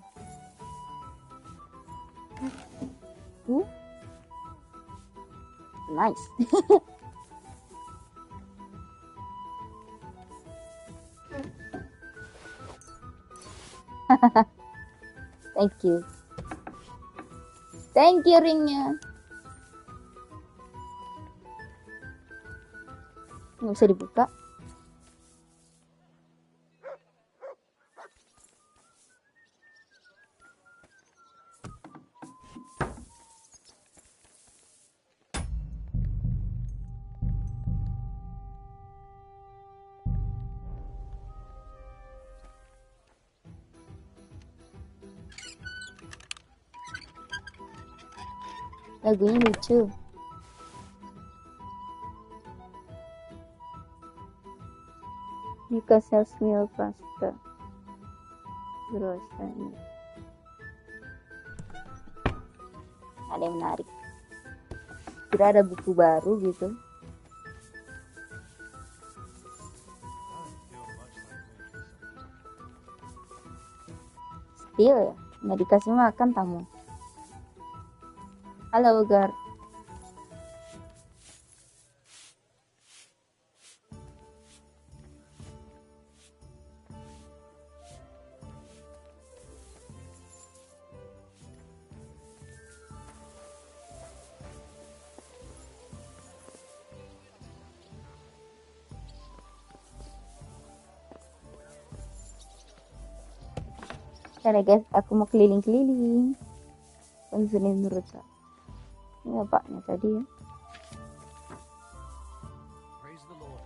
Nice. Thank you ringnya. Nggak bisa dibuka. Lagunya lucu. Because sells meal pasta. Grocery. Ada yang menarik. Kira ada buku baru gitu. Still ya, nggak dikasih makan tamu. Halo Gar. Karena guys, aku mau keliling-keliling. Konsumen ruthard. Ini bapaknya tadi ya. Praise the Lord.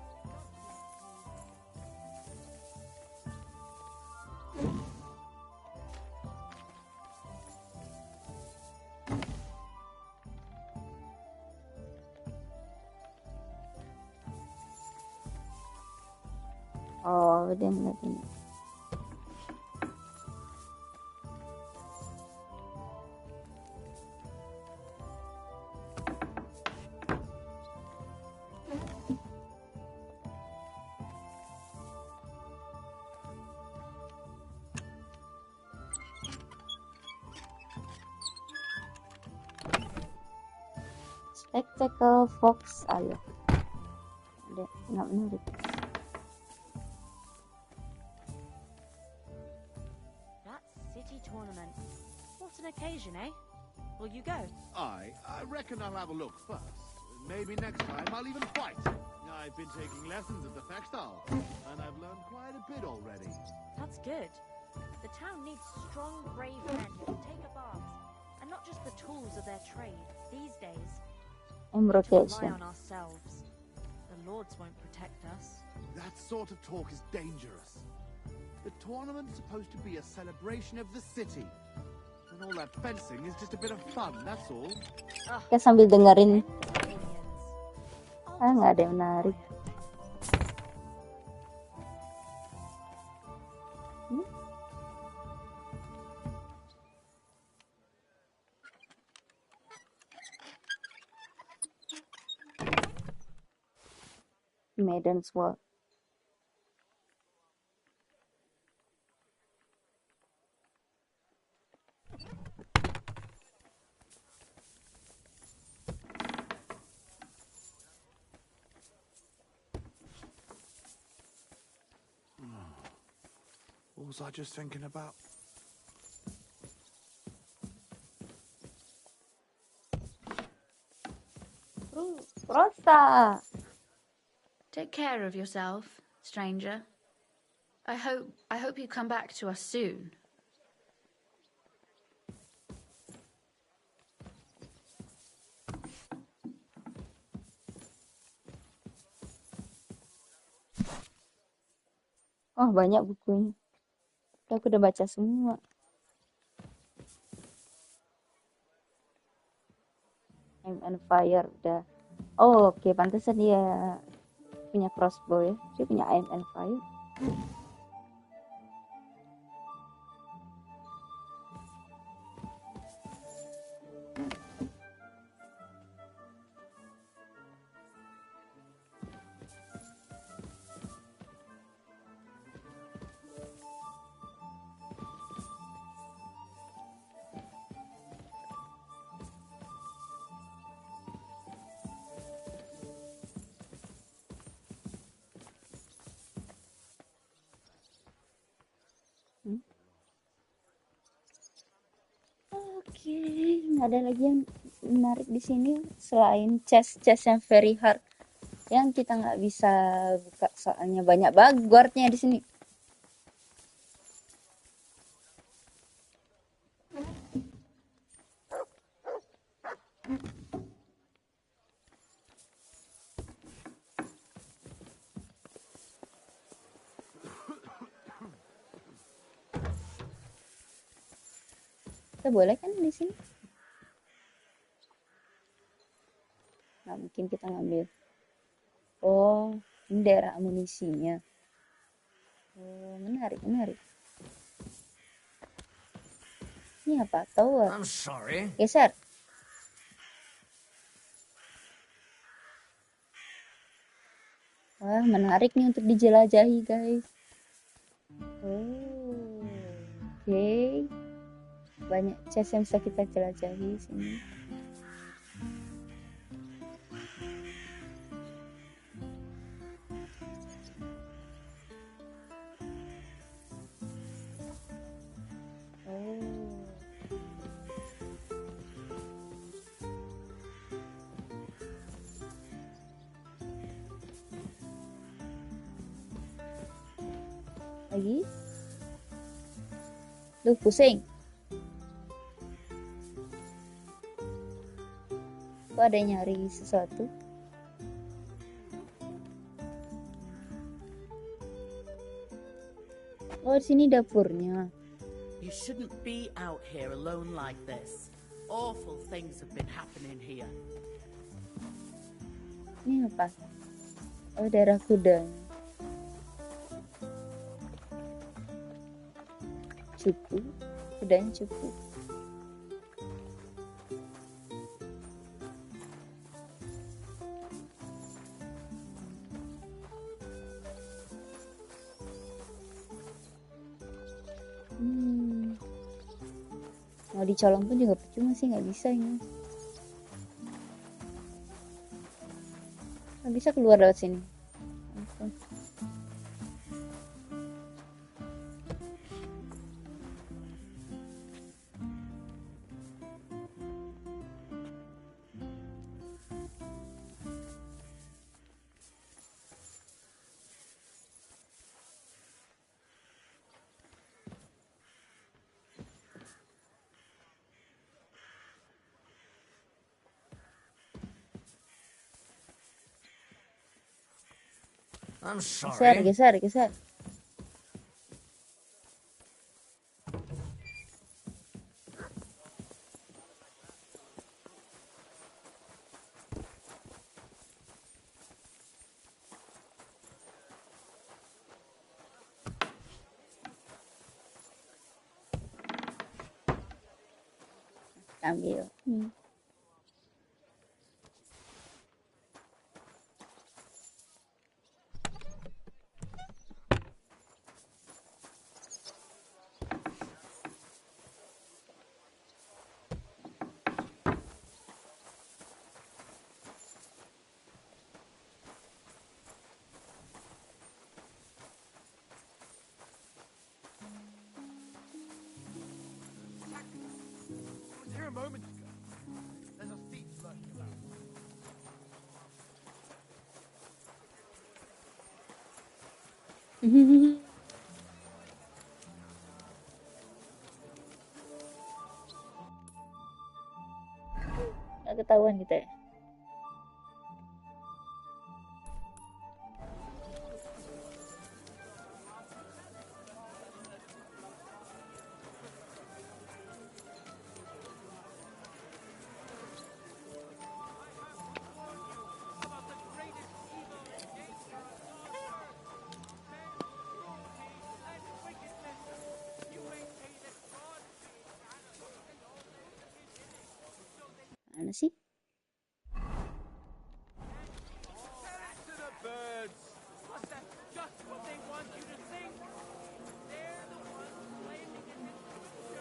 Oh, dia ngeliat ini. Spectacle Fox ayah. Ada nggak menarik. That city tournament. What an occasion, eh? Will you go? I reckon I'll have a look first. Maybe next time I'll even fight. I've been taking lessons at the Fextal, and I've learned quite a bit already. That's good. The town needs strong, brave men who can take up arms, and not just the tools of their trade. These days, we rely on ourselves. The lords won't protect us. That sort of talk is dangerous. The tournament's supposed to be a celebration of the city. And all that fencing is just a bit of fun, that's all. Kita sambil dengerin. Nggak ada yang menarik. Maiden's World. What was I just thinking about? Rosa. Take care of yourself, stranger. I hope you come back to us soon. Oh, banyak bukunya. Aku udah baca semua. Aim and Fire udah. Oh, oke, pantesan dia punya crossbow ya. Dia punya Aim and Fire. Oke, nggak ada lagi yang menarik di sini selain chest yang very hard yang kita nggak bisa buka soalnya banyak guardnya di sini. Kita boleh kan di sini? mungkin kita ngambil. Oh, ini daerah amunisinya. Oh, menarik. Ini apa? Tower. I'm sorry. Geser. Wah, menarik nih untuk dijelajahi, guys. Oh, oke. Banyak chest yang bisa kita jelajahi sini. Lagi. Duh, pusing. Kok ada yang nyari sesuatu? Oh, di sini dapurnya. You shouldn't be out here alone like this. Awful things have been happening here. Ini apa? Oh, daerah kudanya. Cupu, kudanya cupu. Mau dicolong pun juga percuma sih, nggak bisa ini. Nggak bisa keluar lewat sini. I'm sorry. Geser. Ambil. A moment ago. There's a thief lurking about. Nggak ketahuan kita ya. Mana sih?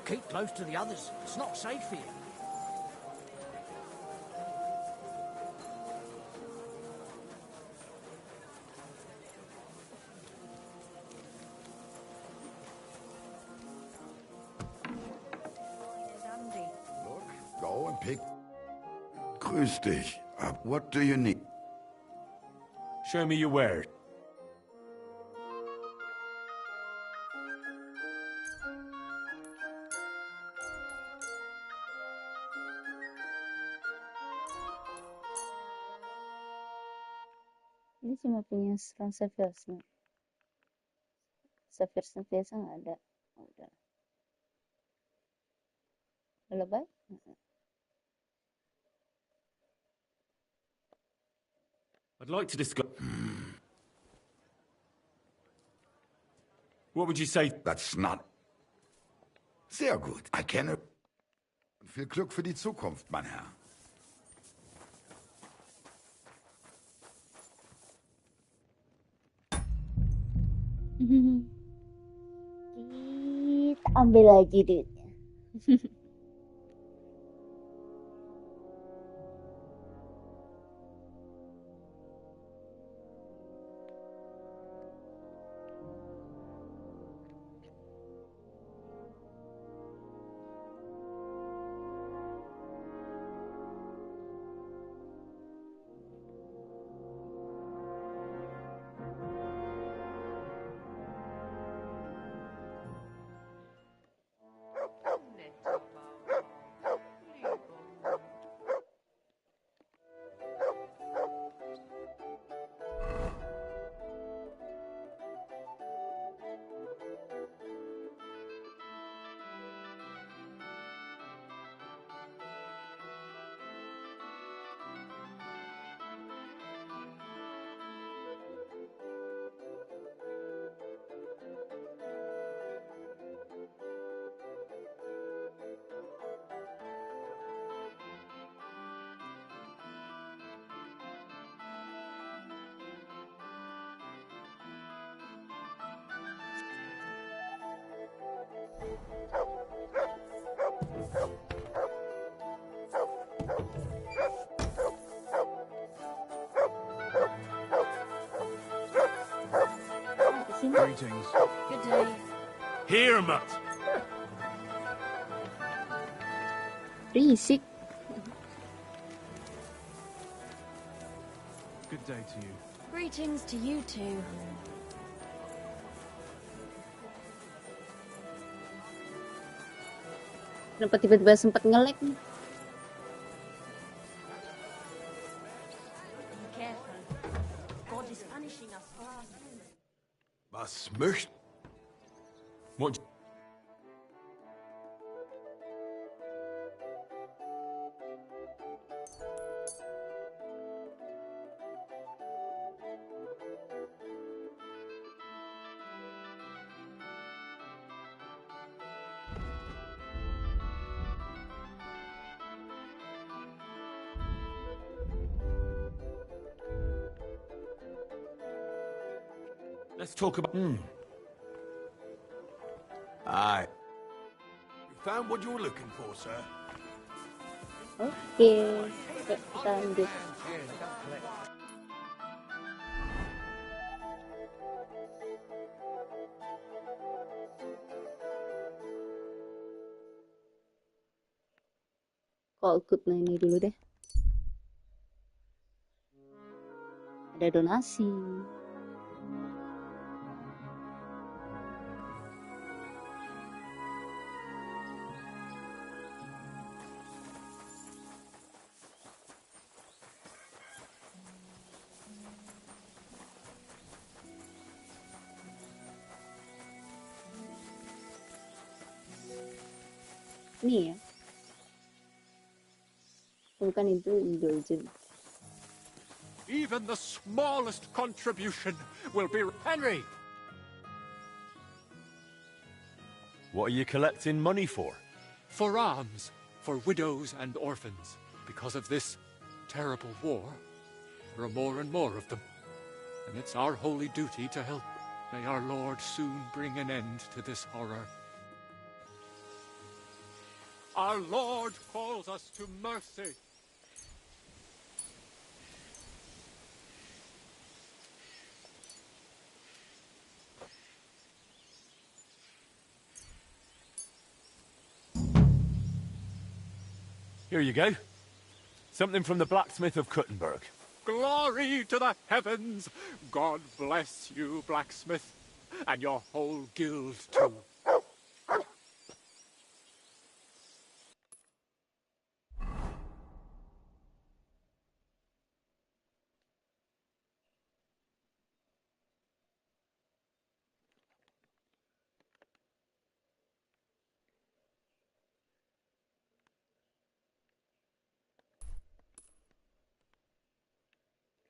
Keep close to the others. It's not safe here. Look, go and pick. Grüß dich. What do you need? Show me your ware. Ini cuma punya serang Safir-nya. Safir biasa nggak ada. Oh, udah. Lebay? I'd like to discuss... What would you say? That's not... Sehr gut. I kenne... Viel Glück für die Zukunft, mein Herr. Kita ambil lagi duitnya. Greetings. Good day. Here, Mutt. Berisik. Good day to you. Greetings to you too. Kenapa tiba-tiba sempat nge-lag nih? Be careful. God is punishing us for our sins. Was möcht... What... Let's talk about... Aye. You found what you were looking for, sir? Oke, yuk kita lanjut. Call good nah ini dulu deh. Ada donasi. Ini ya. Bukan itu indulgent. Even the smallest contribution will be... Henry! What are you collecting money for? For alms, for widows and orphans. Because of this terrible war, there are more and more of them. And it's our holy duty to help. May our Lord soon bring an end to this horror. Our Lord calls us to mercy. Here you go. Something from the blacksmith of Kuttenberg. Glory to the heavens! God bless you, blacksmith, and your whole guild too.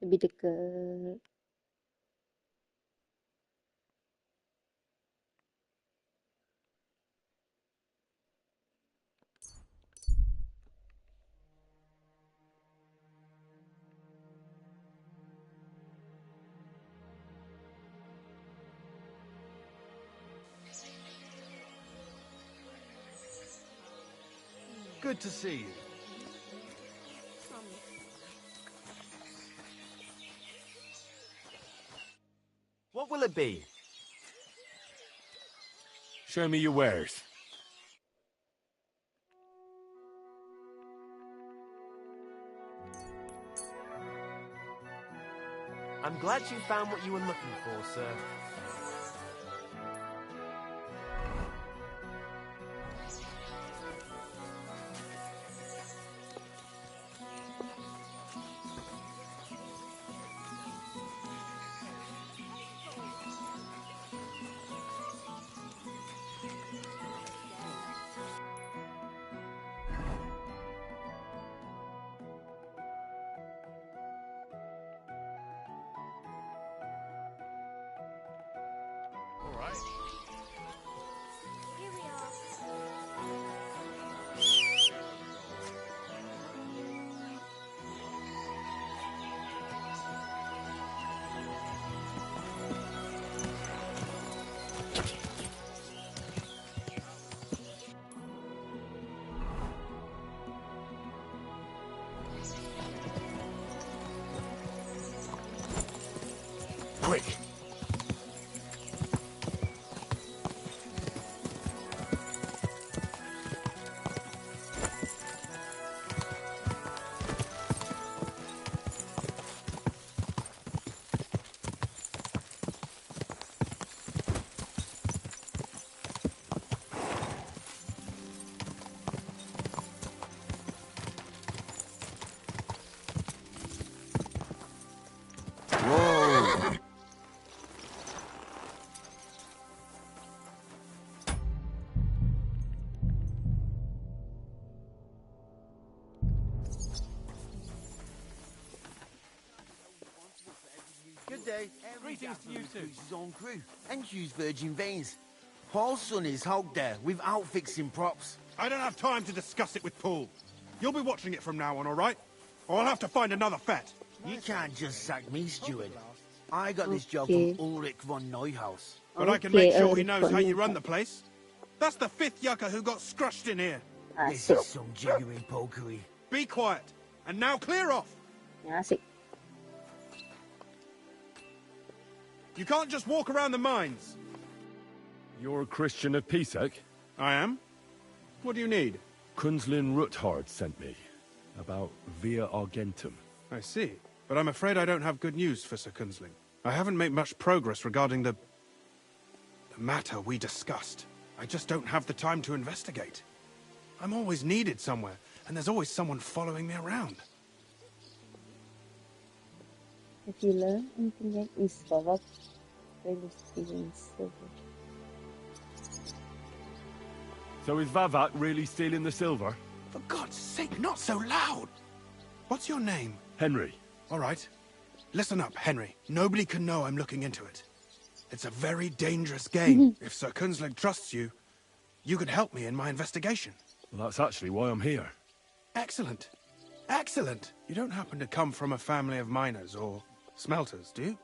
lebih deket. Good to see you. What will it be? Show me your wares. I'm glad you found what you were looking for, sir. Quick! Good day. Greetings to you too. On crew and use virgin veins. Paul's son is hogged there without fixing props. I don't have time to discuss it with Paul. You'll be watching it from now on, all right? Or I'll have to find another fet. You can't just sack me, steward. I got this job from Ulrich von Neuhaus. But I can make sure he knows how you run the place. That's the 5th yucca who got scrushed in here. This is some genuine pokery. Be quiet. And now clear off. Asik. You can't just walk around the mines. You're a Christian of Pisek? I am. What do you need? Kunzlin Ruthard sent me. About Via Argentum. I see. But I'm afraid I don't have good news for Sir Kunzling. I haven't made much progress regarding the matter we discussed. I just don't have the time to investigate. I'm always needed somewhere, and there's always someone following me around. Villa Internet is covered. So is Vavak really stealing the silver? For God's sake, not so loud! What's your name? Henry. All right. Listen up, Henry. Nobody can know I'm looking into it. It's a very dangerous game. If Sir Kunzling trusts you, you could help me in my investigation. Well, that's actually why I'm here. Excellent. Excellent. You don't happen to come from a family of miners or smelters, do you?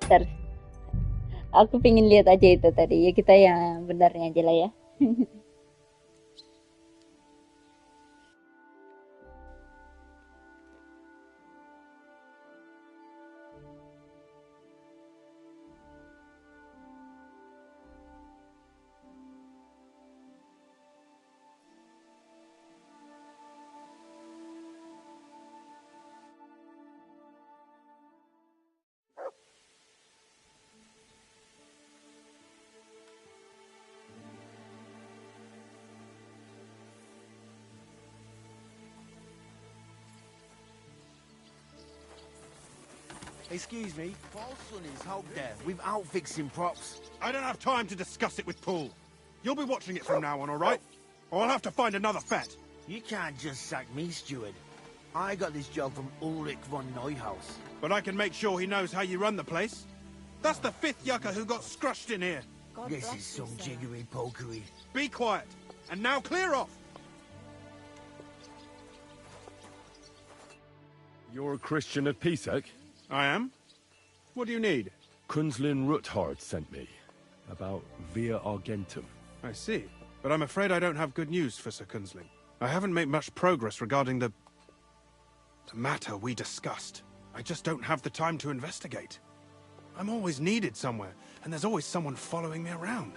Ntar. Aku pengen lihat aja itu tadi. Ya kita yang benarnya aja lah ya. Excuse me, Paul's son is hogged there without fixing props. I don't have time to discuss it with Paul. You'll be watching it from now on, all right? Or I'll have to find another fet. You can't just sack me, steward. I got this job from Ulrich von Neuhaus. But I can make sure he knows how you run the place. That's the 5th yucca who got scrushed in here. This is some jiggery-pokery. Be quiet. And now clear off. You're a Christian of Pisek? I am. What do you need? Kunzlin Ruthard sent me. About Via Argentum. I see. But I'm afraid I don't have good news for Sir Kunzling. I haven't made much progress regarding the matter we discussed. I just don't have the time to investigate. I'm always needed somewhere, and there's always someone following me around.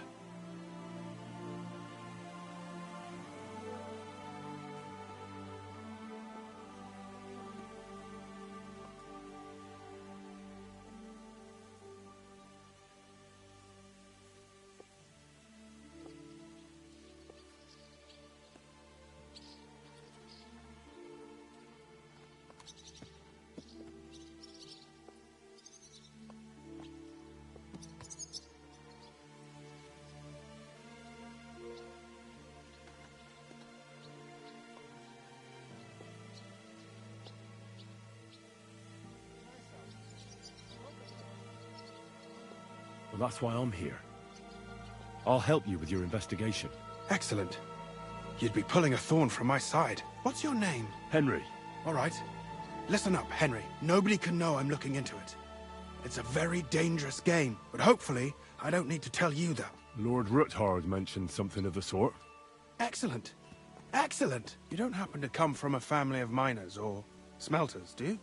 Well, that's why I'm here. I'll help you with your investigation. Excellent. You'd be pulling a thorn from my side. What's your name? Henry. All right. Listen up, Henry. Nobody can know I'm looking into it. It's a very dangerous game, but hopefully I don't need to tell you that. Lord Ruthard mentioned something of the sort. Excellent. Excellent. You don't happen to come from a family of miners or smelters, do you?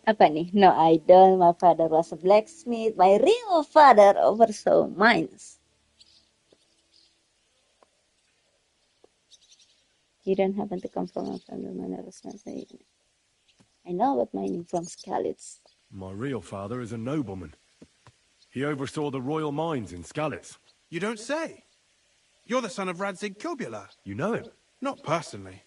Apa nih? No idol, my father was a blacksmith, my real father oversaw mines. You don't happen to come from a family of miners. I know about mining from Skalitz. My real father is a nobleman. He oversaw the royal mines in Skalitz. You don't say? You're the son of Radzig Kubula. You know him? Not personally.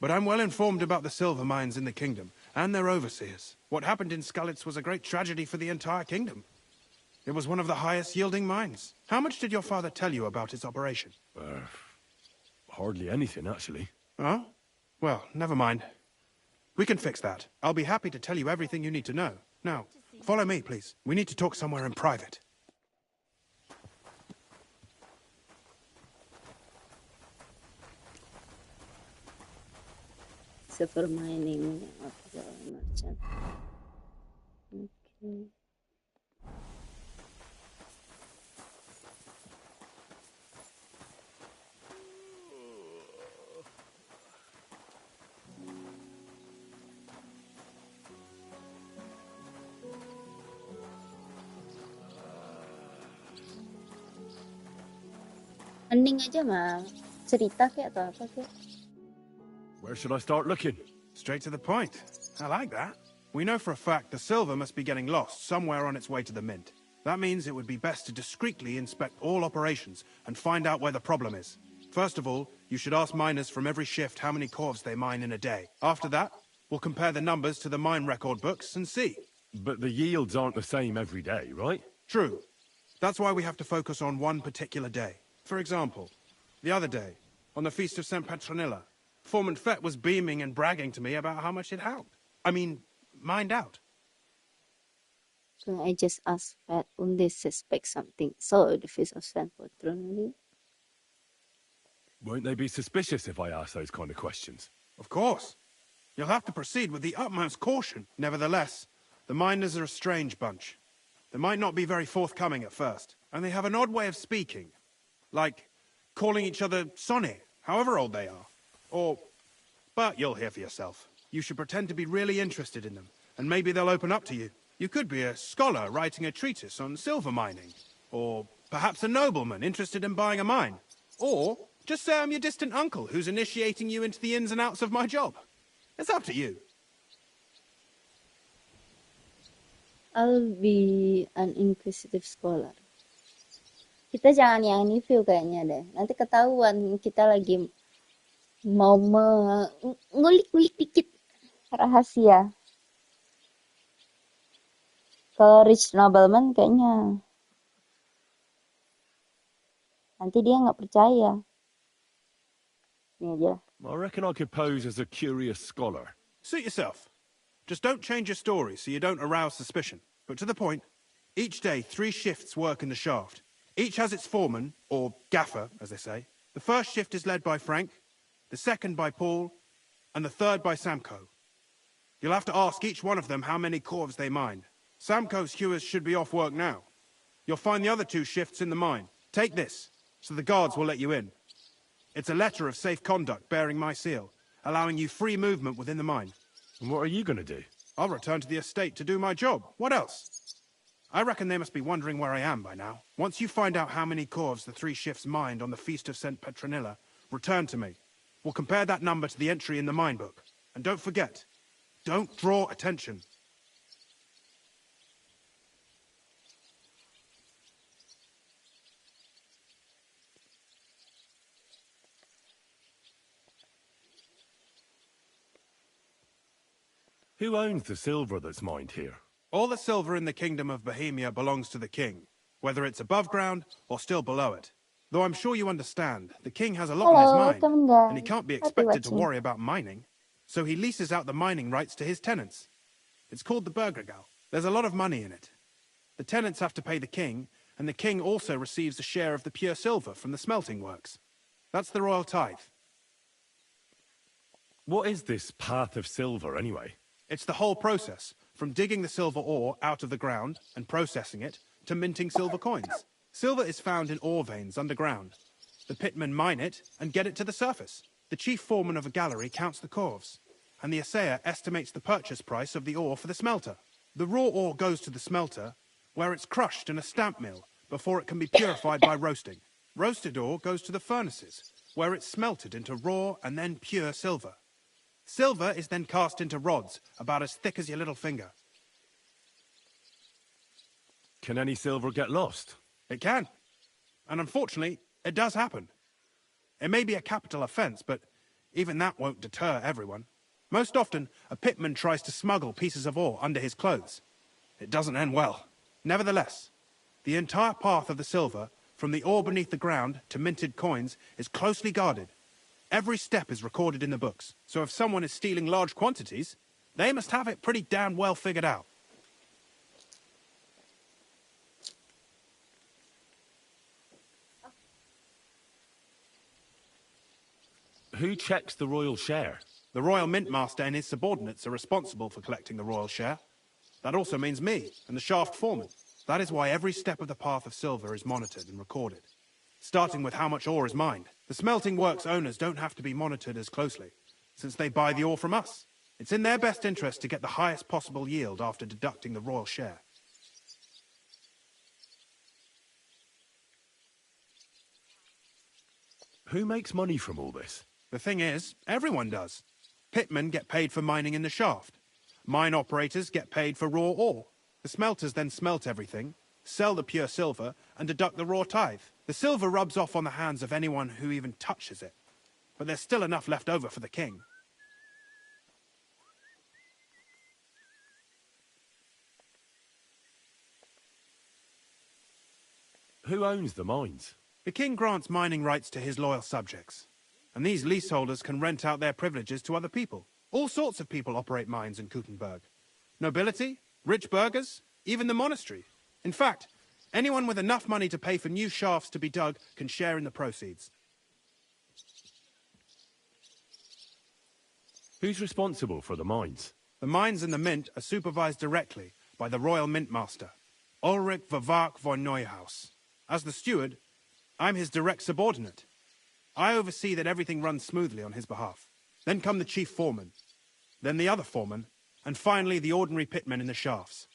But I'm well informed about the silver mines in the kingdom, and their overseers. What happened in Skalitz was a great tragedy for the entire kingdom. It was one of the highest yielding mines. How much did your father tell you about its operation? Hardly anything, actually. Oh? Well, never mind. We can fix that. I'll be happy to tell you everything you need to know. Now, follow me, please. We need to talk somewhere in private. Silver mining merchant. Okay. Mending aja mah cerita kayak atau apa kayak. Where should I start looking? Straight to the point. I like that. We know for a fact the silver must be getting lost somewhere on its way to the mint. That means it would be best to discreetly inspect all operations and find out where the problem is. First of all, you should ask miners from every shift how many corves they mine in a day. After that, we'll compare the numbers to the mine record books and see. But the yields aren't the same every day, right? True. That's why we have to focus on one particular day. For example, the other day, on the Feast of St. Petronilla, Foreman Fett was beaming and bragging to me about how much it helped. I mean, mined out. So I just asked Fett, they suspect something. So the Feast of St. Petronilla. Won't they be suspicious if I ask those kind of questions? Of course. You'll have to proceed with the utmost caution. Nevertheless, the miners are a strange bunch. They might not be very forthcoming at first, and they have an odd way of speaking. Like calling each other Sonny, however old they are. But you'll hear for yourself. You should pretend to be really interested in them, and maybe they'll open up to you. You could be a scholar writing a treatise on silver mining. Or perhaps a nobleman interested in buying a mine. Or just say I'm your distant uncle who's initiating you into the ins and outs of my job. It's up to you. I'll be an inquisitive scholar. Kita jangan yang review kayaknya deh. Nanti ketahuan kita lagi Mau ngulik-ngulik dikit rahasia. Kalau rich nobleman kayaknya nanti dia nggak percaya. Ini aja. I reckon I could pose as a curious scholar. Suit yourself. Just don't change your story so you don't arouse suspicion. But to the point, each day 3 shifts work in the shaft. Each has its foreman, or gaffer, as they say. The first shift is led by Frank, the second by Paul, and the third by Samko. You'll have to ask each one of them how many corves they mine. Samko's hewers should be off work now. You'll find the other 2 shifts in the mine. Take this, so the guards will let you in. It's a letter of safe conduct bearing my seal, allowing you free movement within the mine. And what are you going to do? I'll return to the estate to do my job. What else? I reckon they must be wondering where I am by now. Once you find out how many corves the 3 shifts mined on the Feast of St. Petronilla, return to me. We'll compare that number to the entry in the mine book. And don't forget, don't draw attention. Who owns the silver that's mined here? All the silver in the Kingdom of Bohemia belongs to the king, whether it's above ground or still below it. Though I'm sure you understand, the king has a lot on his mind, and he can't be expected to worry about mining. So he leases out the mining rights to his tenants. It's called the Burgergau. There's a lot of money in it. The tenants have to pay the king, and the king also receives a share of the pure silver from the smelting works. That's the royal tithe. What is this path of silver, anyway? It's the whole process, from digging the silver ore out of the ground and processing it, to minting silver coins. Silver is found in ore veins underground. The pitmen mine it and get it to the surface. The chief foreman of a gallery counts the corves, and the assayer estimates the purchase price of the ore for the smelter. The raw ore goes to the smelter, where it's crushed in a stamp mill before it can be purified by roasting. Roasted ore goes to the furnaces, where it's smelted into raw and then pure silver. Silver is then cast into rods, about as thick as your little finger. Can any silver get lost? It can. And unfortunately, it does happen. It may be a capital offence, but even that won't deter everyone. Most often, a pitman tries to smuggle pieces of ore under his clothes. It doesn't end well. Nevertheless, the entire path of the silver, from the ore beneath the ground to minted coins, is closely guarded. Every step is recorded in the books, so if someone is stealing large quantities, they must have it pretty damn well figured out. Who checks the royal share? The royal mintmaster and his subordinates are responsible for collecting the royal share. That also means me and the shaft foreman. That is why every step of the path of silver is monitored and recorded, starting with how much ore is mined. The smelting works owners don't have to be monitored as closely, since they buy the ore from us. It's in their best interest to get the highest possible yield after deducting the royal share. Who makes money from all this? The thing is, everyone does. Pitmen get paid for mining in the shaft. Mine operators get paid for raw ore. The smelters then smelt everything, sell the pure silver, and deduct the raw tithe. The silver rubs off on the hands of anyone who even touches it. But there's still enough left over for the king. Who owns the mines? The king grants mining rights to his loyal subjects. And these leaseholders can rent out their privileges to other people. All sorts of people operate mines in Kuttenberg. Nobility, rich burghers, even the monastery. In fact, anyone with enough money to pay for new shafts to be dug can share in the proceeds. Who's responsible for the mines? The mines and the mint are supervised directly by the royal mintmaster, Ulrich Vervark von Neuhaus. As the steward, I'm his direct subordinate. I oversee that everything runs smoothly on his behalf. Then come the chief foreman, then the other foreman, and finally the ordinary pitmen in the shafts.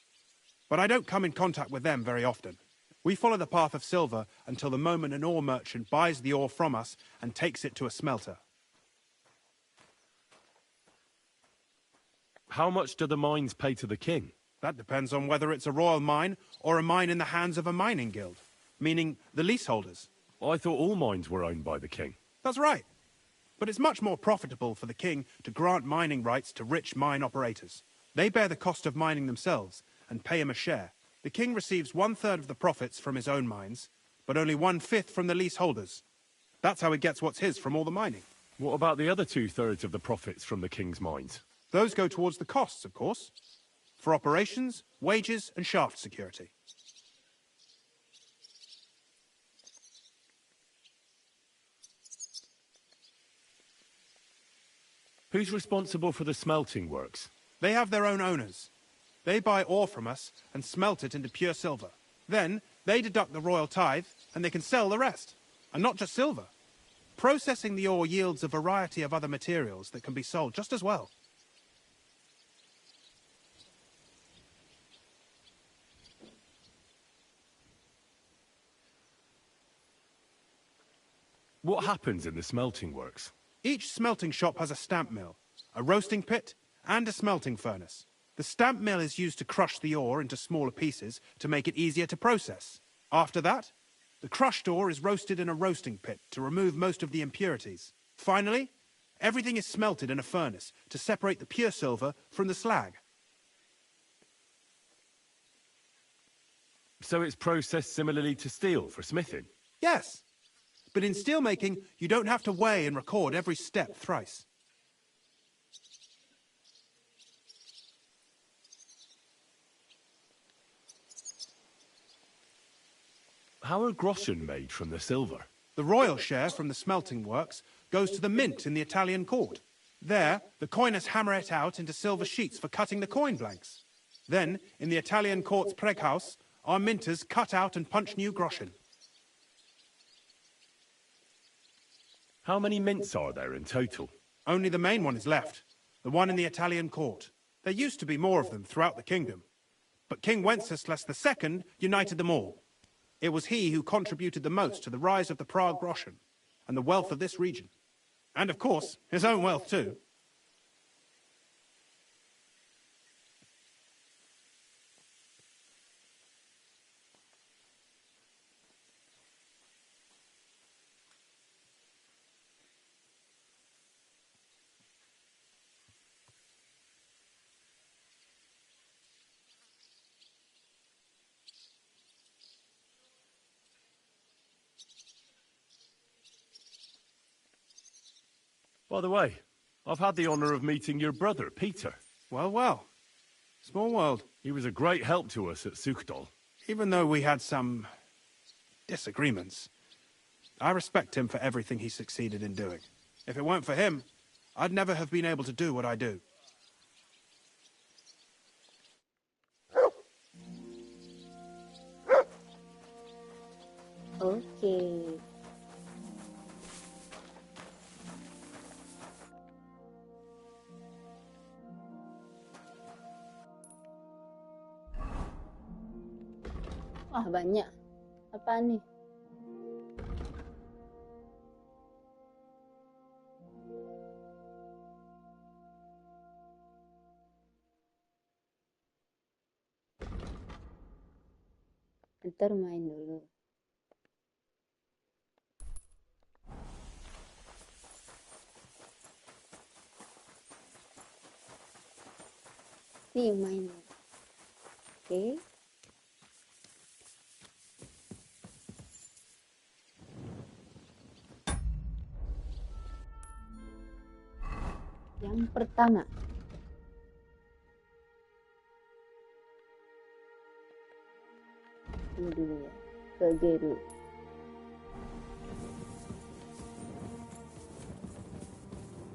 But I don't come in contact with them very often. We follow the path of silver until the moment an ore merchant buys the ore from us and takes it to a smelter. How much do the mines pay to the king? That depends on whether it's a royal mine or a mine in the hands of a mining guild, meaning the leaseholders. I thought all mines were owned by the king. That's right. But it's much more profitable for the king to grant mining rights to rich mine operators. They bear the cost of mining themselves and pay him a share. The king receives 1/3 of the profits from his own mines, but only 1/5 from the leaseholders. That's how he gets what's his from all the mining. What about the other 2/3 of the profits from the king's mines? Those go towards the costs, of course. For operations, wages, and shaft security. Who's responsible for the smelting works? They have their own owners. They buy ore from us and smelt it into pure silver. Then, they deduct the royal tithe, and they can sell the rest. And not just silver. Processing the ore yields a variety of other materials that can be sold just as well. What happens in the smelting works? Each smelting shop has a stamp mill, a roasting pit, and a smelting furnace. The stamp mill is used to crush the ore into smaller pieces to make it easier to process. After that, the crushed ore is roasted in a roasting pit to remove most of the impurities. Finally, everything is smelted in a furnace to separate the pure silver from the slag. So it's processed similarly to steel for smithing? Yes. But in steelmaking, you don't have to weigh and record every step thrice. How are groschen made from the silver? The royal share from the smelting works goes to the mint in the Italian court. There, the coiners hammer it out into silver sheets for cutting the coin blanks. Then, in the Italian court's preghouse, our minters cut out and punch new groschen. How many mints are there in total? Only the main one is left, the one in the Italian court. There used to be more of them throughout the kingdom. But King Wenceslas II united them all. It was he who contributed the most to the rise of the Prague groschen and the wealth of this region. And of course, his own wealth too. By the way, I've had the honour of meeting your brother, Peter. Well, well. Small world. He was a great help to us at Sukdal. Even though we had some disagreements, I respect him for everything he succeeded in doing. If it weren't for him, I'd never have been able to do what I do. Okay. Wah, banyak. Apaan nih? Ntar main dulu. Nih main. Oke. Yang pertama, ini dulu ya, ke Geru.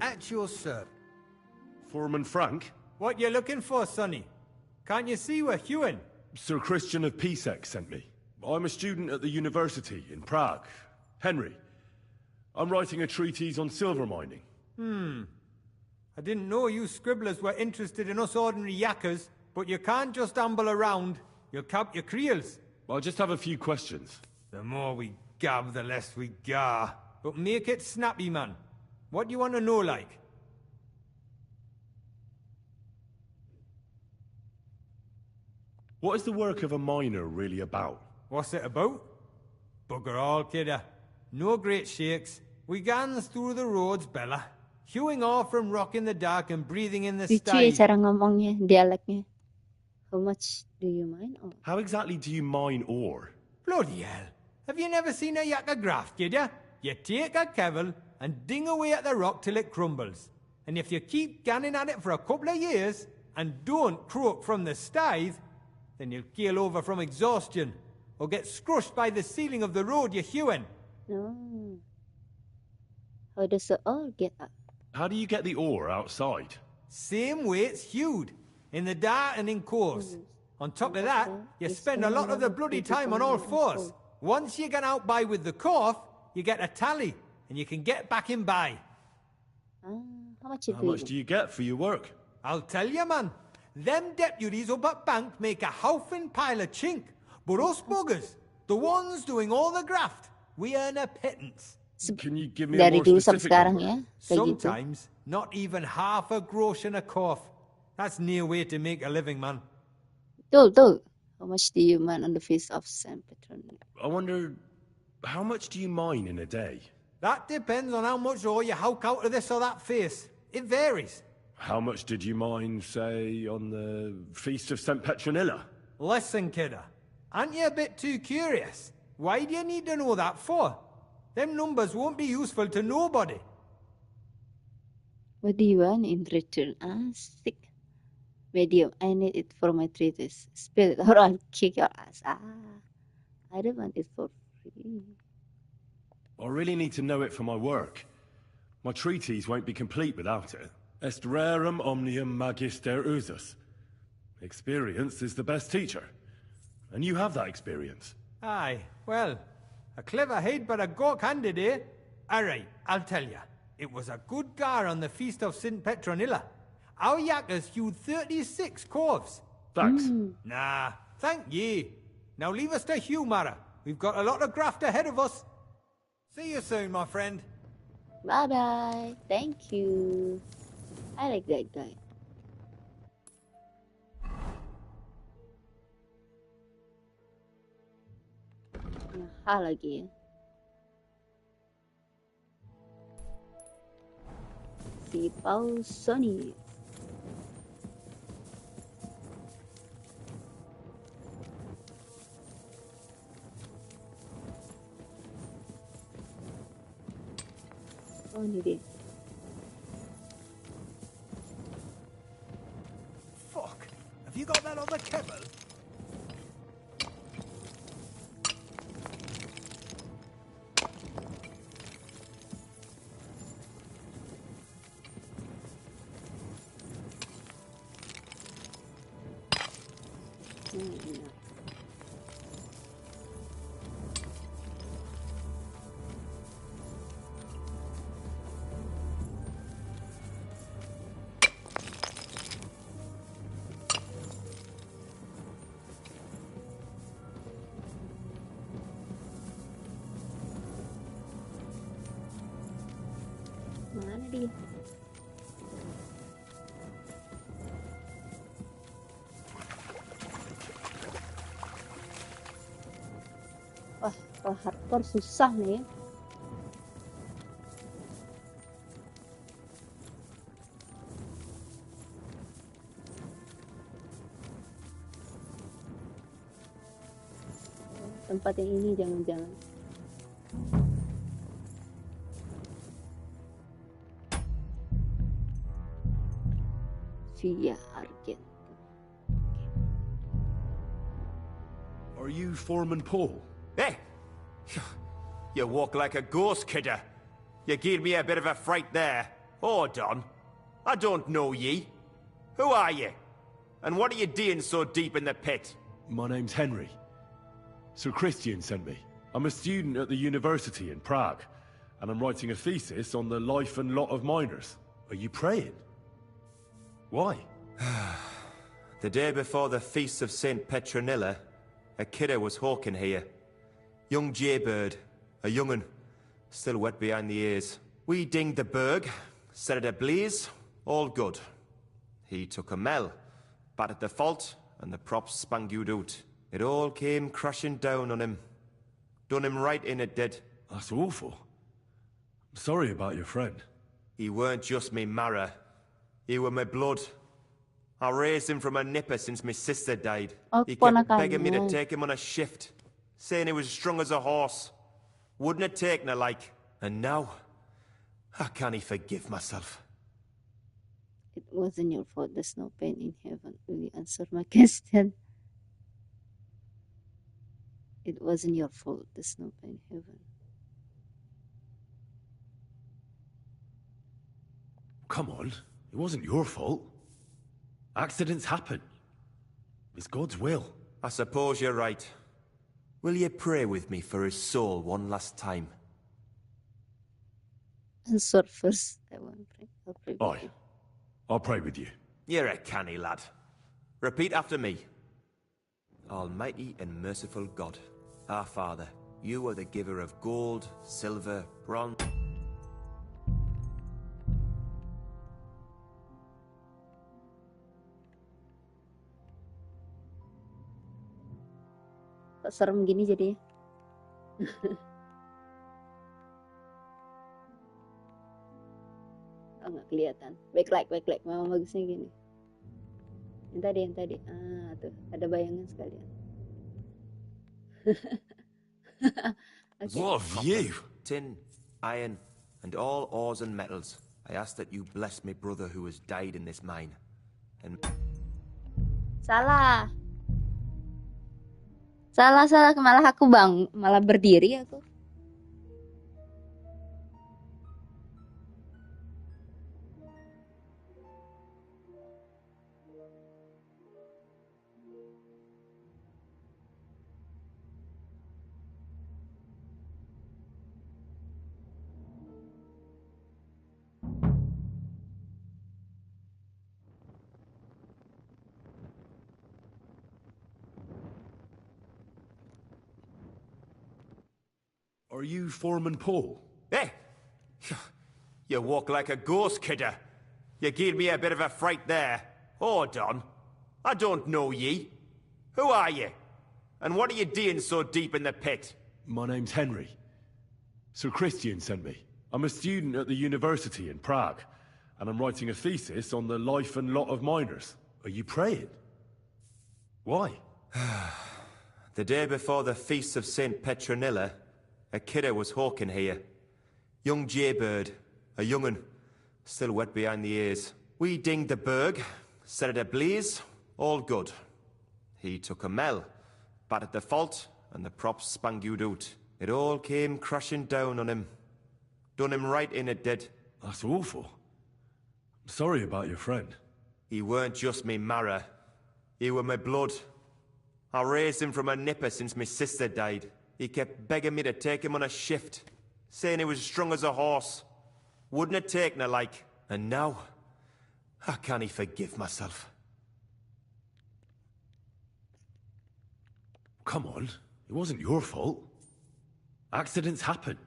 At your service. Foreman Frank? What you looking for, Sonny? Can't you see we're hewing? Sir Christian of Pisek sent me. I'm a student at the university in Prague. Henry, I'm writing a treatise on silver mining. I didn't know you scribblers were interested in us ordinary yakkers, but you can't just amble around. You'll cap your creels. I just have a few questions. The more we gab, the less we gar. But make it snappy, man. What do you want to know, like? What is the work of a miner really about? What's it about? Bugger all, kidder. No great shakes. We gans through the roads, Bella, hewing off from rock in the dark and breathing in the Lucu ya sty. cara ngomongnya, dialeknya. How much do you mine? Oh. How exactly do you mine ore? Bloody hell. Have you never seen a yakka graft, kid ya? You take a kevel and ding away at the rock till it crumbles. And if you keep ganning at it for a couple of years and don't croak from the stithe, then you'll keel over from exhaustion or get scrushed by the ceiling of the road you're hewing. No. How does the ore get up? How do you get the ore outside? Same way it's hewed, in the dark and in course. On top of that, you spend a lot of the bloody time on all fours. Once you get out by with the cough, you get a tally, and you can get back in by. How much do you get for your work? I'll tell you, man. Them deputies up at bank make a howfing pile of chink. But us buggers, the ones doing all the graft, we earn a pittance. Can you give me a more specific number? Sometimes, not even half a grosh and a cough. That's near way to make a living, man. Tuh. How much do you mine on the feast of St. Petronilla? I wonder, how much do you mine in a day? That depends on how much ore you howk out of this or that face. It varies. How much did you mine, say, on the Feast of St. Petronilla? Listen, kidder. Aren't you a bit too curious? Why do you need to know that for? Them numbers won't be useful to nobody. What do you want in return? Stick. Medium. I need it for my treatise. Spill it or I'll kick your ass. I don't want it for free. I really need to know it for my work. My treatise won't be complete without it. Est rerum omnium magister usus. Experience is the best teacher. And you have that experience. Aye, well, a clever head but a gawk-handed, eh? Alright, I'll tell you. It was a good gar on the Feast of St. Petronilla. Our yakkers hewed 36 corves. Thanks. Nah, thank ye. Now leave us to hew, Mara. We've got a lot of graft ahead of us. See you soon, my friend. Bye-bye. Thank you. I like that guy. Hal lagi. Si Paul Sony. Oh, ini dia. Fuck. Have you got that on the kettle? Mana dia? Wah, kalau hardcore susah nih. Tempat yang ini jangan-jangan. Via Argent. Are you Foreman Paul? Hey! You walk like a ghost, kidder. You gave me a bit of a fright there. Hold on. I don't know ye. Who are you? And what are you doing so deep in the pit? My name's Henry. Sir Christian sent me. I'm a student at the university in Prague, and I'm writing a thesis on the life and lot of miners. Are you praying? Why? The day before the Feast of St. Petronilla, a kidder was hawking here. Young jaybird, a young'un, still wet behind the ears. We dinged the berg, set it ablaze, all good. He took a mell, battered the fault, and the props spangued out. It all came crashing down on him. Done him right in, it did. That's awful. Sorry about your friend. He weren't just me marrow. He were my blood. I raised him from a nipper since my sister died. Oh, He kept keponakannya. begging me to take him on a shift, saying he was strong as a horse. Wouldn't have taken her like. And now, how can he forgive myself? It wasn't your fault. There's no pain in heaven. Will you answer my question? It wasn't your fault. There's no pain in heaven. Come on, it wasn't your fault. Accidents happen. It's God's will. I suppose you're right. Will you pray with me for his soul one last time? Answer first. I won't pray. I'll pray with Aye. you. I'll pray with you. You're a canny lad. Repeat after me. Almighty and merciful God, our Father, you are the giver of gold, silver, bronze... Kok serem gini jadi? Oh, nggak kelihatan. Backlight. Memang bagusnya gini. Yang tadi. Ah, tuh ada bayangan sekalian. Okay. What a view! Tin, iron, and all ores and metals. I ask that you bless my brother who has died in this mine. And... Salah. Malah aku malah berdiri aku. Are you Foreman Paul? Hey! You walk like a ghost, kidder. You gave me a bit of a fright there. Hold on. I don't know ye. Who are you? And what are you doing so deep in the pit? My name's Henry. Sir Christian sent me. I'm a student at the university in Prague, and I'm writing a thesis on the life and lot of miners. Are you praying? Why? The day before the feast of St. Petronilla, a kidder was hawking here. Young jaybird, a young'un, still wet behind the ears. We dinged the berg, set it ablaze, all good. He took a mell, battered the fault, and the props spangued out. It all came crashing down on him. Done him right in, it did. That's awful. I'm sorry about your friend. He weren't just me marrow. He were my blood. I raised him from a nipper since my sister died. He kept begging me to take him on a shift, saying he was strong as a horse. Wouldn't have taken her like. And now, how can he forgive myself? Come on, it wasn't your fault. Accidents happen.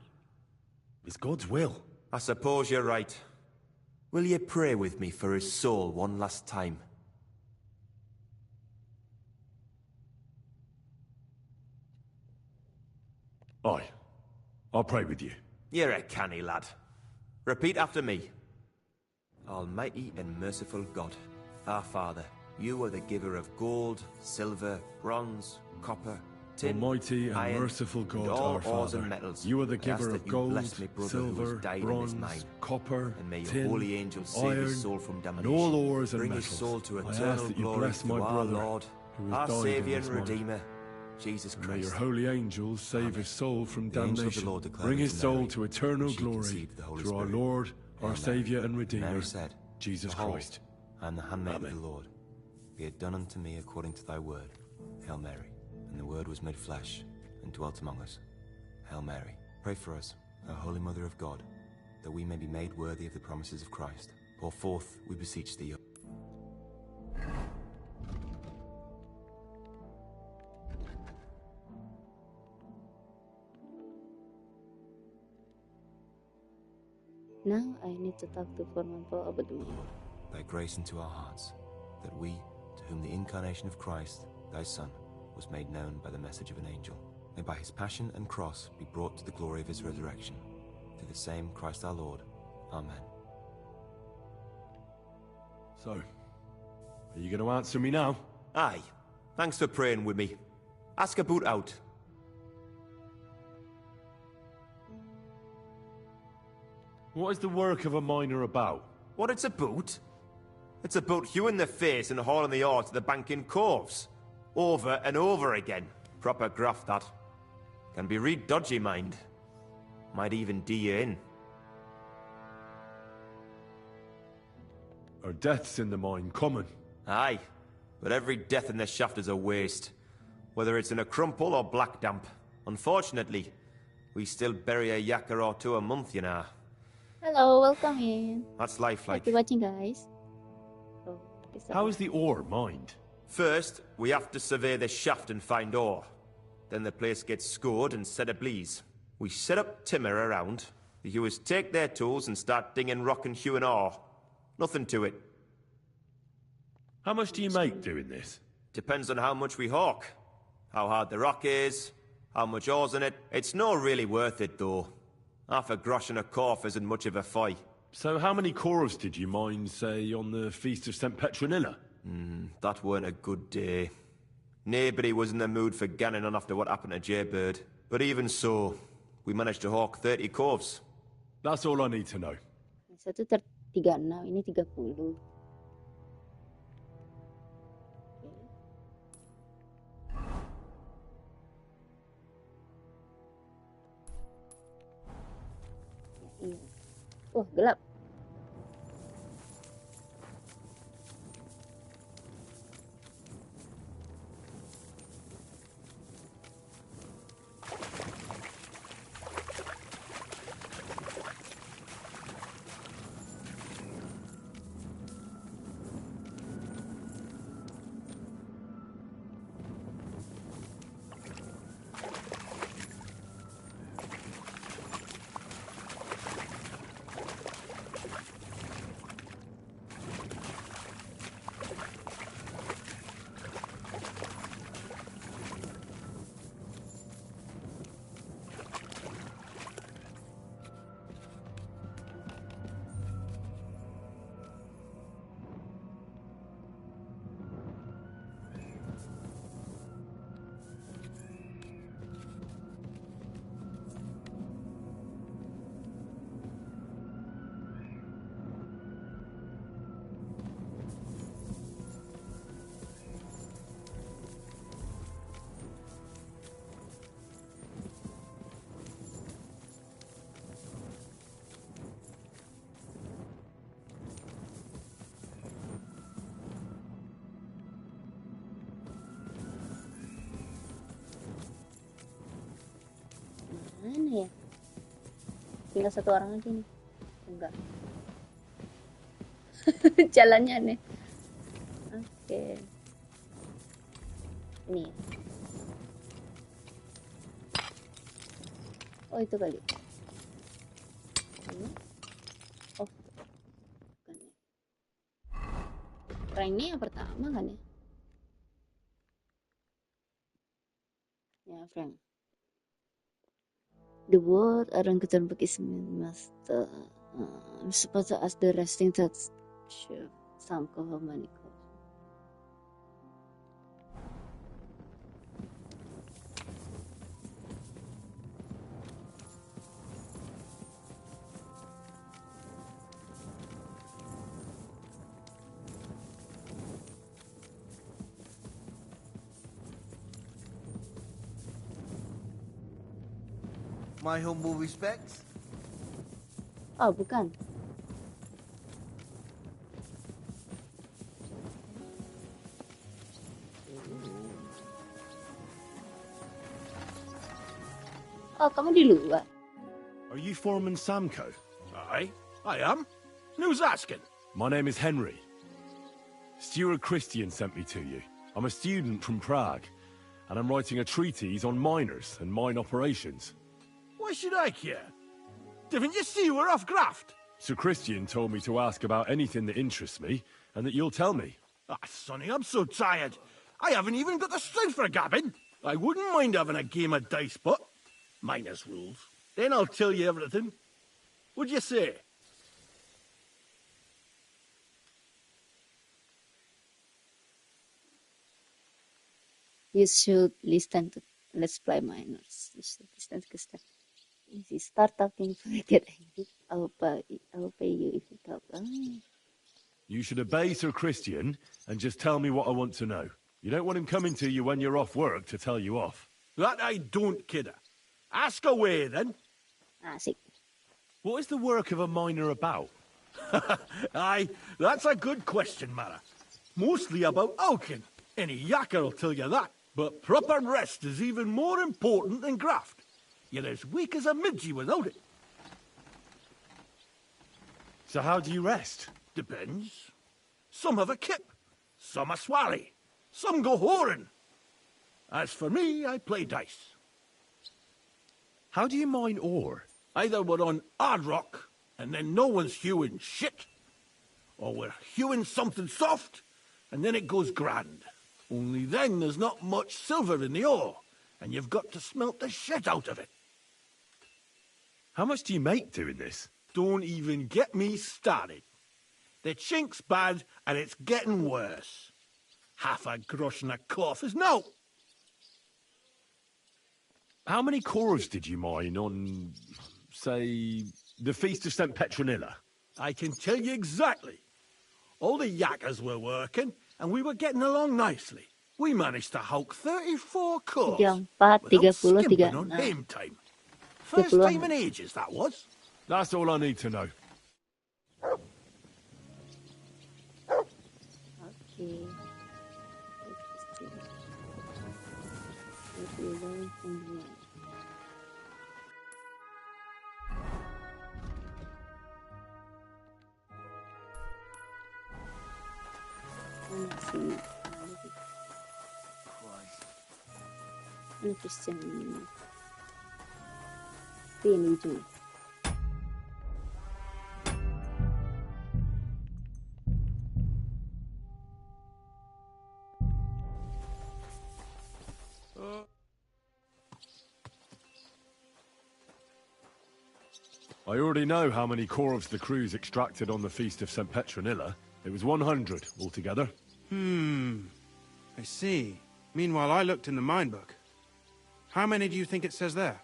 It's God's will. I suppose you're right. Will you pray with me for his soul one last time? Aye. I'll pray with you. You're a canny lad. Repeat after me. Almighty and merciful God, our Father, you are the giver of gold, silver, bronze, copper, tin, Almighty and iron, merciful God, and all our ores Father, and metals. you are the I ask giver that of you gold, bless my brother who silver, has died bronze, in this mine. copper, And may your tin, holy angels save iron, his soul from and damnation. all ores and Bring metals. his soul to I ask eternal that you glory bless my through our brother Lord, who has our died in Saviour this and mine. Redeemer, Jesus And may your Christ. holy angels save his soul from The angel of the damnation. Lord declared Bring his unto soul Mary, to eternal she glory conceived the Holy through our Spirit. Lord, our Amen. Saviour and Redeemer, Mary said, Jesus Behold, Christ. I am the handmaid Amen. of the Lord. Be it done unto me according to thy word. Hail Mary. And the word was made flesh and dwelt among us. Hail Mary. Pray for us, O Holy Mother of God, that we may be made worthy of the promises of Christ. Pour forth, we beseech thee. Now I need to talk to Foreman Paul about the matter. Thy grace into our hearts, that we, to whom the incarnation of Christ, thy Son, was made known by the message of an angel, may by his passion and cross be brought to the glory of his resurrection, to the same Christ our Lord. Amen. So, are you going to answer me now? Aye. Thanks for praying with me. Ask a boot out. What is the work of a miner about? What it's about? It's about hewing the face and hauling the ore to the banking coves. Over and over again. Proper graft, that. Can be real dodgy, mind. Might even do you in. Are deaths in the mine common? Aye. But every death in the shaft is a waste. Whether it's in a crumple or black damp. Unfortunately, we still bury a yakka or two a month, you know. Hello, welcome in. That's life like. Happy watching, guys. How is the ore mined? First, we have to survey the shaft and find ore. Then the place gets scored and set ablaze. We set up timber around. The hewers take their tools and start dinging rock and hewing ore. Nothing to it. How much do you make doing this? Depends on how much we hawk. How hard the rock is, how much ore's in it. It's not really worth it, though. Half a grosh and a corf isn't much of a fight. So how many corves did you mine, say, on the Feast of St. Petronilla? That weren't a good day. Nobody was in the mood for ganning on after what happened to Jaybird. But even so, we managed to hawk 30 corves. That's all I need to know. Satu 36, ini 30. Oh, gelap. Mana ya? Tinggal satu orang lagi nih. Enggak. Jalannya aneh. Oke. Nih. Oh, itu kali. Oh. Bukan ya. Ranknya yang pertama kan ya? Ya, Frank. The world around Gutenberg is master. I'm supposed to ask the resting that some cover money. My humble respects. Oh, bukan. Oh, kamu di luar. Are you Foreman Samco? Aye, I am. Who's asking? My name is Henry. Stuart Christian sent me to you. I'm a student from Prague, and I'm writing a treatise on miners and mine operations. Why should I care? Didn't you see we're off graft? Sir Christian told me to ask about anything that interests me, and that you'll tell me. Ah, Sonny, I'm so tired. I haven't even got the strength for gabbing. I wouldn't mind having a game of dice, but minus rules. Then I'll tell you everything. What'd you say? You should listen to Let's Play Minors. You should listen to stuff. If you start talking to me, get angry. I'll pay you if you talk. Oh. You should obey Sir Christian and just tell me what I want to know. You don't want him coming to you when you're off work to tell you off. That I don't, kidder. Ask away, then. See. What is the work of a miner about? Aye, that's a good question, Mara. Mostly about oaking. Any yakker'll tell you that. But proper rest is even more important than graft. You're as weak as a midgie without it. So how do you rest? Depends. Some have a kip, some a swally, some go whoring. As for me, I play dice. How do you mine ore? Either we're on hard rock, and then no one's hewing shit, or we're hewing something soft, and then it goes grand. Only then there's not much silver in the ore, and you've got to smelt the shit out of it. How much do you make doing this? Don't even get me started. The chink's bad, and it's getting worse. Half a grosh and a cough is no. How many cores did you mine on, say, the Feast of St. Petronilla? I can tell you exactly. All the yakkers were working, and we were getting along nicely. We managed to hulk 34 cores 34, without 30, skimping on game time. First time in ages, that was. That's all I need to know. Okay. Ini Christian ini. Ini ujung. I already know how many corvs the crews extracted on the Feast of St. Petronilla. It was 100 altogether. I see. Meanwhile, I looked in the mine book. How many do you think it says there?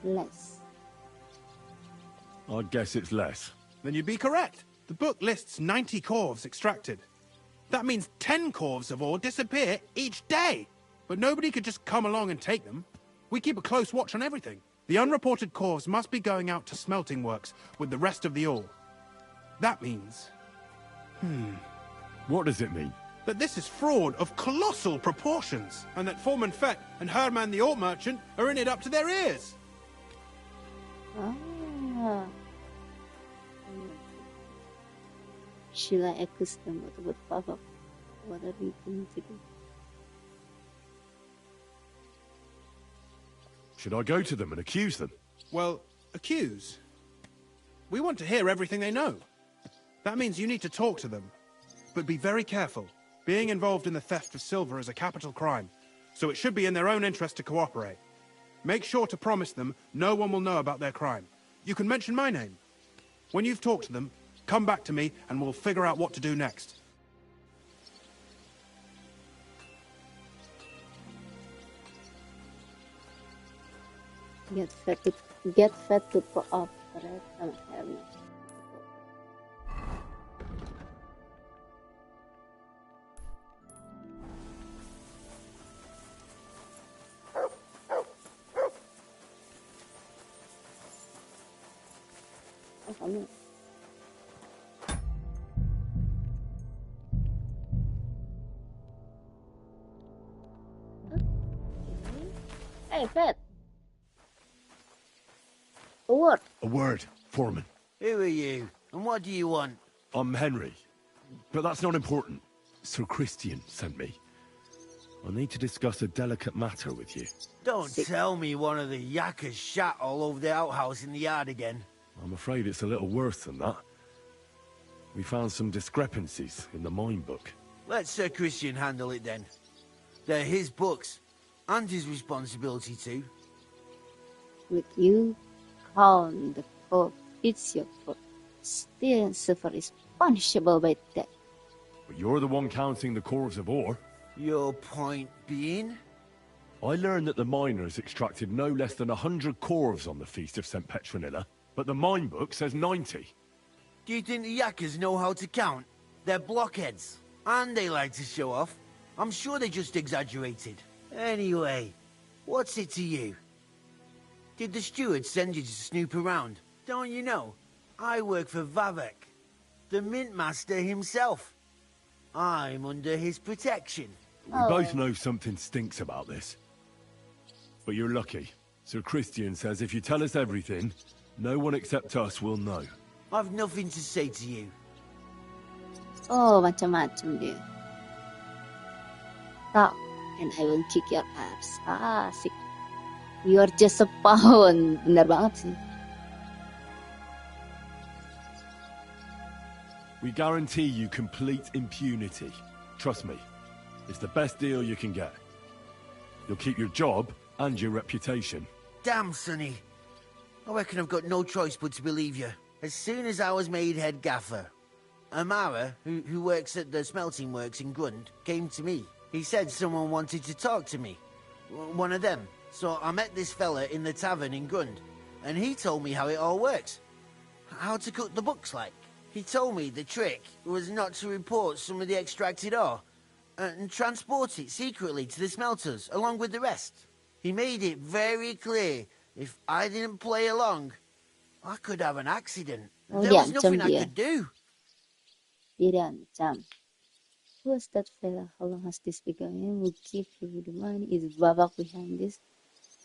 Less. I'd guess it's less. Then you'd be correct. The book lists 90 corvs extracted. That means 10 corvs of ore disappear each day. But nobody could just come along and take them. We keep a close watch on everything. The unreported corvs must be going out to smelting works with the rest of the ore. That means... What does it mean? That this is fraud of colossal proportions, and that Foreman Fett and Herman the ore merchant are in it up to their ears. Should I accuse them with pop-up? What are we going to do? Should I go to them and accuse them? Well, accuse? We want to hear everything they know. That means you need to talk to them. But be very careful. Being involved in the theft of silver is a capital crime, so it should be in their own interest to cooperate. Make sure to promise them no one will know about their crime. You can mention my name. When you've talked to them, come back to me and we'll figure out what to do next. Get fed to cooperate sama Herman. Kamu. Hey, Fred. A word. A word, Foreman. Who are you, and what do you want? I'm Henry, but that's not important. Sir Christian sent me. I need to discuss a delicate matter with you. Don't tell me one of the yakkers shot all over the outhouse in the yard again. I'm afraid it's a little worse than that. We found some discrepancies in the mine book. Let Sir Christian handle it then. They're his books, and his responsibility too. Would you count the corpse? It's your fault. Still silver is punishable by death. But you're the one counting the corves of ore. Your point being? I learned that the miners extracted no less than 100 corves on the Feast of St. Petronilla, but the mine book says 90. Do you think the yakkers know how to count? They're blockheads, and they like to show off. I'm sure they just exaggerated. Anyway, what's it to you? Did the steward send you to snoop around? Don't you know? I work for Vavek, the mint master himself. I'm under his protection. We both know something stinks about this. But you're lucky. Sir Christian says if you tell us everything, no one except us will know. I've nothing to say to you. Oh, macam-macam dia. Talk, and I will kick your ass. Asik. You are just a pawn. Benar banget sih. We guarantee you complete impunity. Trust me, it's the best deal you can get. You'll keep your job and your reputation. Damn, Sonny. I reckon I've got no choice but to believe you. As soon as I was made head gaffer, Amara, who works at the smelting works in Grund, came to me. He said someone wanted to talk to me. One of them. So I met this fella in the tavern in Grund, and he told me how it all works. How to cook the books like. He told me the trick was not to report some of the extracted ore and transport it secretly to the smelters along with the rest. He made it very clear if I didn't play along, I could have an accident. There was nothing I could do. Dirancam. Who was that fella? How long has this been going? Will give you the money. Is Babak behind this?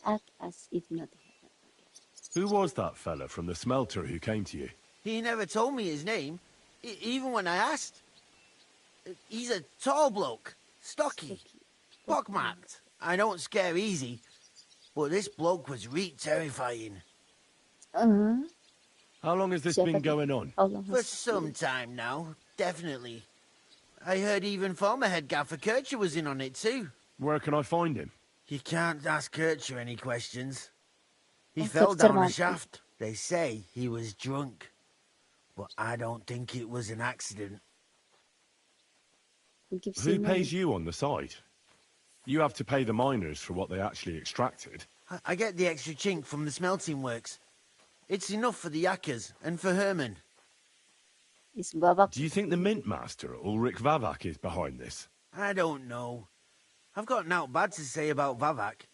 Act as if nothing happened. Who was that fella from the smelter who came to you? He never told me his name, even when I asked. He's a tall bloke, stocky, pockmarked. I don't scare easy, but this bloke was terrifying. How long has this been going on? For some time now, definitely. I heard even former head gaffer Kircher was in on it too. Where can I find him? You can't ask Kircher any questions. He fell down a shaft. They say he was drunk, but I don't think it was an accident. Who pays you on the side? You have to pay the miners for what they actually extracted. I get the extra chink from the smelting works. It's enough for the yakkers and for Herman. Do you think the mint master, Ulrich Vavak, is behind this? I don't know. I've got naught bad to say about Vavak.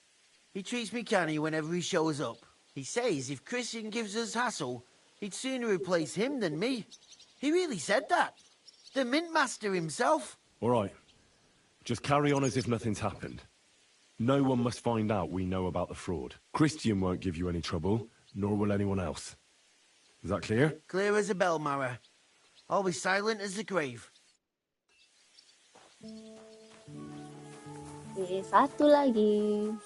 He treats me canny whenever he shows up. He says if Christian gives us hassle, he'd sooner replace him than me. He really said that. The mint master himself. All right. Just carry on as if nothing's happened. No one must find out we know about the fraud. Christian won't give you any trouble, nor will anyone else. Is that clear? Clear as a bell, Mara. I'll be silent as the grave. Satu lagi.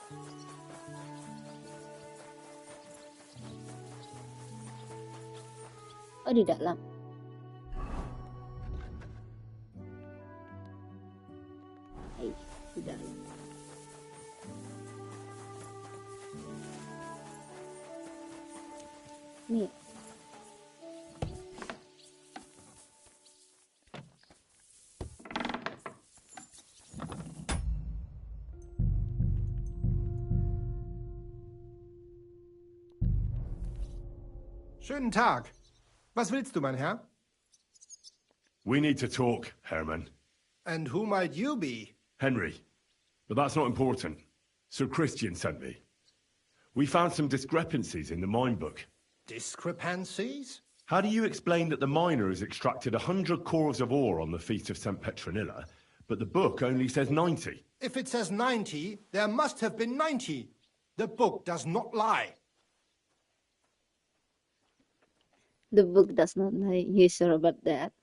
Oh, di dalam. Hai, di dalam. Nih. Schönen Tag. Was willst du, mein Herr? We need to talk, Herman. And who might you be? Henry. But that's not important. Sir Christian sent me. We found some discrepancies in the mine book. Discrepancies? How do you explain that the miners extracted 100 cores of ore on the Feast of St. Petronilla, but the book only says 90? If it says 90, there must have been 90. The book does not lie. The book does not lie. You sure about that?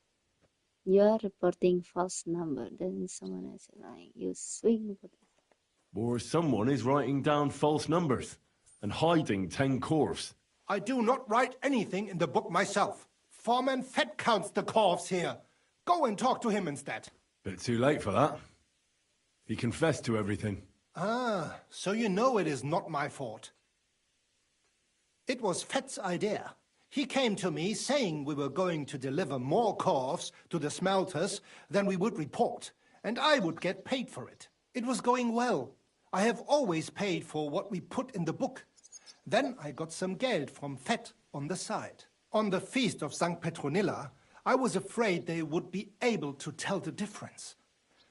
You are reporting false number. Then someone else is lying. You swing for that. Or someone is writing down false numbers and hiding 10 corves. I do not write anything in the book myself. Foreman Fett counts the corves here. Go and talk to him instead. Bit too late for that. He confessed to everything. Ah, so you know it is not my fault. It was Fett's idea. He came to me saying we were going to deliver more corves to the smelters than we would report, and I would get paid for it. It was going well. I have always paid for what we put in the book. Then I got some geld from Fett on the side. On the feast of St. Petronilla, I was afraid they would be able to tell the difference.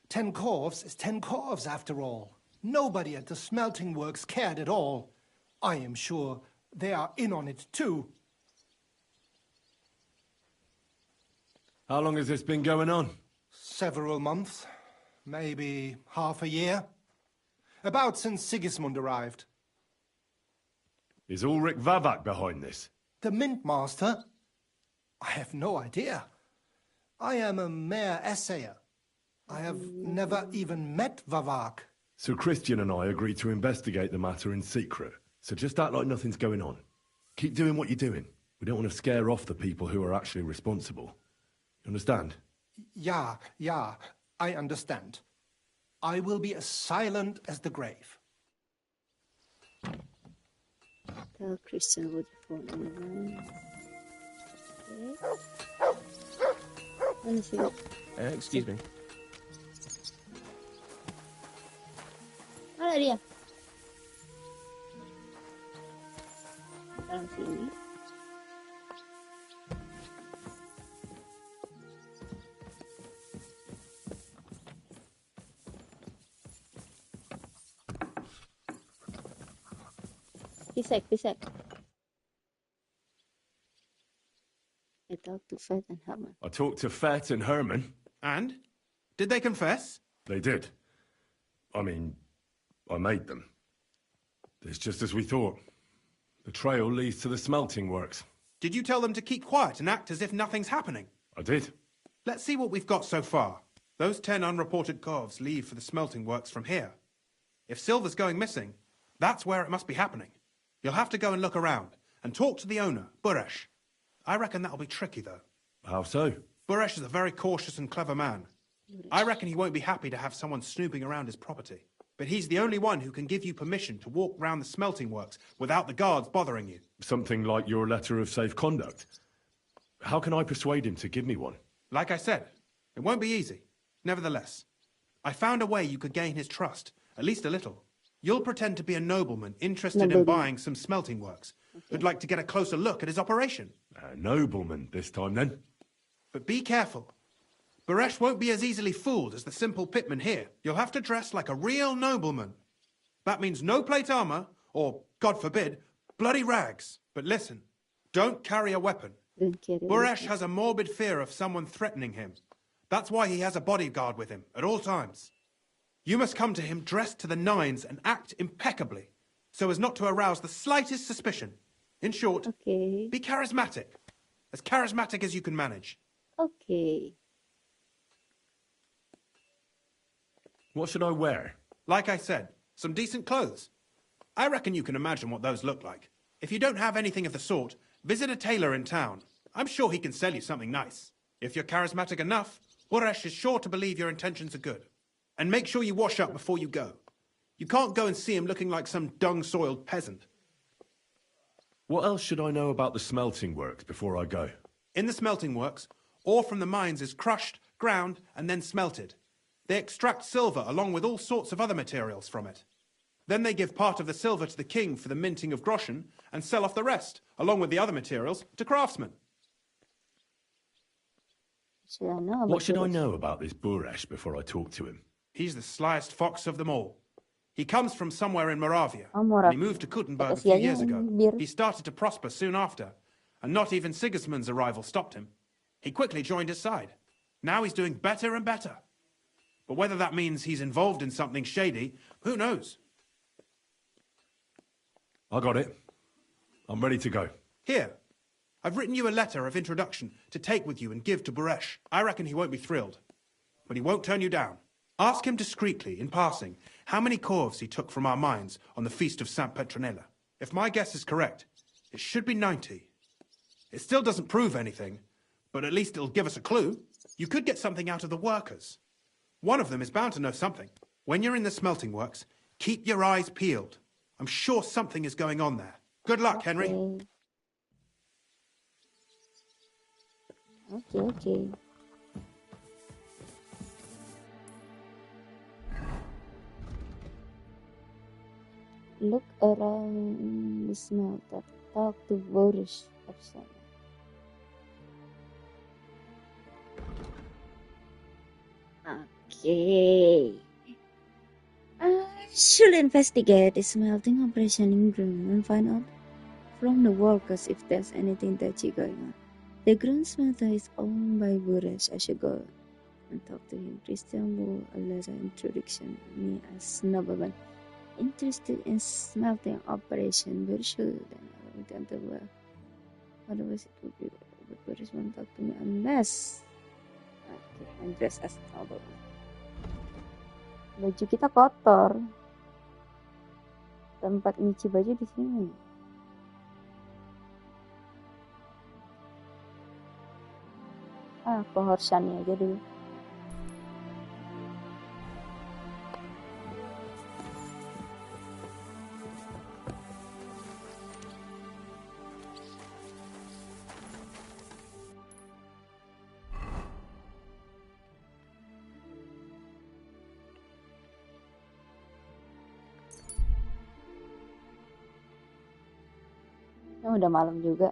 10 corves is 10 corves after all. Nobody at the smelting works cared at all. I am sure they are in on it too. How long has this been going on? Several months. Maybe half a year. About since Sigismund arrived. Is Ulrich Vavak behind this? The Mint Master? I have no idea. I am a mere assayer. I have never even met Vavak. So Christian and I agreed to investigate the matter in secret. So just act like nothing's going on. Keep doing what you're doing. We don't want to scare off the people who are actually responsible. You understand? Yeah, I understand. I will be as silent as the grave. Tell Christian what you phone. Okay. Excuse me. Mana dia? Dalam sini. Pisek. I talked to Fett and Herman. I talked to Fett and Herman. And? Did they confess? They did. I mean, I made them. It's just as we thought. The trail leads to the smelting works. Did you tell them to keep quiet and act as if nothing's happening? I did. Let's see what we've got so far. Those 10 unreported corves leave for the smelting works from here. If silver's going missing, that's where it must be happening. You'll have to go and look around and talk to the owner, Buresh. I reckon that'll be tricky, though. How so? Buresh is a very cautious and clever man. I reckon he won't be happy to have someone snooping around his property. But he's the only one who can give you permission to walk round the smelting works without the guards bothering you. Something like your letter of safe conduct. How can I persuade him to give me one? Like I said, it won't be easy. Nevertheless, I found a way you could gain his trust, at least a little. You'll pretend to be a nobleman interested in buying some smelting works, who'd like to get a closer look at his operation. A nobleman this time, then. But be careful. Buresh won't be as easily fooled as the simple pitman here. You'll have to dress like a real nobleman. That means no plate armor, or, God forbid, bloody rags. But listen, don't carry a weapon. Buresh has a morbid fear of someone threatening him. That's why he has a bodyguard with him at all times. You must come to him dressed to the nines and act impeccably, so as not to arouse the slightest suspicion. In short, be charismatic as you can manage. Okay. What should I wear? Like I said, some decent clothes. I reckon you can imagine what those look like. If you don't have anything of the sort, visit a tailor in town. I'm sure he can sell you something nice. If you're charismatic enough, Buresh is sure to believe your intentions are good. And make sure you wash up before you go. You can't go and see him looking like some dung-soiled peasant. What else should I know about the smelting works before I go? In the smelting works, ore from the mines is crushed, ground, and then smelted. They extract silver along with all sorts of other materials from it. Then they give part of the silver to the king for the minting of groschen and sell off the rest, along with the other materials, to craftsmen. What should I know about this Buresh before I talk to him? He's the slyest fox of them all. He comes from somewhere in Moravia, and he moved to Kuttenberg a few years ago. He started to prosper soon after, and not even Sigismund's arrival stopped him. He quickly joined his side. Now he's doing better and better. But whether that means he's involved in something shady, who knows? I got it. I'm ready to go. Here, I've written you a letter of introduction to take with you and give to Buresh. I reckon he won't be thrilled, but he won't turn you down. Ask him discreetly, in passing, how many corves he took from our mines on the feast of St. Petronilla. If my guess is correct, it should be 90. It still doesn't prove anything, but at least it'll give us a clue. You could get something out of the workers. One of them is bound to know something. When you're in the smelting works, keep your eyes peeled. I'm sure something is going on there. Good luck, Henry. Okay. Look around the smelter. Talk to Boris person. Okay. I should investigate the smelting operation in Grun and find out from the workers if there's anything touchy going on. The Grun smelter is owned by Boris. I should go and talk to him. Christian will allow an introduction me as nobleman interested in smelting operation. Very sure then I will get the well. Otherwise it would be but Boris won't talk to me unless I'm dressed as nobleman. Baju kita kotor. Tempat nyuci baju di sini. Pohorsannya aja dulu. Udah malam juga.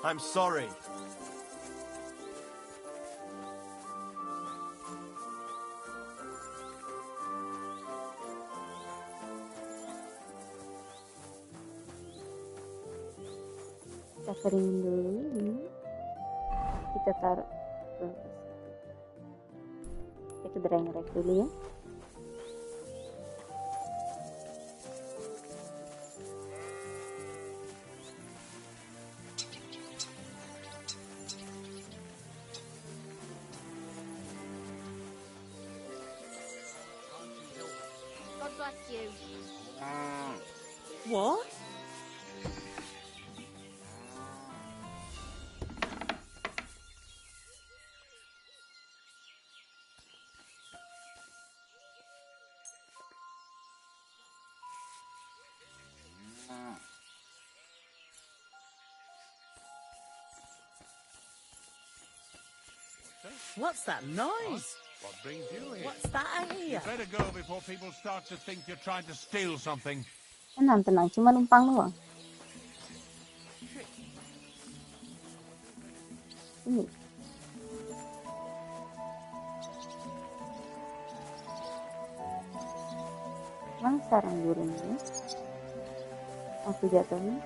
I'm sorry. Kita keringin dulu ini. Kita taruh kita dry rek dulu ya. God bless you. What? What's that noise? What brings you here? What's that I hear? You better go before people start to think you're trying to steal something. Tenang, cuma numpang doang. Ini. Mana sarang burungnya? Aku jatuhnya.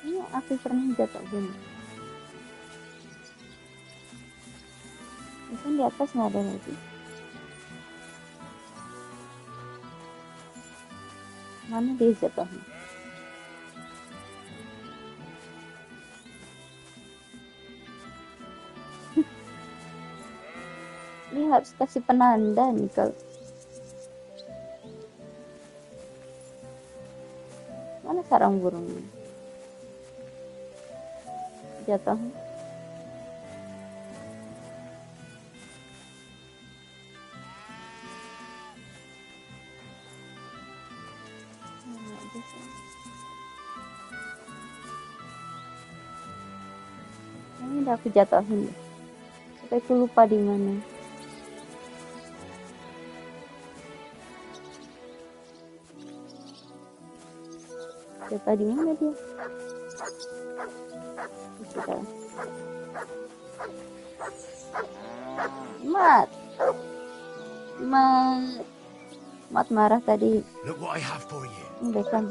Ini aku pernah jatuh gini. Ini kan di atas nggak ada lagi. Mana dia jatuhnya? Ini harus kasih penanda nih kalau. Mana sarang burungnya? Jatuhnya. Ini udah aku jatuhin. Sampai aku lupa di mana. Jatuh di mana dia? Sudah. Mat marah tadi. Look what I have for you. Beckham.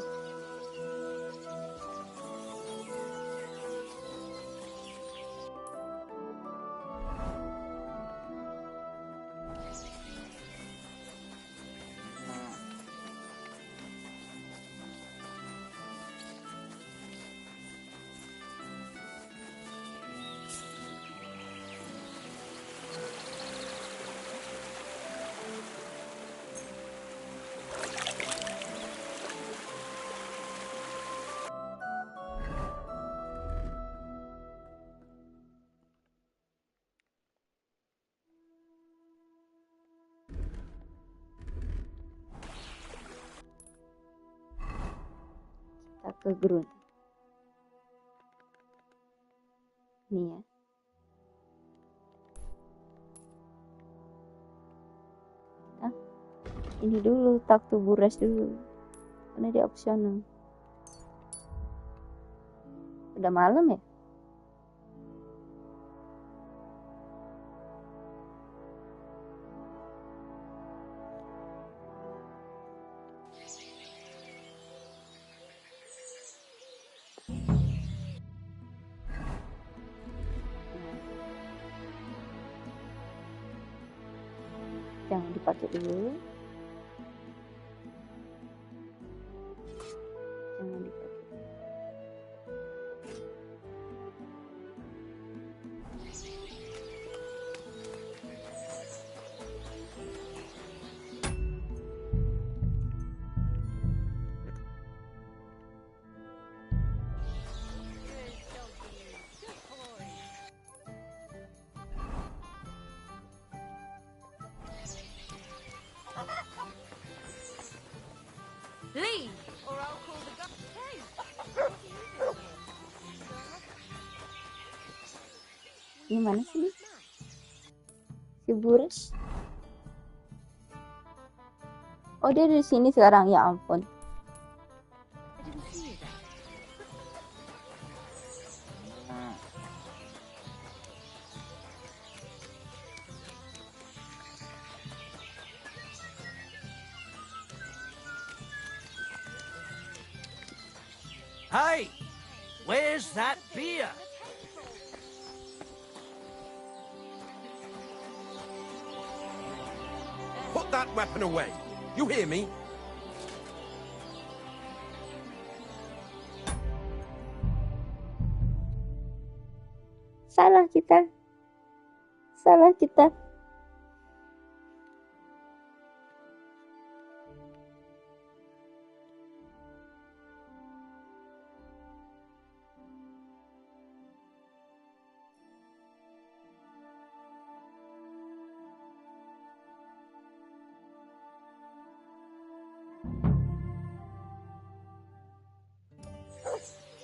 Ke Grun. Nih ya. Ini dulu, tak tubuh rest dulu. Karena dia opsional. Udah malam ya? Jangan dipakai dulu. Jangan dipakai. Leave, or I'll call the guards. Hey, Gimana sih? Si Buris? Oh, dia di sini sekarang, ya ampun. Hey, where's that beer? Put that weapon away. You hear me? Salah kita. Salah kita.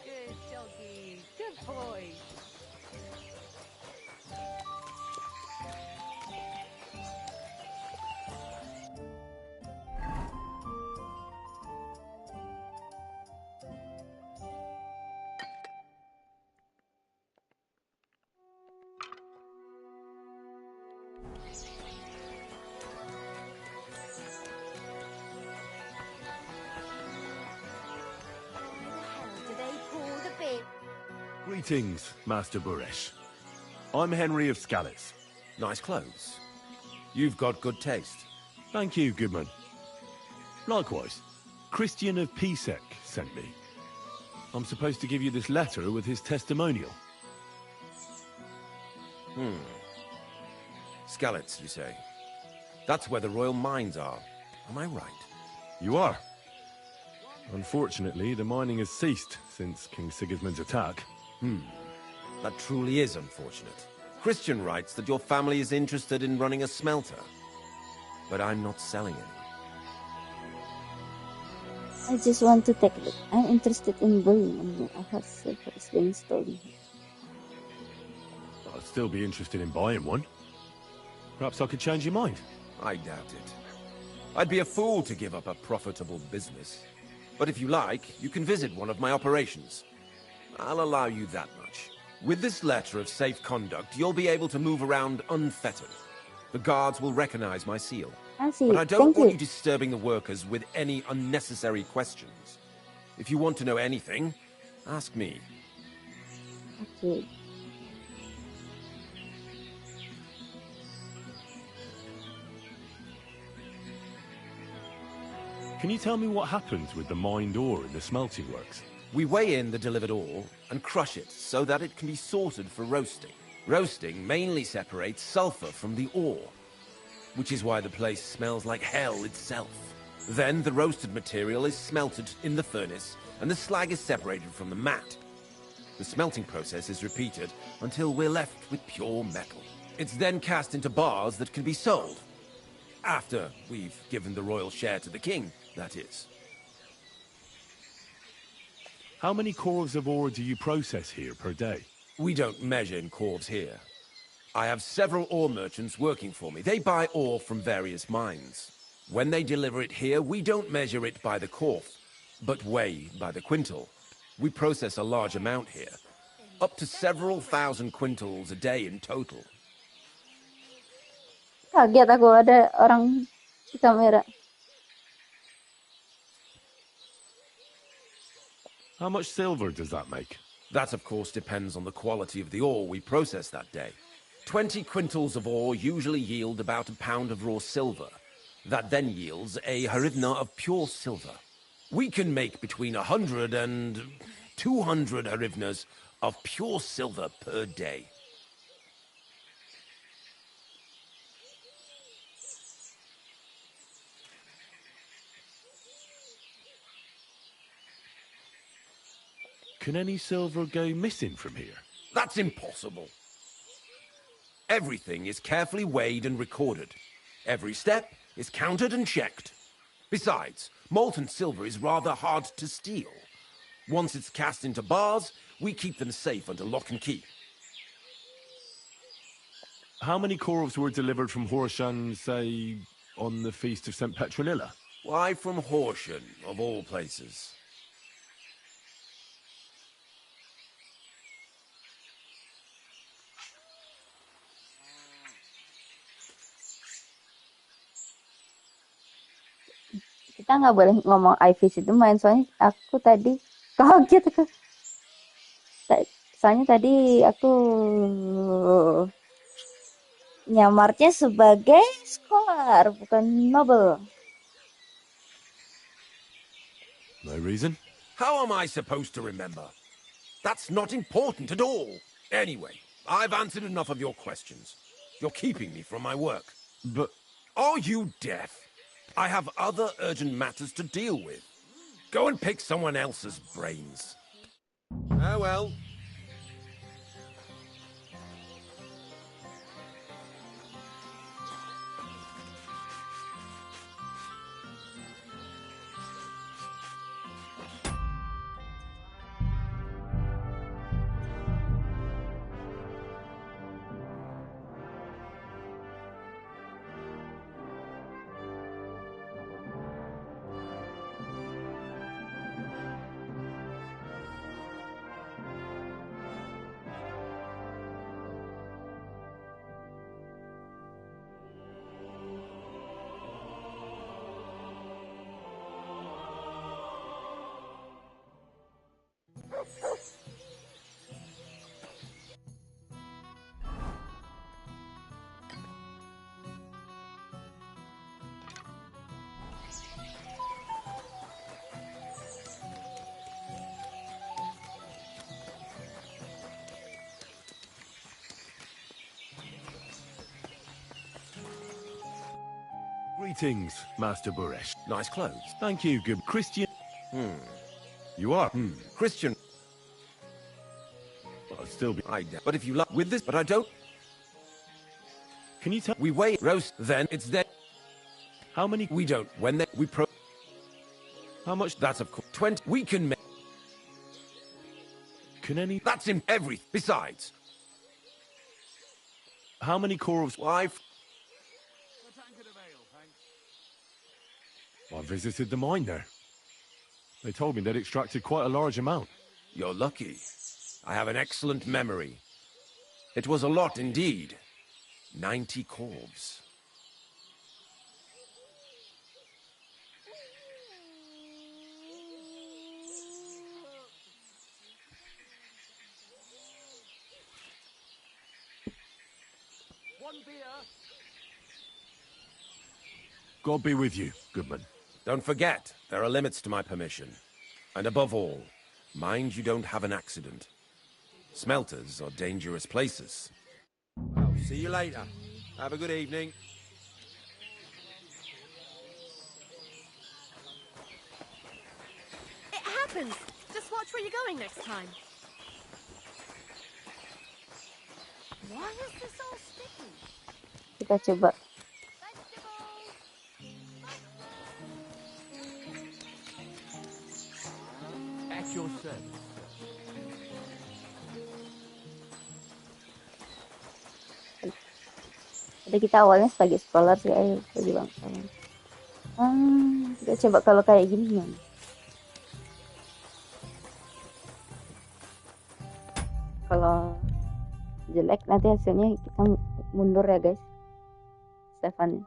Good doggy, good boy. Greetings, Master Buresh. I'm Henry of Skalitz. Nice clothes. You've got good taste. Thank you, Goodman. Likewise, Christian of Pisek sent me. I'm supposed to give you this letter with his testimonial. Skalitz, you say? That's where the royal mines are. Am I right? You are. Unfortunately, the mining has ceased since King Sigismund's attack. That truly is unfortunate. Christian writes that your family is interested in running a smelter. But I'm not selling any. I just want to take a look. I'm interested in buying a house silver is being stolen. I'd still be interested in buying one. Perhaps I could change your mind. I doubt it. I'd be a fool to give up a profitable business. But if you like, you can visit one of my operations. I'll allow you that much. With this letter of safe conduct, you'll be able to move around unfettered. The guards will recognize my seal. I see. But I don't want you disturbing the workers with any unnecessary questions. If you want to know anything, ask me. Okay. Can you tell me what happens with the mined ore in the smelting works? We weigh in the delivered ore and crush it so that it can be sorted for roasting. Roasting mainly separates sulfur from the ore, which is why the place smells like hell itself. Then the roasted material is smelted in the furnace, and the slag is separated from the matte. The smelting process is repeated until we're left with pure metal. It's then cast into bars that can be sold. After we've given the royal share to the king, that is. How many corves of ore do you process here per day? We don't measure in corves here. I have several ore merchants working for me. They buy ore from various mines. When they deliver it here, we don't measure it by the corf, but weigh by the quintal. We process a large amount here, up to several thousand quintals a day in total. Kaget aku ada orang di kamera. How much silver does that make? That, of course, depends on the quality of the ore we process that day. 20 quintals of ore usually yield about a pound of raw silver. That then yields a harivna of pure silver. We can make between 100 and 200 harivnas of pure silver per day. Can any silver go missing from here? That's impossible. Everything is carefully weighed and recorded. Every step is counted and checked. Besides, molten silver is rather hard to steal. Once it's cast into bars, we keep them safe under lock and key. How many corves were delivered from Horshan, say, on the Feast of St. Petronilla? Why from Horshan, of all places? Kita nggak boleh ngomong I visit the mine, soalnya aku tadi kaget aku. Soalnya tadi aku nyamarnya sebagai scholar, bukan noble. No reason? How am I supposed to remember? That's not important at all. Anyway, I've answered enough of your questions. You're keeping me from my work. But... Are you deaf? I have other urgent matters to deal with. Go and pick someone else's brains. Oh well. Greetings, Master Buresh. Nice clothes. Thank you, good Christian. You are? Christian. I'll still be... But if you like with this, but I don't... Can you tell... We wait, roast, then it's there. How many... We don't. When they... We pro... How much... That's of course... 20. We can make... Can any... That's in everything. Besides... How many corals... I've... I visited the mine there. They told me they'd extracted quite a large amount. You're lucky. I have an excellent memory. It was a lot indeed. 90 corves. One beer. God be with you, Goodman. Don't forget, there are limits to my permission. And above all, mind you don't have an accident. Smelters are dangerous places. Well, see you later. Have a good evening. It happens. Just watch where you're going next time. Why is this all sticky? Kita coba. At your service. Jadi kita awalnya sebagai scholar sih, ayo sebagai bangsawan. Kita coba kalau kayak gini gimana? Kalau jelek nanti hasilnya kita mundur ya guys. Stefan.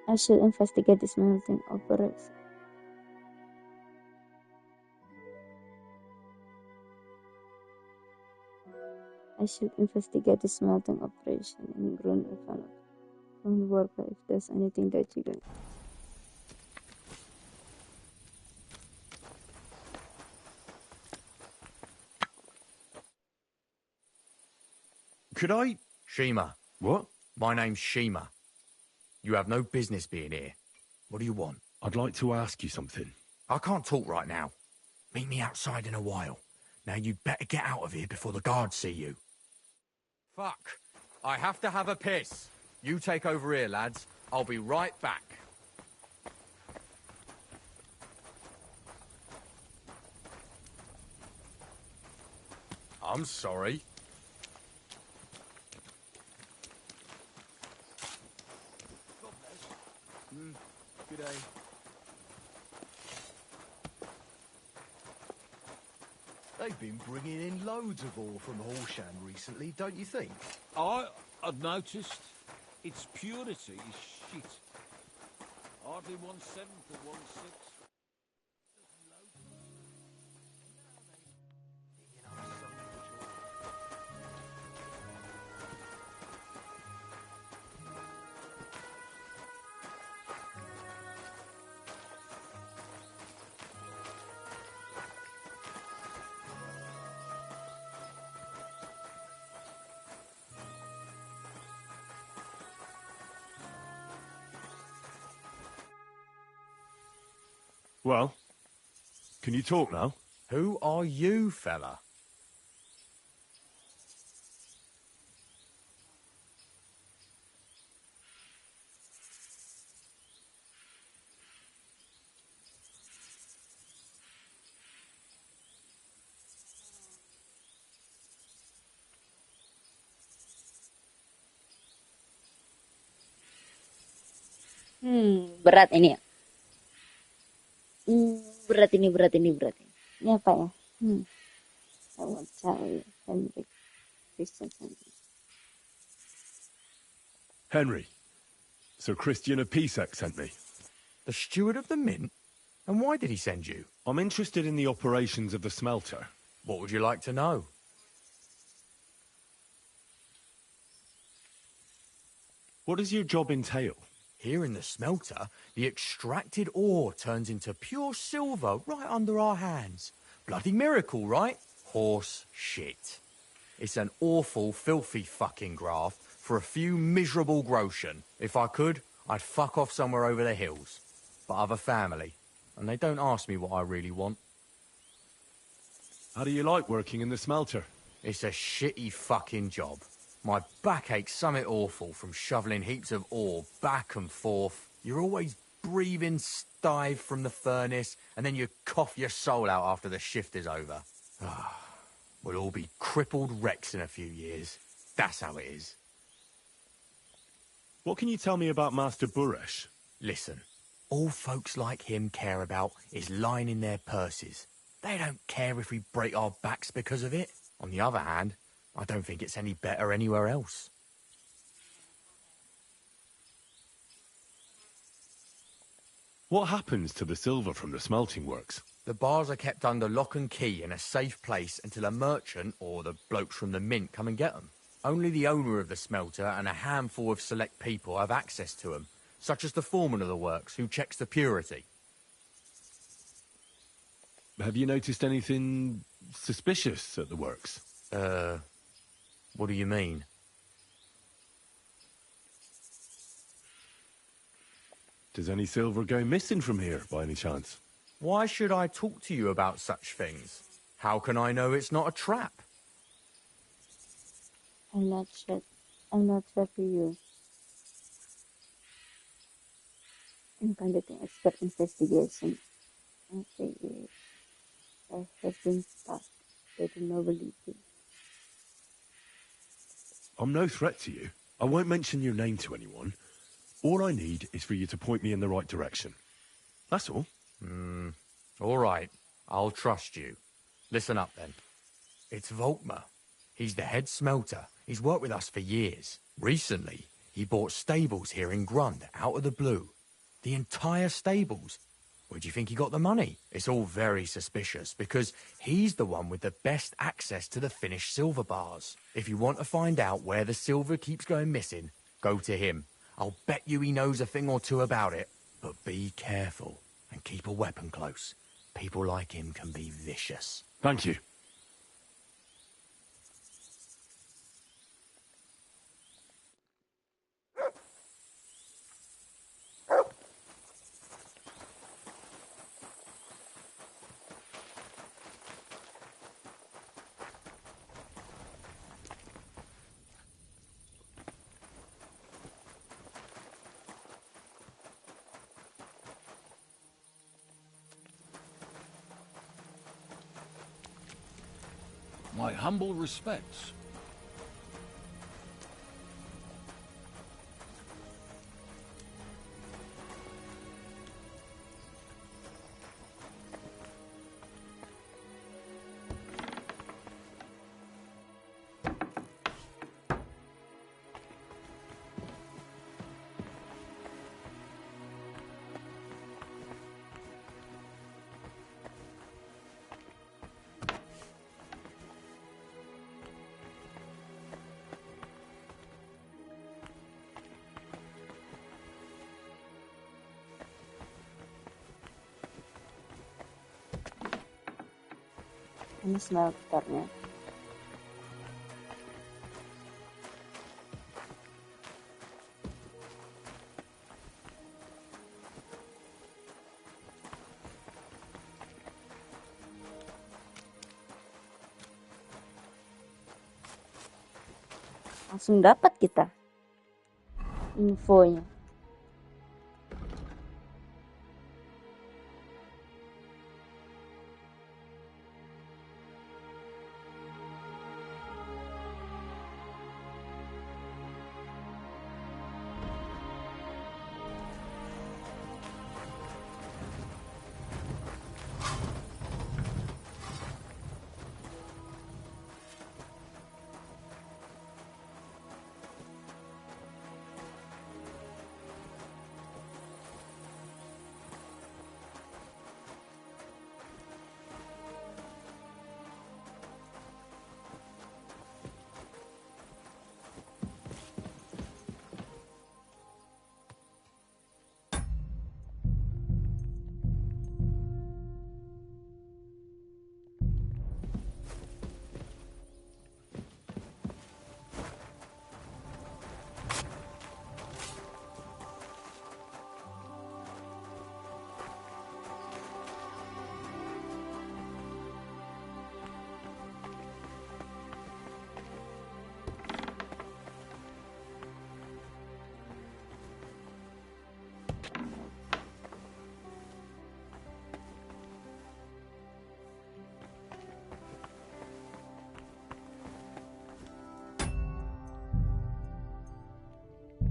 I should investigate this melting operation. I should investigate the smelting operation in ground from worker if there's anything that you don't. Could I... Shima. What? My name's Shima. You have no business being here. What do you want? I'd like to ask you something. I can't talk right now. Meet me outside in a while. Now you'd better get out of here before the guards see you. Fuck. I have to have a piss. You take over here, lads. I'll be right back. I'm sorry. Good day. They've been bringing in loads of ore from Horshan recently, don't you think? I've noticed. Its purity is shit. Hardly 1/7 or 1/6. Well, can you talk now? Who are you, fella? Berat ini ya. Berat ini. Ini apa ya? I want Charlie, Henry, Christian. Henry. Sir Christian of Pisek sent me. The steward of the mint? And why did he send you? I'm interested in the operations of the smelter. What would you like to know? What does your job entail? Here in the smelter, the extracted ore turns into pure silver right under our hands. Bloody miracle, right? Horse shit. It's an awful, filthy fucking graft for a few miserable groschen. If I could, I'd fuck off somewhere over the hills. But I've a family, and they don't ask me what I really want. How do you like working in the smelter? It's a shitty fucking job. My back aches something awful from shoveling heaps of ore back and forth. You're always breathing stive from the furnace, and then you cough your soul out after the shift is over. We'll all be crippled wrecks in a few years. That's how it is. What can you tell me about Master Buresh? Listen, all folks like him care about is lining their purses. They don't care if we break our backs because of it. On the other hand, I don't think it's any better anywhere else. What happens to the silver from the smelting works? The bars are kept under lock and key in a safe place until a merchant or the blokes from the mint come and get them. Only the owner of the smelter and a handful of select people have access to them, such as the foreman of the works who checks the purity. Have you noticed anything suspicious at the works? What do you mean? Does any silver go missing from here, by any chance? Why should I talk to you about such things? How can I know it's not a trap? I'm not sure for you. I'm conducting expert investigation. Okay, I have been stuck by the nobility. I'm no threat to you. I won't mention your name to anyone. All I need is for you to point me in the right direction. That's all. All right. I'll trust you. Listen up, then. It's Volkmar. He's the head smelter. He's worked with us for years. Recently, he bought stables here in Grund, out of the blue. The entire stables. Where do you think he got the money? It's all very suspicious, because he's the one with the best access to the finished silver bars. If you want to find out where the silver keeps going missing, go to him. I'll bet you he knows a thing or two about it. But be careful, and keep a weapon close. People like him can be vicious. Thank you. My humble respects. Ini smelternya. Langsung dapat kita infonya.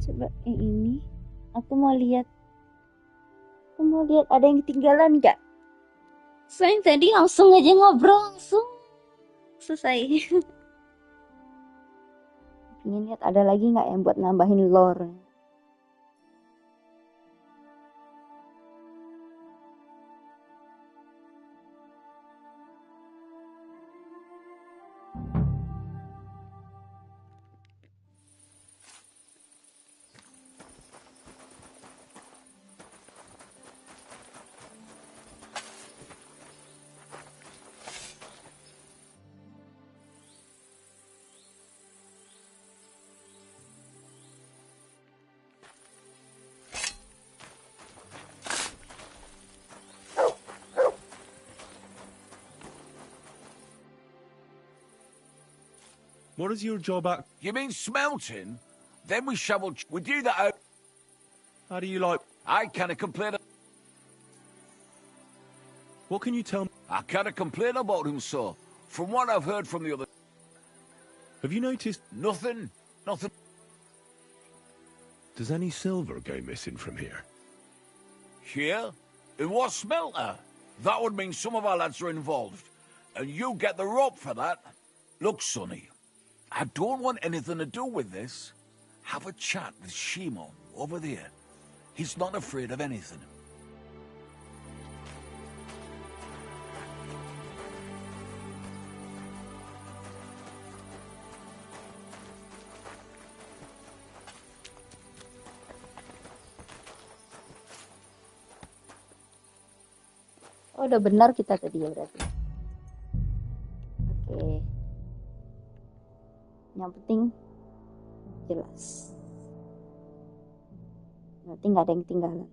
Coba yang ini. Aku mau lihat ada yang ketinggalan nggak? Soalnya tadi langsung aja ngobrol, langsung selesai. Pengen lihat ada lagi nggak yang buat nambahin lore. What is your job at? You mean smelting? Then we shovel... We do that out... How do you like... I kinda complain... What can you tell me? I kinda complain about him, so. From what I've heard from the other... Have you noticed... Nothing. Nothing. Does any silver go missing from here? Here? In what smelter? That would mean some of our lads are involved. And you get the rope for that. Look, Sonny. I don't want anything to do with this. Have a chat with Shimo over there. He's not afraid of anything. Oh, udah benar kita tadi ya berarti. Oke. Yang penting jelas. Berarti nggak ada yang ketinggalan.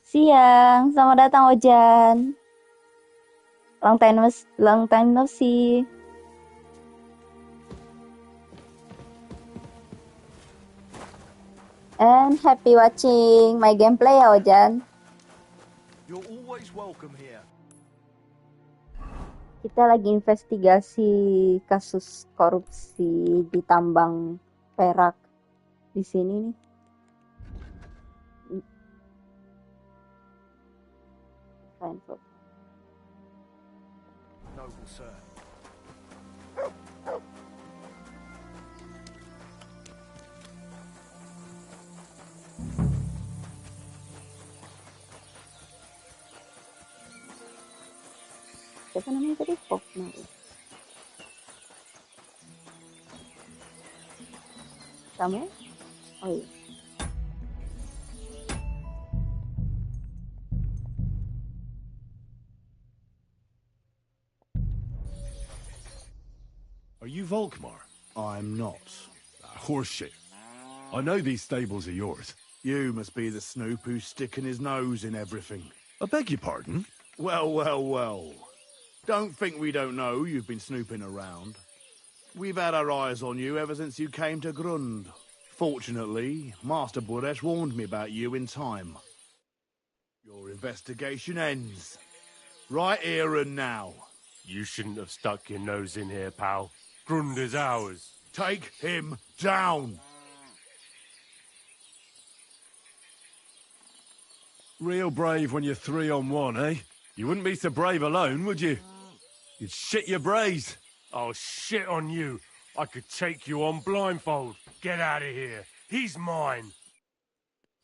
Siang, selamat datang Ojan. Long time no see. And happy watching my gameplay ya Ojan. You're always welcome here. Kita lagi investigasi kasus korupsi di tambang perak di sini nih. Noble sir. Siapa namanya tadi? Pop. Kamu? Oh iya. Are you Volkmar? I'm not. Horseshit. I know these stables are yours. You must be the snoop who's sticking his nose in everything. I beg your pardon? Well. Don't think we don't know you've been snooping around. We've had our eyes on you ever since you came to Grund. Fortunately, Master Buresh warned me about you in time. Your investigation ends. Right here and now. You shouldn't have stuck your nose in here, pal. Grund is ours. Take him down! Real brave when you're 3-on-1, eh? You wouldn't be so brave alone, would you? You'd shit your brains. Oh, shit on you. I could take you on blindfold. Get out of here. He's mine.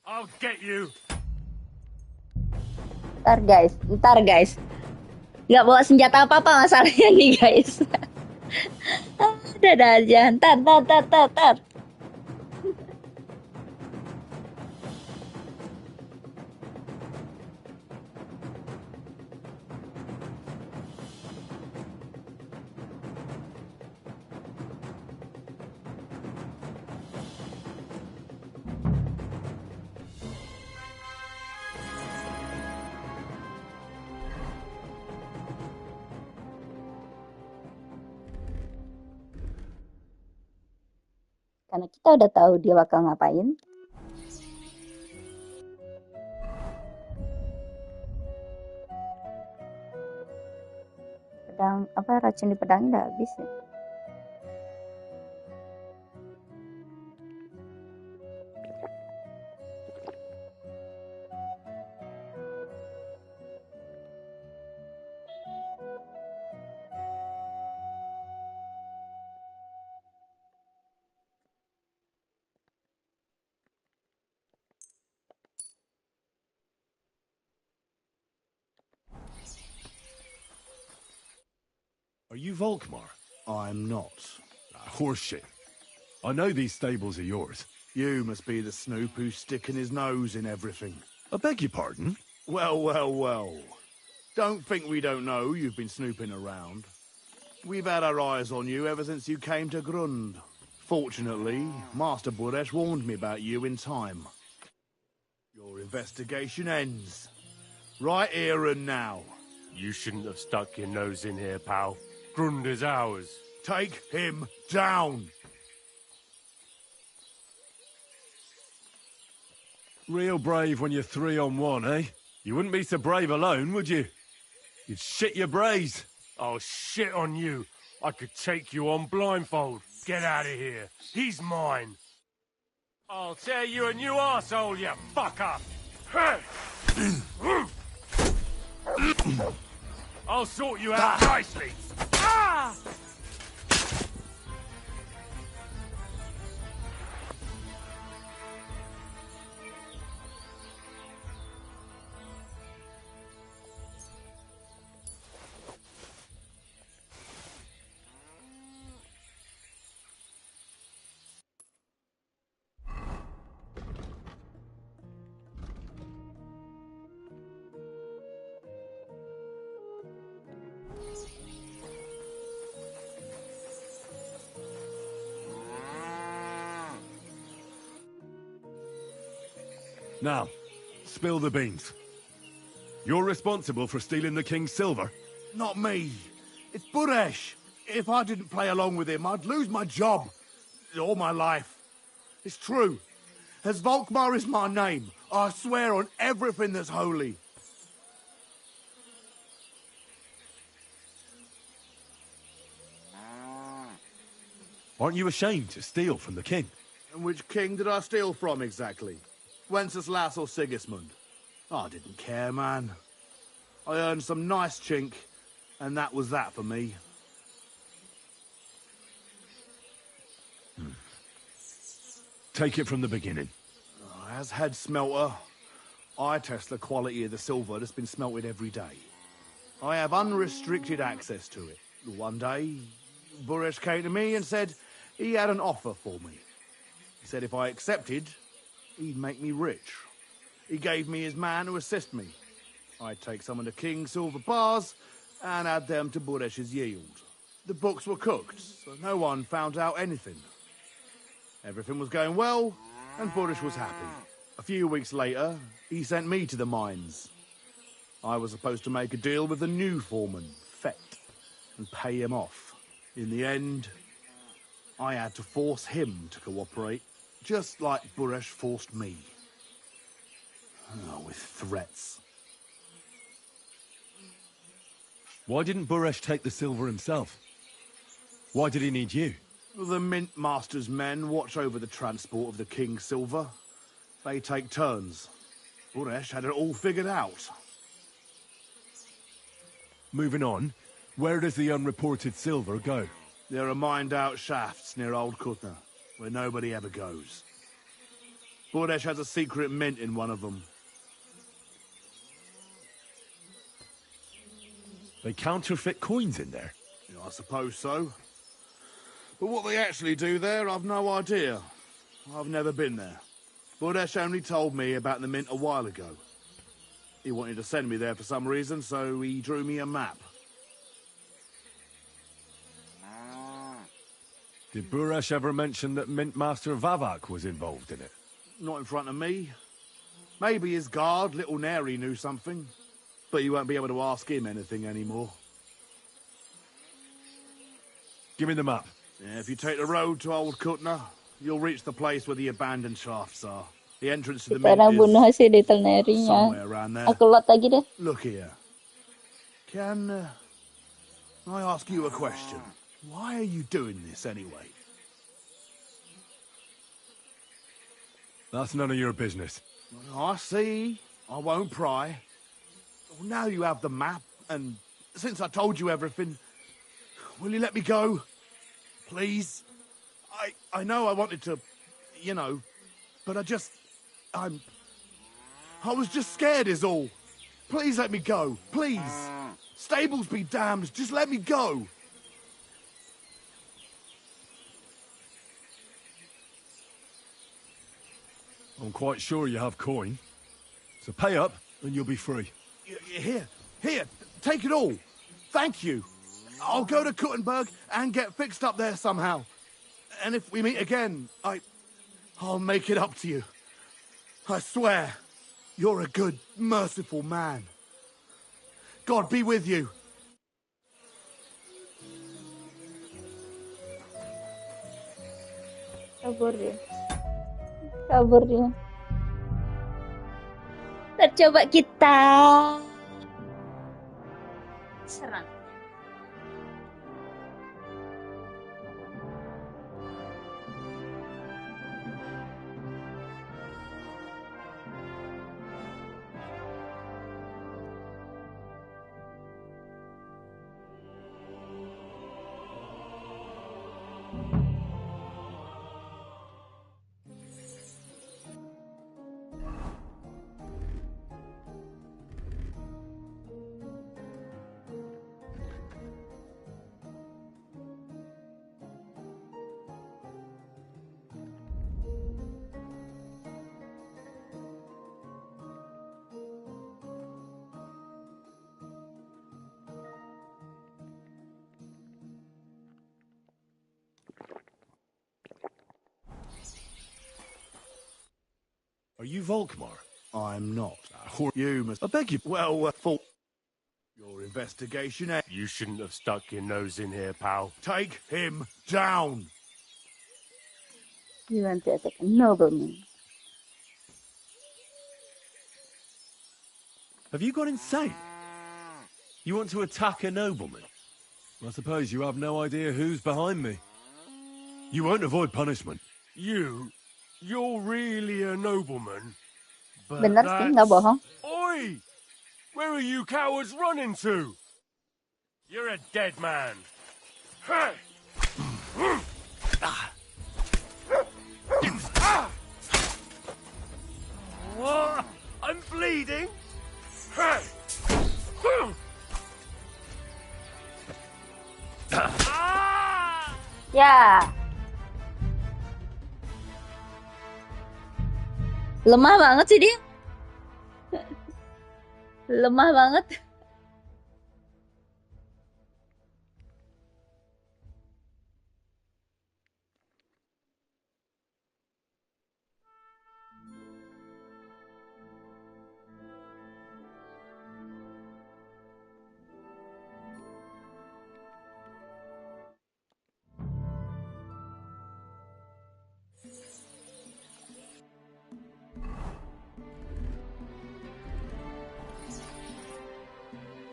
I'll get you. Ntar guys. Nggak bawa senjata apa-apa masalahnya nih guys. Dadah aja. Ntar. Karena kita udah tahu dia bakal ngapain. Pedang, racun di pedangnya udah habis ya. Are you Volkmar? I'm not. Horseshit. I know these stables are yours. You must be the snoop who's sticking his nose in everything. I beg your pardon? Well, well, well. Don't think we don't know you've been snooping around. We've had our eyes on you ever since you came to Grund. Fortunately, Master Buresh warned me about you in time. Your investigation ends. Right here and now. You shouldn't have stuck your nose in here, pal. Grund is ours. Take him down. Real brave when you're 3-on-1, eh? You wouldn't be so brave alone, would you? You'd shit your brains. Oh, shit on you. I could take you on blindfold. Get out of here. He's mine. I'll tear you a new arsehole, you fucker. I'll sort you out nicely. Ah! Now, spill the beans. You're responsible for stealing the king's silver? Not me. It's Buresh. If I didn't play along with him, I'd lose my job. All my life. It's true. As Volkmar is my name, I swear on everything that's holy. Aren't you ashamed to steal from the king? And which king did I steal from exactly? Wenceslas or Sigismund? I didn't care, man. I earned some nice chink, and that was that for me. Take it from the beginning. As head smelter, I test the quality of the silver that's been smelted every day. I have unrestricted access to it. One day, Buresh came to me and said he had an offer for me. He said if I accepted, he'd make me rich. He gave me his man to assist me. I'd take some of the king's silver bars and add them to Buresh's yield. The books were cooked, so no one found out anything. Everything was going well, and Buresh was happy. A few weeks later, he sent me to the mines. I was supposed to make a deal with the new foreman, Fett, and pay him off. In the end, I had to force him to cooperate, just like Buresh forced me. Oh, with threats. Why didn't Buresh take the silver himself? Why did he need you? The Mint Master's men watch over the transport of the king's silver. They take turns. Buresh had it all figured out. Moving on, where does the unreported silver go? There are mined-out shafts near Old Kutna, where nobody ever goes. Buresh has a secret mint in one of them. They counterfeit coins in there? Yeah, I suppose so. But what they actually do there, I've no idea. I've never been there. Buresh only told me about the mint a while ago. He wanted to send me there for some reason, so he drew me a map. Did Buresh ever mention that Mint Master Vavak was involved in it? Not in front of me. Maybe his guard, Little Neri, knew something. But you won't be able to ask him anything anymore. Give me the map. Yeah, if you take the road to Old Kutna, you'll reach the place where the abandoned shafts are. The entrance to the Kita mint bunuh is si Detailnary-nya. somewhere around there. Aku lot lagi deh. Look here. Can I ask you a question? Why are you doing this anyway? That's none of your business. I see. I won't pry. Well, now you have the map, and since I told you everything, will you let me go? Please? I know I wanted to, you know, but I was just scared is all. Please let me go. Please. Stables be damned. Just let me go. I'm quite sure you have coin. So pay up and you'll be free. Here, take it all. Thank you. I'll go to Kuttenberg and get fixed up there somehow. And if we meet again, I'll make it up to you. I swear, you're a good, merciful man. God be with you. Kabur dia. Dan coba kita serang. Are you Volkmar? I'm not. You must... I beg you... Well, for your investigation... You shouldn't have stuck your nose in here, pal. Take him down. You want to attack a nobleman. Have you gone insane? You want to attack a nobleman? I suppose you have no idea who's behind me. You won't avoid punishment. You're really a nobleman? But Bener sih, nggak bohong. Oi! Where are you cowards running to? You're a dead man. What? I'm bleeding? Ya. Lemah banget sih dia. Lemah banget.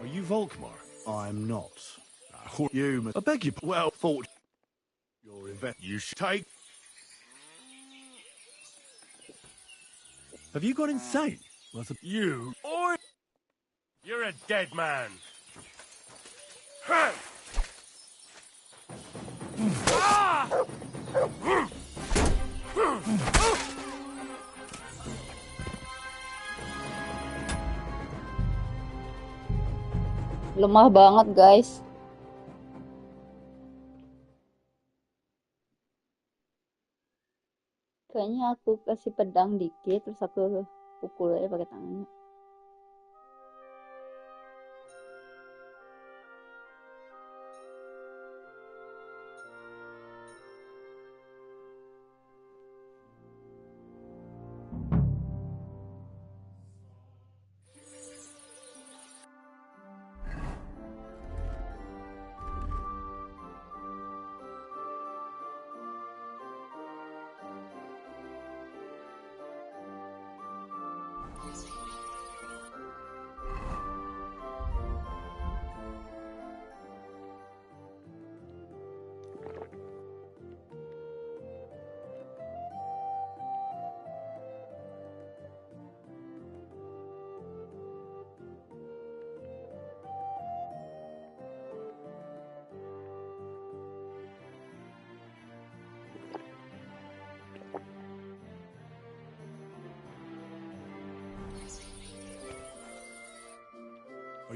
Are you Volkmar? I'm not. You must... I beg you... Well, thought... You should take... Have you gone insane? You... Oi! You're a dead man. Lemah banget, guys. Kayaknya aku kasih pedang dikit, terus aku pukul aja pakai tangannya.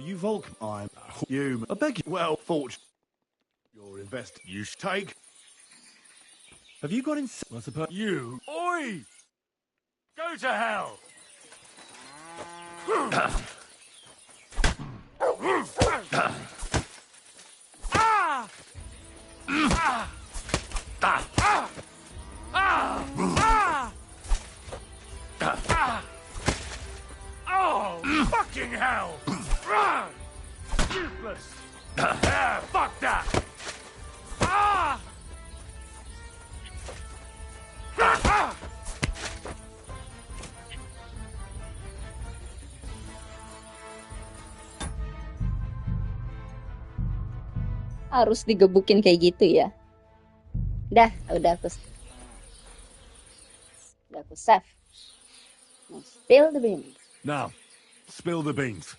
You Volk... I'm human. I beg you... Well, fortune. Your invest you take. Have you got in... I suppose... You! Oi! Go to hell! Oh, fucking hell! Useless! Yeah, fuck that! Harus digebukin kayak gitu ya. Udah aku save. Now spill the beans. Now, spill the beans.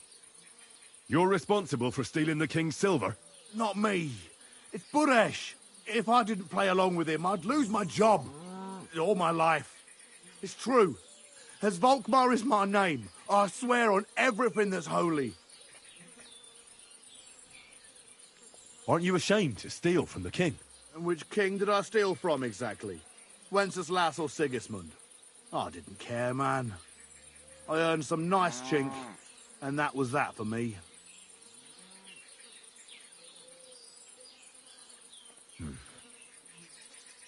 You're responsible for stealing the king's silver? Not me. It's Buresh. If I didn't play along with him, I'd lose my job. All my life. It's true. As Volkmar is my name, I swear on everything that's holy. Aren't you ashamed to steal from the king? And which king did I steal from exactly? Wenceslas or Sigismund? I didn't care, man. I earned some nice chink, and that was that for me.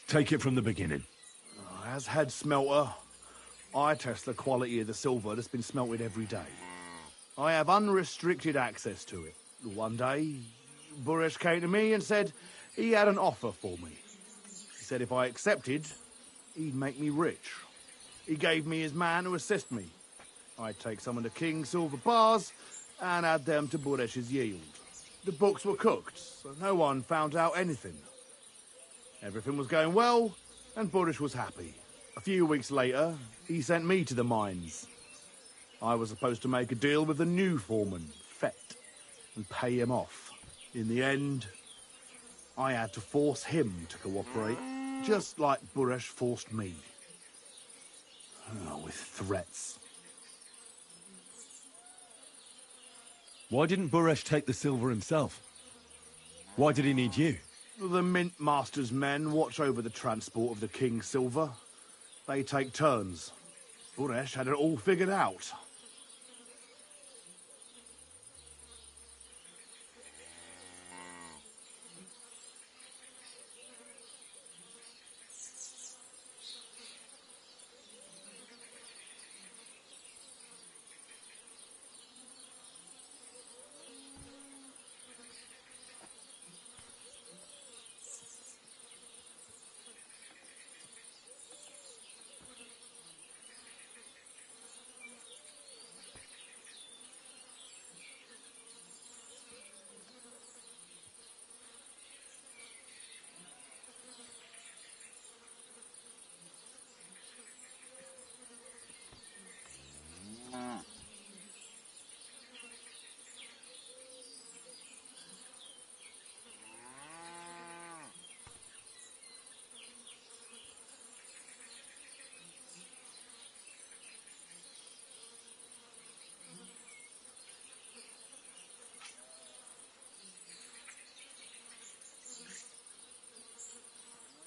Take it from the beginning. As head smelter, I test the quality of the silver that's been smelted every day. I have unrestricted access to it. One day, Buresh came to me and said he had an offer for me. He said if I accepted, he'd make me rich. He gave me his man to assist me. I'd take some of the king's silver bars and add them to Buresh's yield. The books were cooked, so no one found out anything. Everything was going well, and Buresh was happy. A few weeks later, he sent me to the mines. I was supposed to make a deal with the new foreman, Fett, and pay him off. In the end, I had to force him to cooperate, just like Buresh forced me. With threats. Why didn't Buresh take the silver himself? Why did he need you? The Mint Master's men watch over the transport of the king's silver. They take turns. Buresh had it all figured out.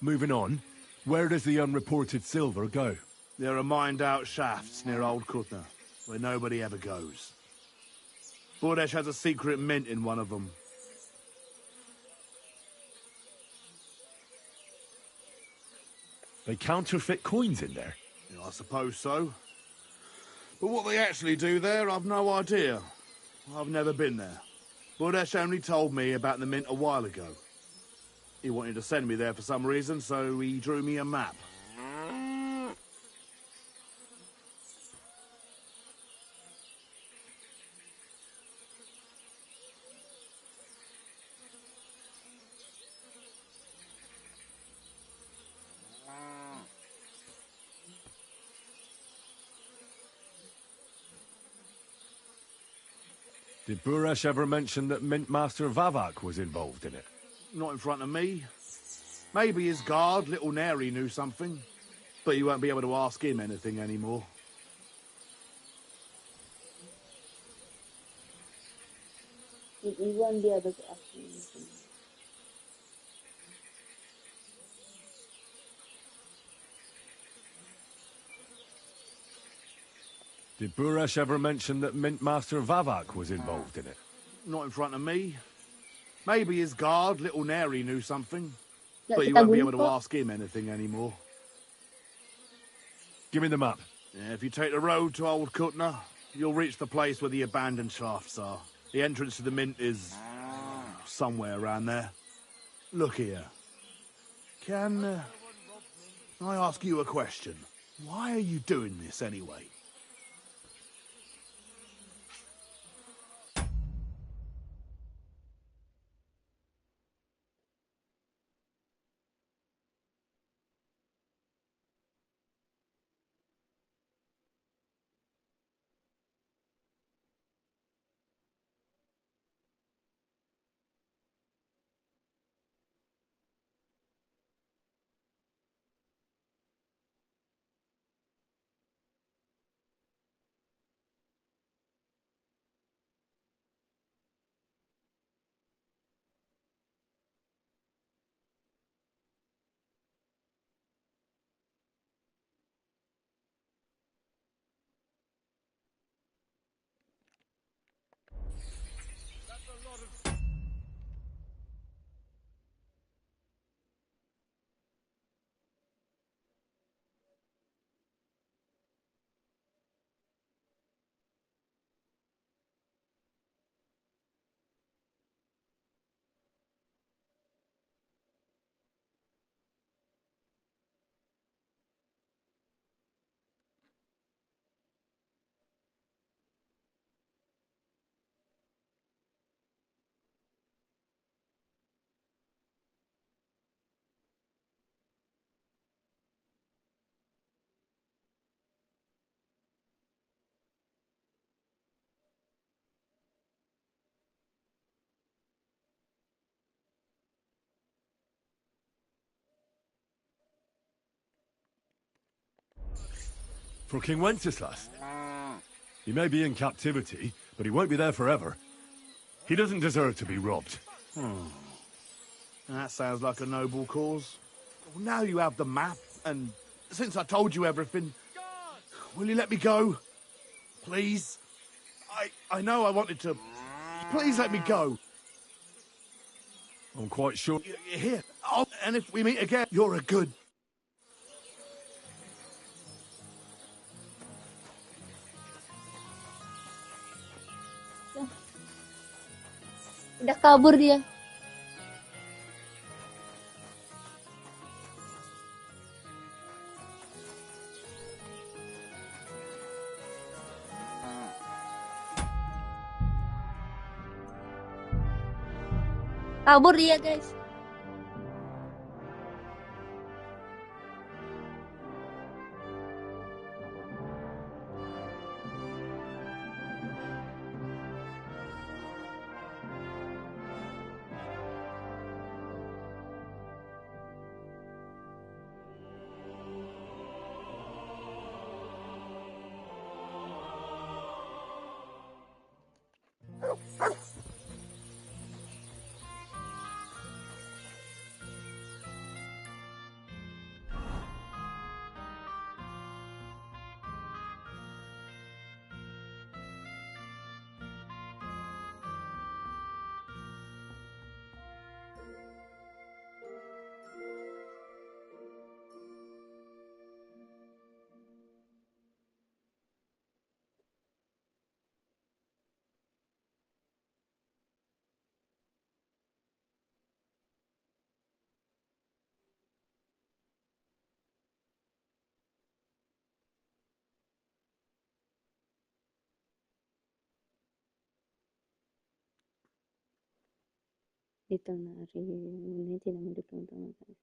Moving on, where does the unreported silver go? There are mined-out shafts near Old Kutna, where nobody ever goes. Buresh has a secret mint in one of them. They counterfeit coins in there? Yeah, I suppose so. But what they actually do there, I've no idea. I've never been there. Buresh only told me about the mint a while ago. He wanted to send me there for some reason, so he drew me a map. Did Buresh ever mention that Mint Master Vavak was involved in it? Not in front of me. Maybe his guard, Little Neri, knew something. But you won't be able to ask him anything anymore. Iwan dia bagi aku. Did Buresh ever mention that Mint Master Vavak was involved in it? Not in front of me. Maybe his guard, Little Neri, knew something. But you kita won't be able to gumpa. ask him anything anymore. Give me the map. Yeah, if you take the road to Old Kutna, you'll reach the place where the abandoned shafts are. The entrance to the Mint is somewhere around there. Look here. Can I ask you a question? Why are you doing this anyway? For King Wenceslas. He may be in captivity, but he won't be there forever. He doesn't deserve to be robbed. That sounds like a noble cause. Well, now you have the map, and since I told you everything, will you let me go? Please? I know I wanted to. Please let me go. I'm quite sure. Here. Oh, and if we meet again, you're a good... Udah kabur dia. Kabur dia, guys. Ditonari ini tidak mendukung teman-teman.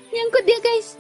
Nyangkut dia, guys.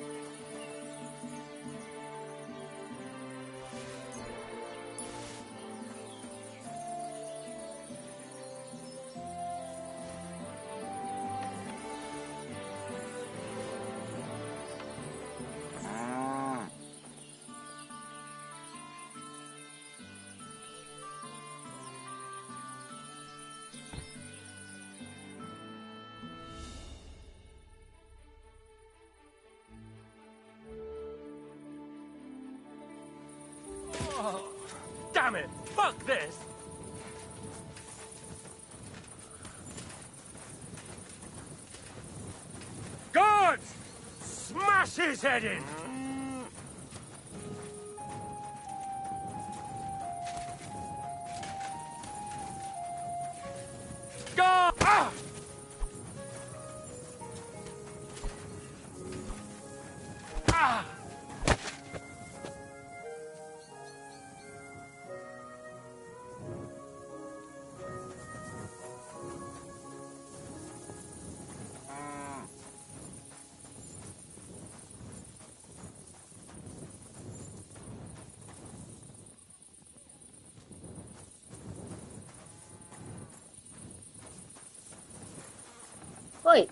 Oh, damn it! Fuck this! Good! Smash his head in! Go! Ah! Ah! Woi.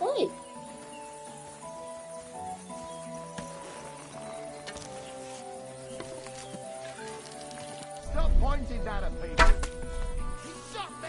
Oi. Stop pointing that at people. He shot me.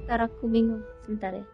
Ntar aku bingung. Sebentar ya.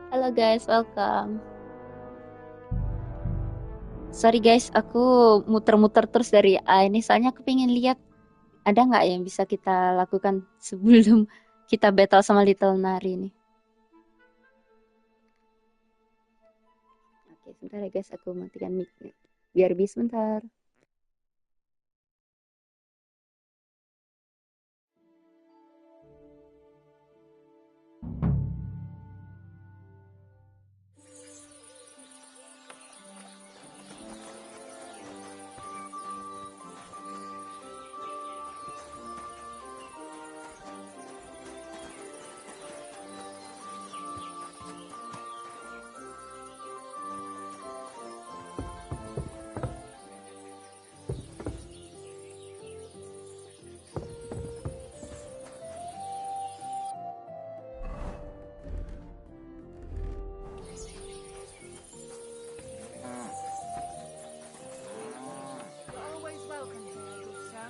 Halo guys, welcome. Sorry guys, aku muter-muter terus dari A ini, soalnya aku pengen lihat ada nggak yang bisa kita lakukan sebelum kita battle sama Little Nari ini. Oke, sebentar ya guys, aku matikan mic-nya. Biar bisa sebentar. Always welcome here, good sir.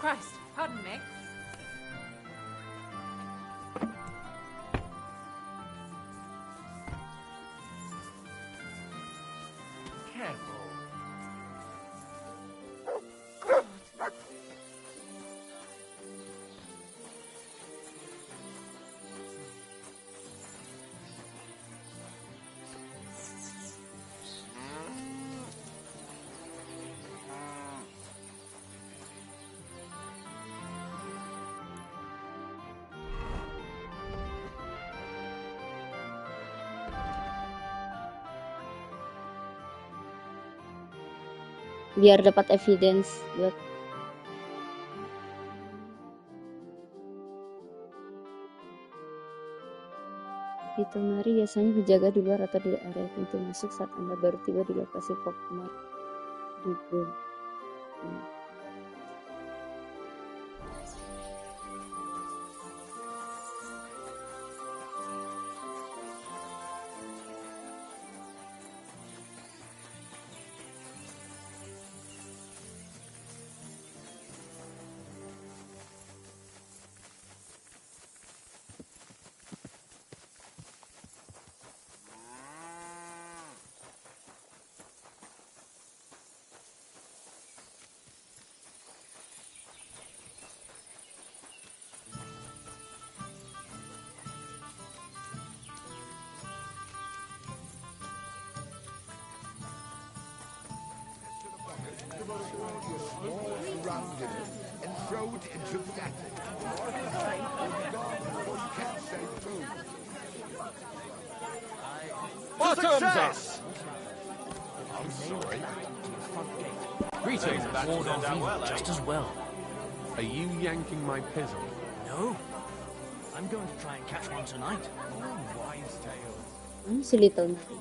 Christ, pardon me. Careful. Biar dapat evidence buat Little Nari biasanya berjaga di luar atau di area pintu masuk saat Anda baru tiba di lokasi Fogmar Dugo. Round it and throw it into the attic. You can't say food. Bottoms up! I'm sorry. Greetings, Ward of just as well. Are you yanking my pizzle? No. I'm going to try and catch one tonight. Oh, wise tale. Si Little Nari.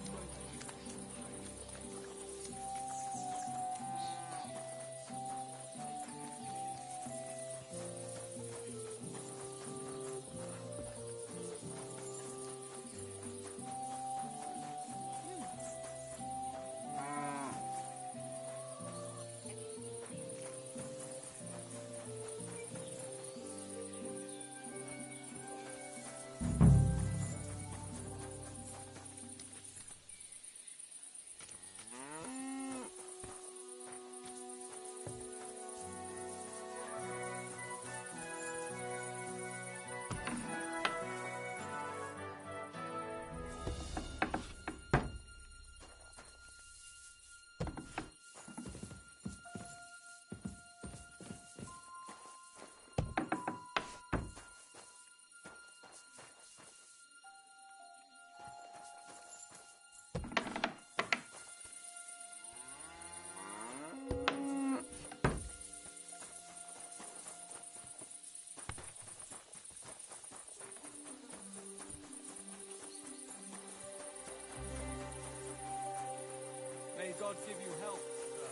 God give you help, sir.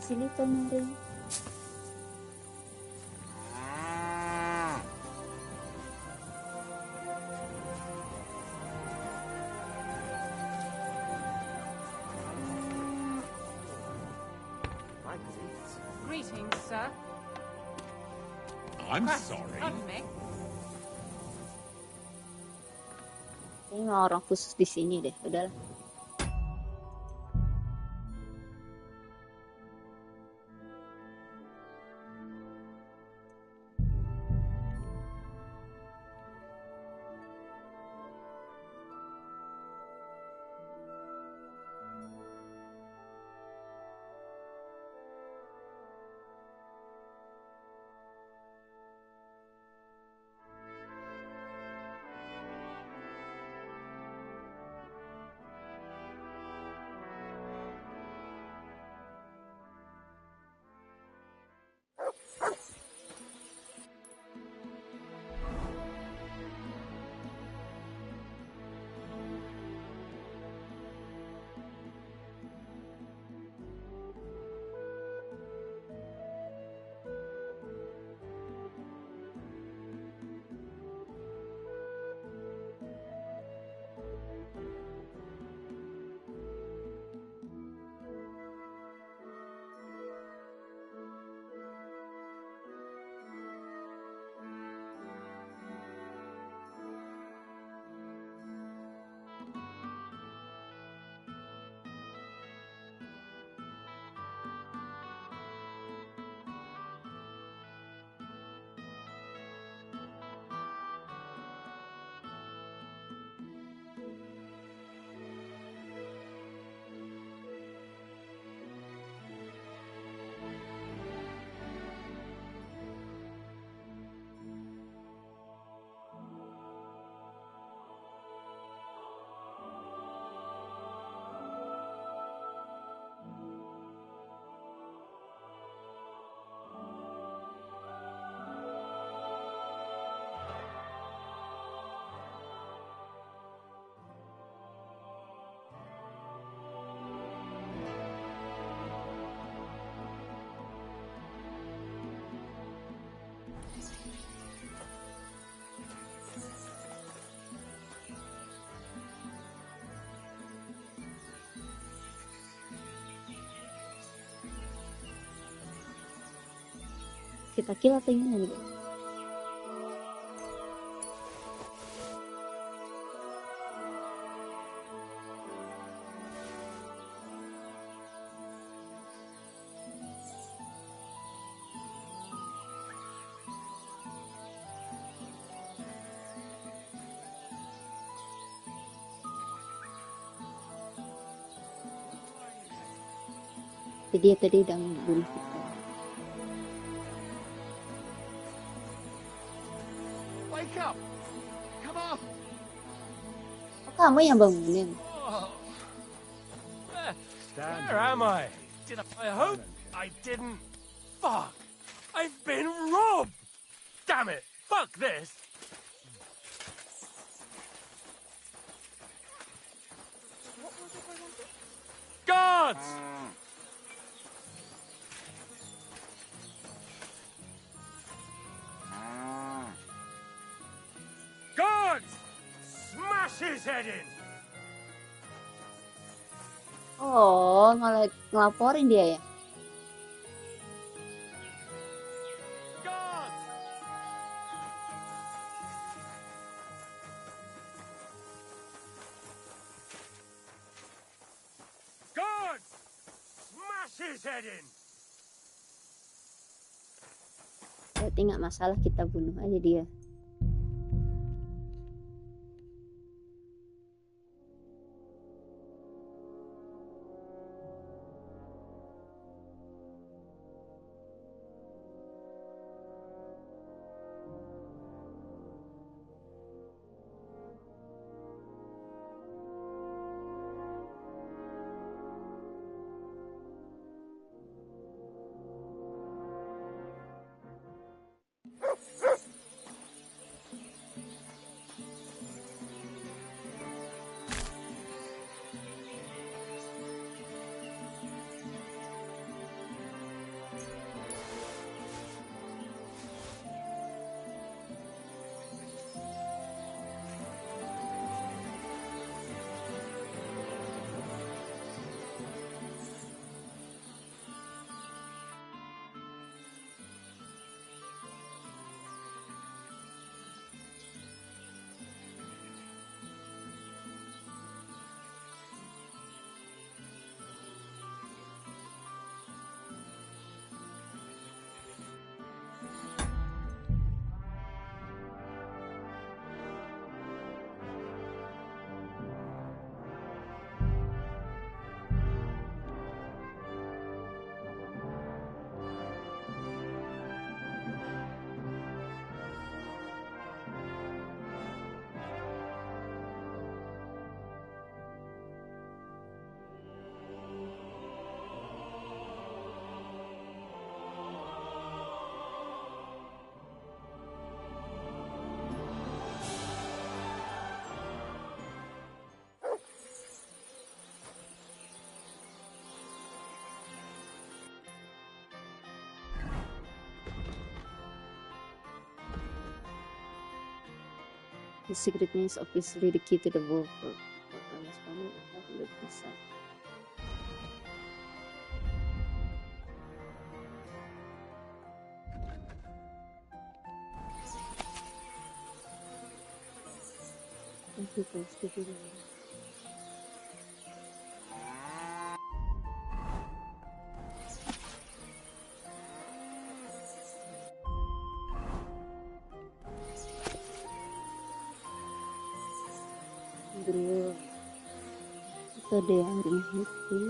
Sini kemarin. Greetings, sir. I'm sorry. Pardon me. Ini mah orang khusus di sini deh, udahlah. Kita kill atau gimana nih? Jadi dia tadi udah membunuh kita. Wake up! Come on! Oh, kamu yang bangunin. Where am I? I hope I didn't. Fuck! I've been robbed! Damn it! Fuck this! Guards! Guards! Smash his head in! Oh, ngelaporin dia ya? his head in. Berarti nggak masalah kita bunuh aja dia. The secret is obviously the key to the vault. Almost 100%. Thank you guys for viewing. Bro, itu ada yang menikmati.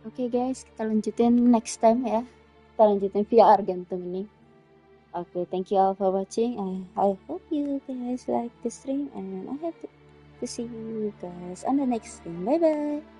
Oke guys, kita lanjutin next time ya. Kita lanjutin via Argentum ini. Oke, thank you all for watching. I hope you guys like the stream, and I hope to see you guys on the next stream. Bye bye.